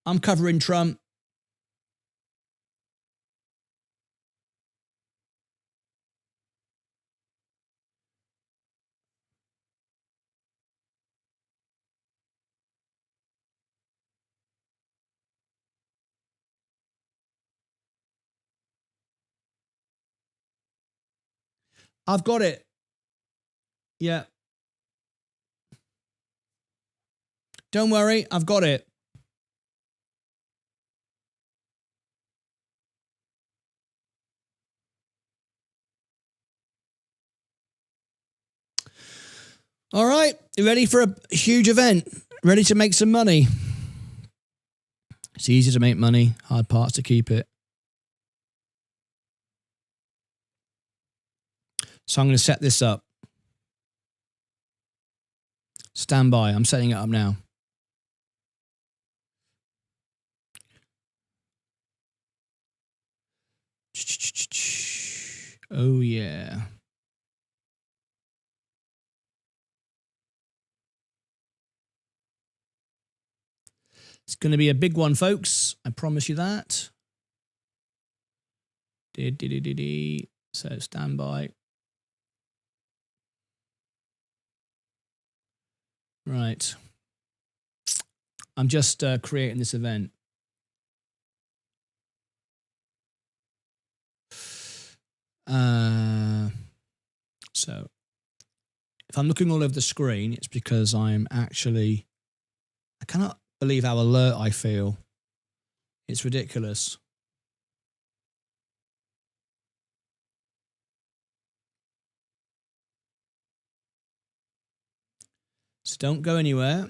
I'm covering Trump. I've got it. Yeah. Don't worry, I've got it. All right, you ready for a huge event? Ready to make some money? It's easy to make money, hard parts to keep it. So I'm going to set this up. Stand by, I'm setting it up now. Oh yeah. It's going to be a big one, folks. I promise you that. So stand by. Right. I'm just creating this event. So if I'm looking all over the screen, it's because I cannot believe how alert I feel. It's ridiculous. So don't go anywhere.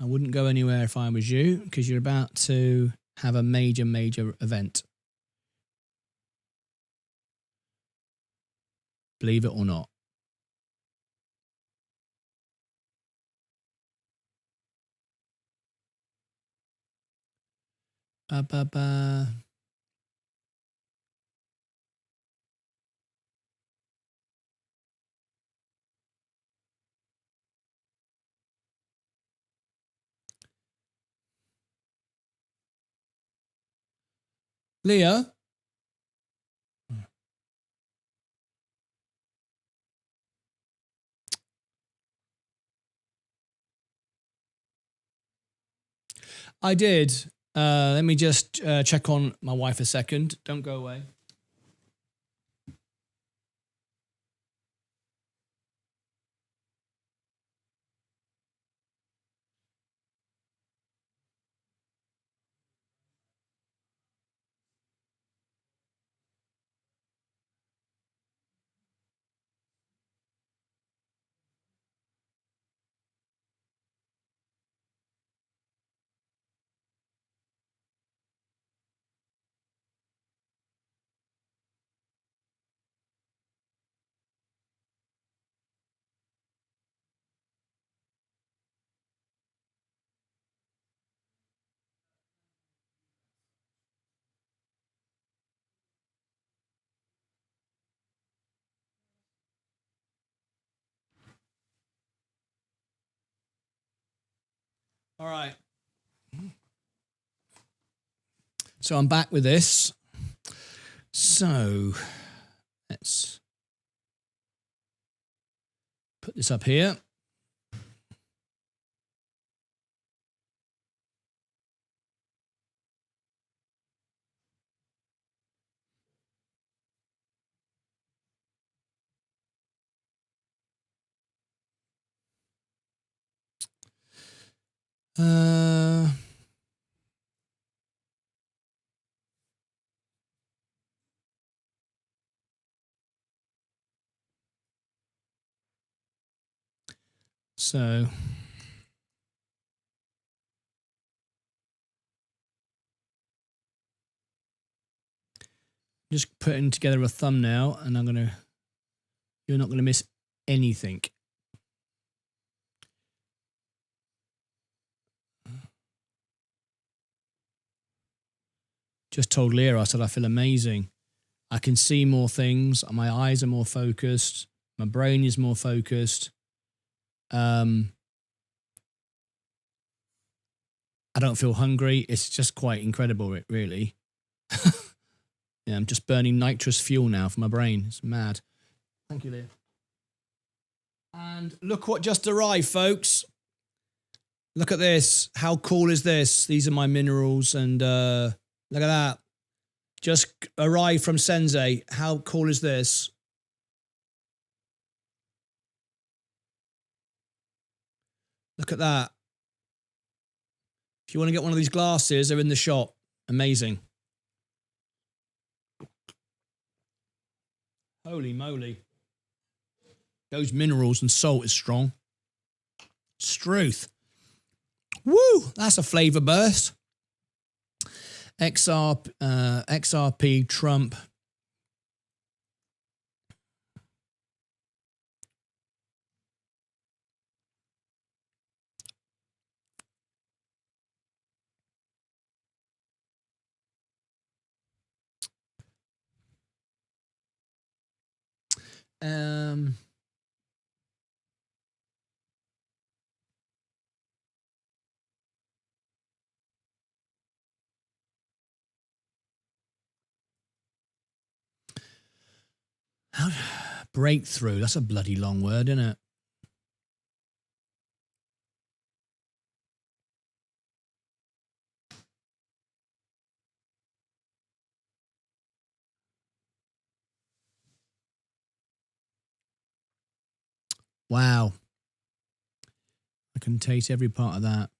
I wouldn't go anywhere if I was you, because you're about to have a major, major event. Believe it or not. Leah? I did. Let me just check on my wife a second. Don't go away. All right. So I'm back with this. So let's put this up here. So just putting together a thumbnail, and you're not gonna miss anything. Just told Leah, I said, I feel amazing. I can see more things. My eyes are more focused. My brain is more focused. I don't feel hungry. It's just quite incredible, really. Yeah, I'm just burning nitrous fuel now for my brain. It's mad. Thank you, Leah. And look what just arrived, folks. Look at this. How cool is this? These are my minerals, and look at that. Just arrived from Sensei. How cool is this? Look at that. If you want to get one of these glasses, they're in the shop. Amazing. Holy moly. Those minerals and salt is strong. Struth. Woo! That's a flavor burst. XRP Trump. Breakthrough. That's a bloody long word, isn't it? Wow. I can taste every part of that.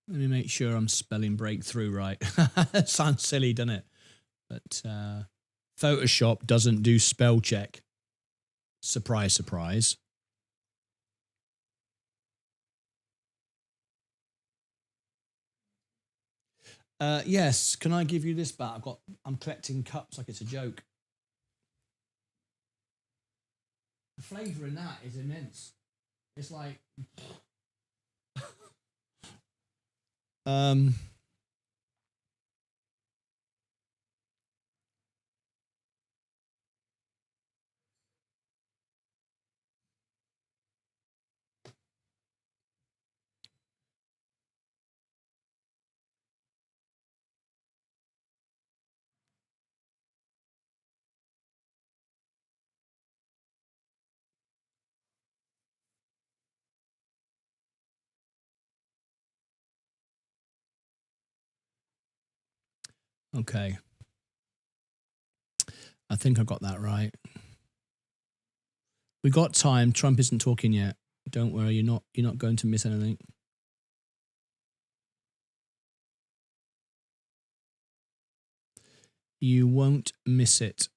Let me make sure I'm spelling breakthrough right. Sounds silly, doesn't it? But Photoshop doesn't do spell check. Surprise, surprise. Yes, can I give you this back? I'm collecting cups like it's a joke. The flavour in that is immense. It's like Okay. I think I got that right. We got time. Trump isn't talking yet. Don't worry, you're not going to miss anything. You won't miss it.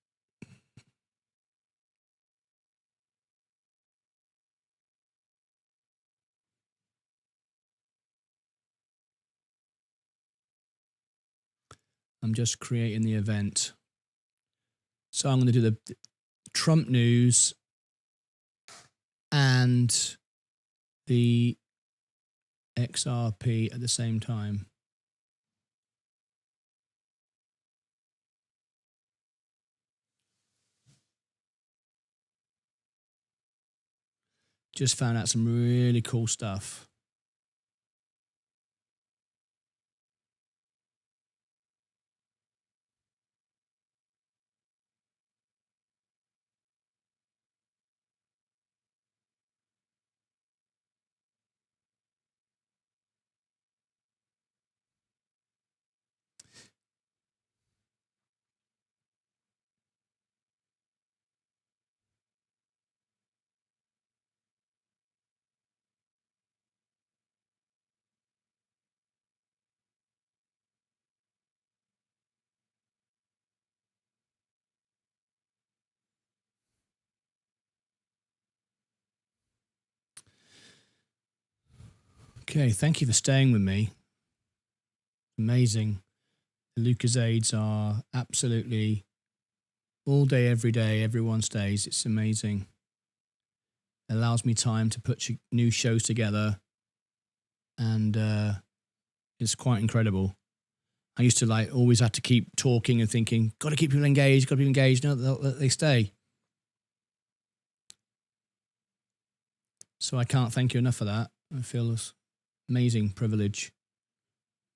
I'm just creating the event. So I'm going to do the Trump news and the XRP at the same time. Just found out some really cool stuff. Okay, thank you for staying with me. Amazing. The Lucasades are absolutely all day, every day, everyone stays. It's amazing. It allows me time to put new shows together, and it's quite incredible. I used to always have to keep talking and thinking, got to keep people engaged, got to be engaged. No, they stay. So I can't thank you enough for that. I feel this amazing privilege,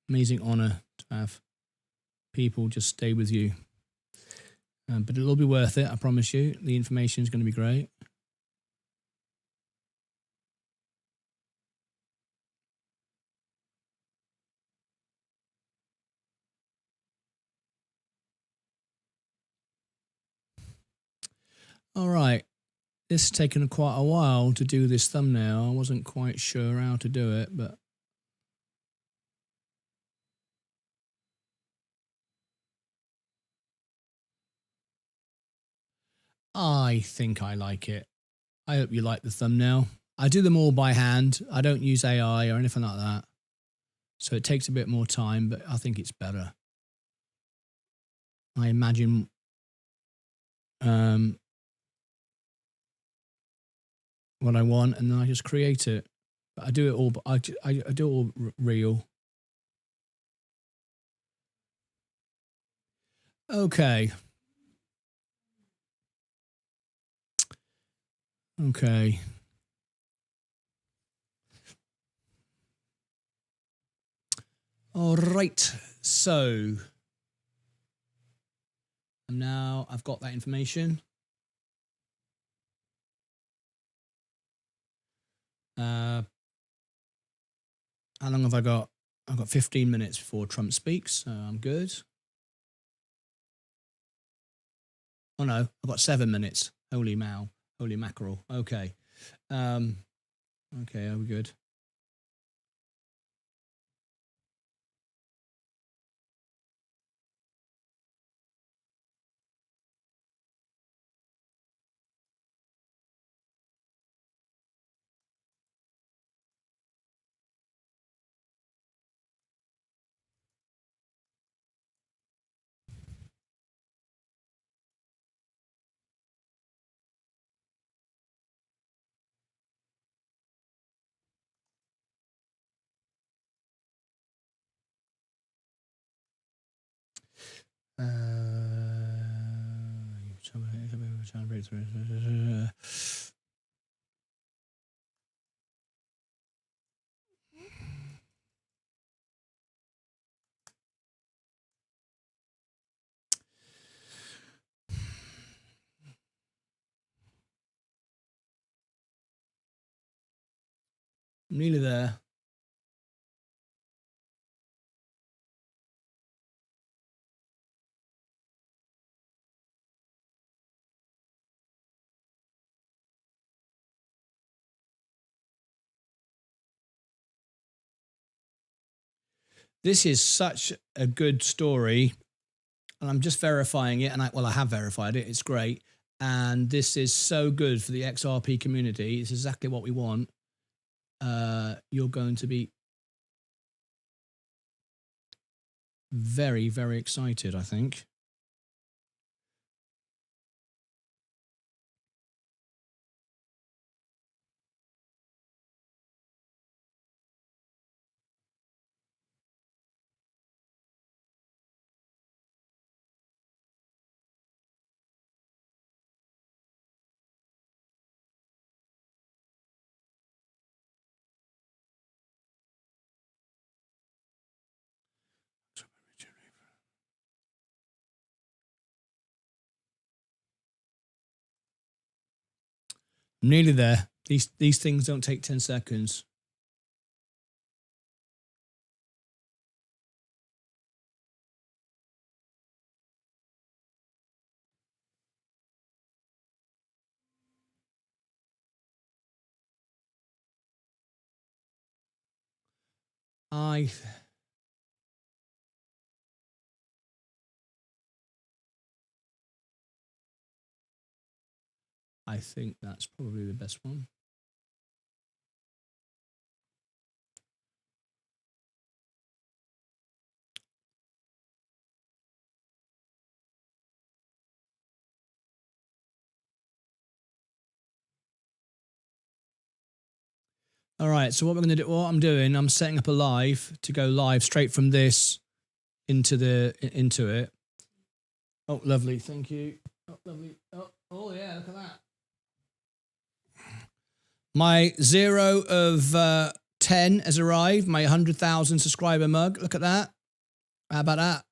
amazing honor to have people just stay with you. But it'll all be worth it, I promise you. The information is going to be great. All right. This has taken quite a while to do this thumbnail. I wasn't quite sure how to do it, but I think I like it. I hope you like the thumbnail. I do them all by hand. I don't use AI or anything like that. So it takes a bit more time, but I think it's better. I imagine what I want, and then I just create it. But I do it all. I do it all real. Okay. Okay. All right. So now I've got that information. How long have I got? I've got 15 minutes before Trump speaks, so I'm good. Oh no, I've got 7 minutes. Holy mackerel. Okay. Okay, are we good? I'm nearly there. This is such a good story, and I'm just verifying it. And I have verified it. It's great. And this is so good for the XRP community. It's exactly what we want. You're going to be very, very excited, I think. I'm nearly there. These things don't take 10 seconds. I think that's probably the best one. All right, so what we're going to do, what I'm doing, I'm setting up a live to go live straight from this into it. Oh, lovely, thank you. Oh, lovely. Oh yeah, look at that. My 0 of 10 has arrived. My 100,000 subscriber mug. Look at that. How about that?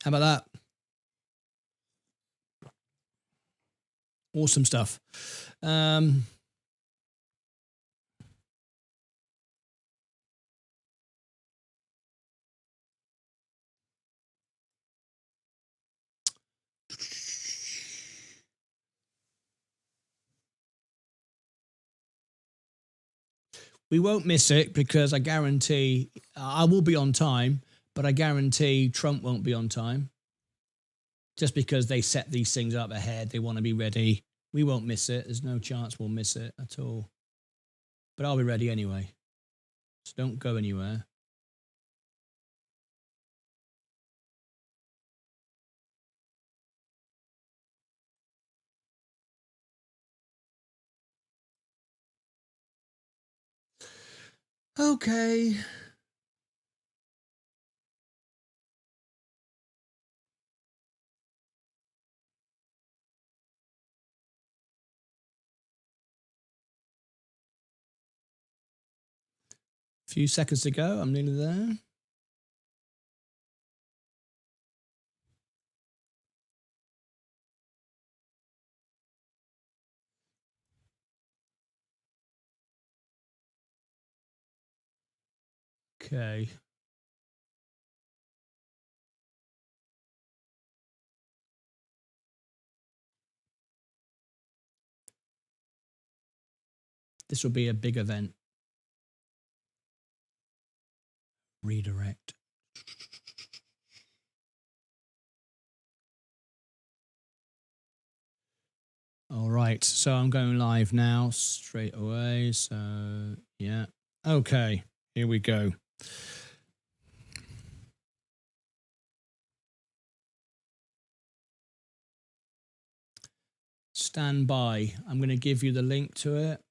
How about that? Awesome stuff. We won't miss it because I guarantee I will be on time, but I guarantee Trump won't be on time. Just because they set these things up ahead, they want to be ready. We won't miss it. There's no chance we'll miss it at all. But I'll be ready anyway. So don't go anywhere. Okay. Few seconds to go. I'm nearly there. Okay. This will be a big event. Redirect. All right, so I'm going live now straight away. So yeah, okay, here we go. Stand by. I'm going to give you the link to it.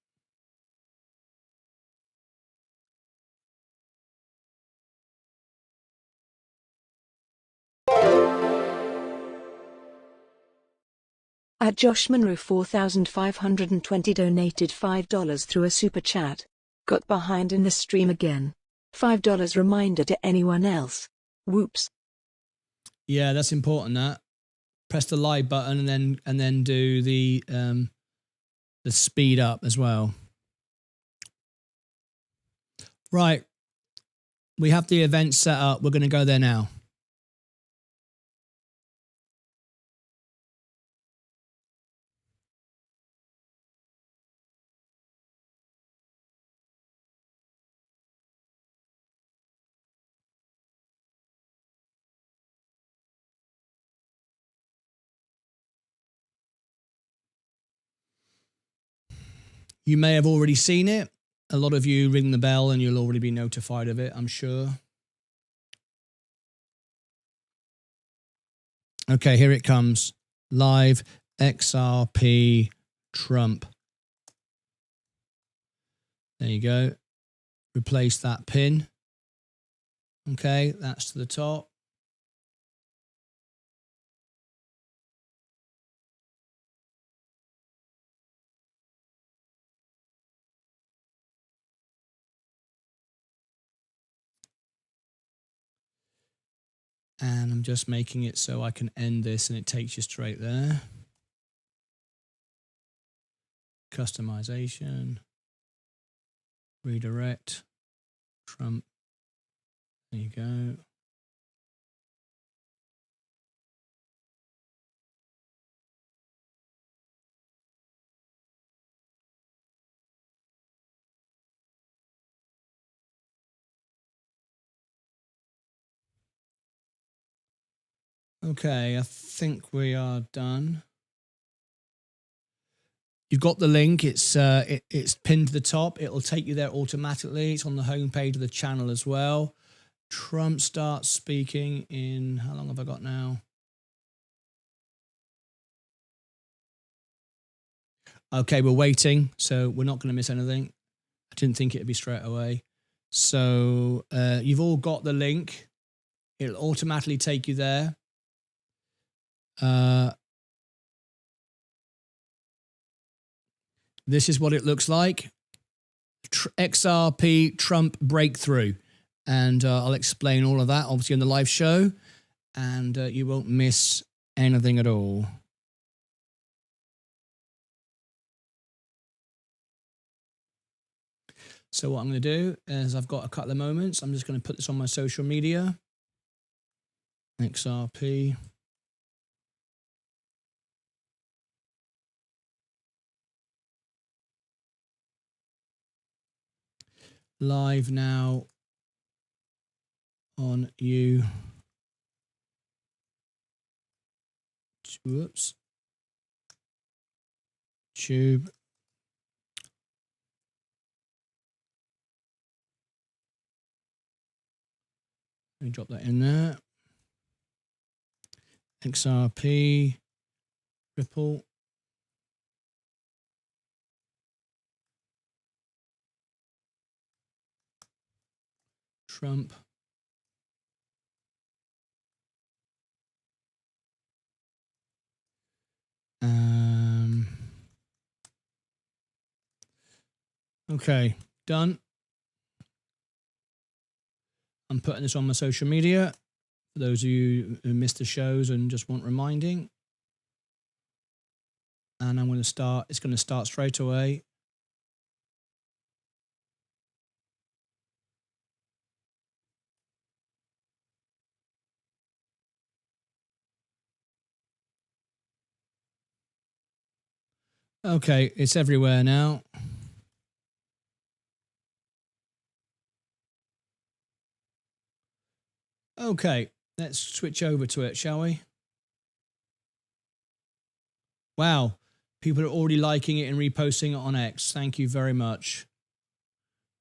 At Josh Monroe 4520 donated $5 through a super chat. Got behind in the stream again. $5 reminder to anyone else. Whoops. Yeah, that's important. That press the like button and then do the speed up as well. Right, we have the event set up. We're going to go there now. You may have already seen it. A lot of you ring the bell and you'll already be notified of it, I'm sure. Okay, here it comes. Live XRP Trump. There you go. Replace that pin. Okay, that's to the top. And I'm just making it so I can end this and it takes you straight there. Customization. Redirect. Trump. There you go. Okay, I think we are done. You've got the link. It's pinned to the top. It'll take you there automatically. It's on the homepage of the channel as well. Trump starts speaking in, how long have I got now? Okay, we're waiting, so we're not going to miss anything. I didn't think it'd be straight away. So you've all got the link. It'll automatically take you there. This is what it looks like. XRP Trump breakthrough. And I'll explain all of that, obviously, in the live show. And you won't miss anything at all. So what I'm going to do is I've got a couple of moments. I'm just going to put this on my social media. XRP. Live now on you. Whoops. Tube. Let me drop that in there. XRP. Ripple. Trump. Okay, done. I'm putting this on my social media for those of you who missed the shows and just want reminding. And I'm going to start, it's going to start straight away. Okay, it's everywhere now. Okay, let's switch over to it, shall we? Wow, people are already liking it and reposting it on X. Thank you very much.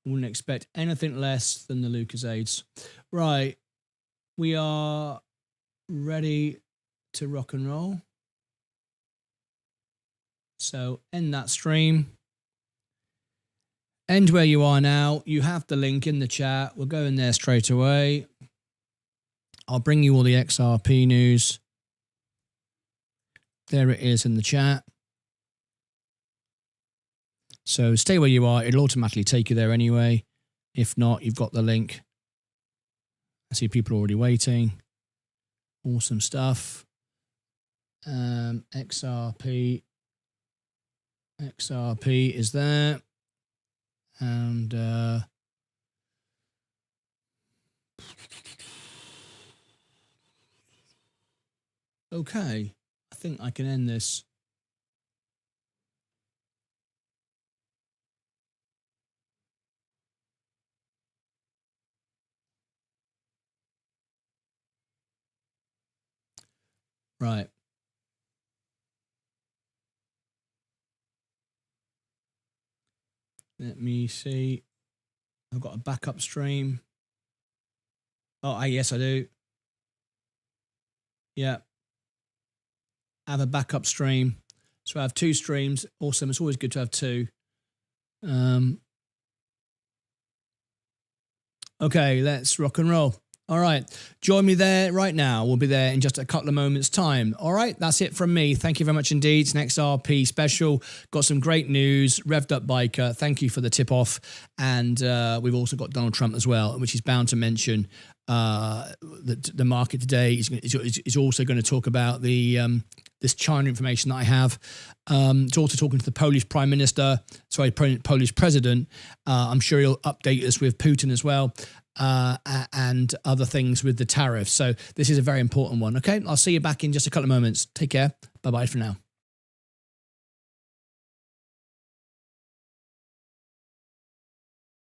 Wouldn't expect anything less than the Lucasades. Right, we are ready to rock and roll. So end that stream. End where you are now. You have the link in the chat. We'll go in there straight away. I'll bring you all the XRP news. There it is in the chat. So stay where you are. It'll automatically take you there anyway. If not, you've got the link. I see people already waiting. Awesome stuff. XRP is there. And okay, I think I can end this. Right. Let me see. I've got a backup stream. Oh, yes, I do. Yeah. I have a backup stream. So I have 2 streams. Awesome. It's always good to have 2. Okay, let's rock and roll. All right. Join me there right now. We'll be there in just a couple of moments' time. All right. That's it from me. Thank you very much indeed. It's an XRP special. Got some great news. Revved up biker. Thank you for the tip off. And we've also got Donald Trump as well, which is bound to mention the market today. Is also going to talk about the this China information that I have. It's also talking to the Polish Prime Minister, Polish President. I'm sure he'll update us with Putin as well. And other things with the tariffs. So this is a very important one. Okay, I'll see you back in just a couple of moments. Take care. Bye-bye for now.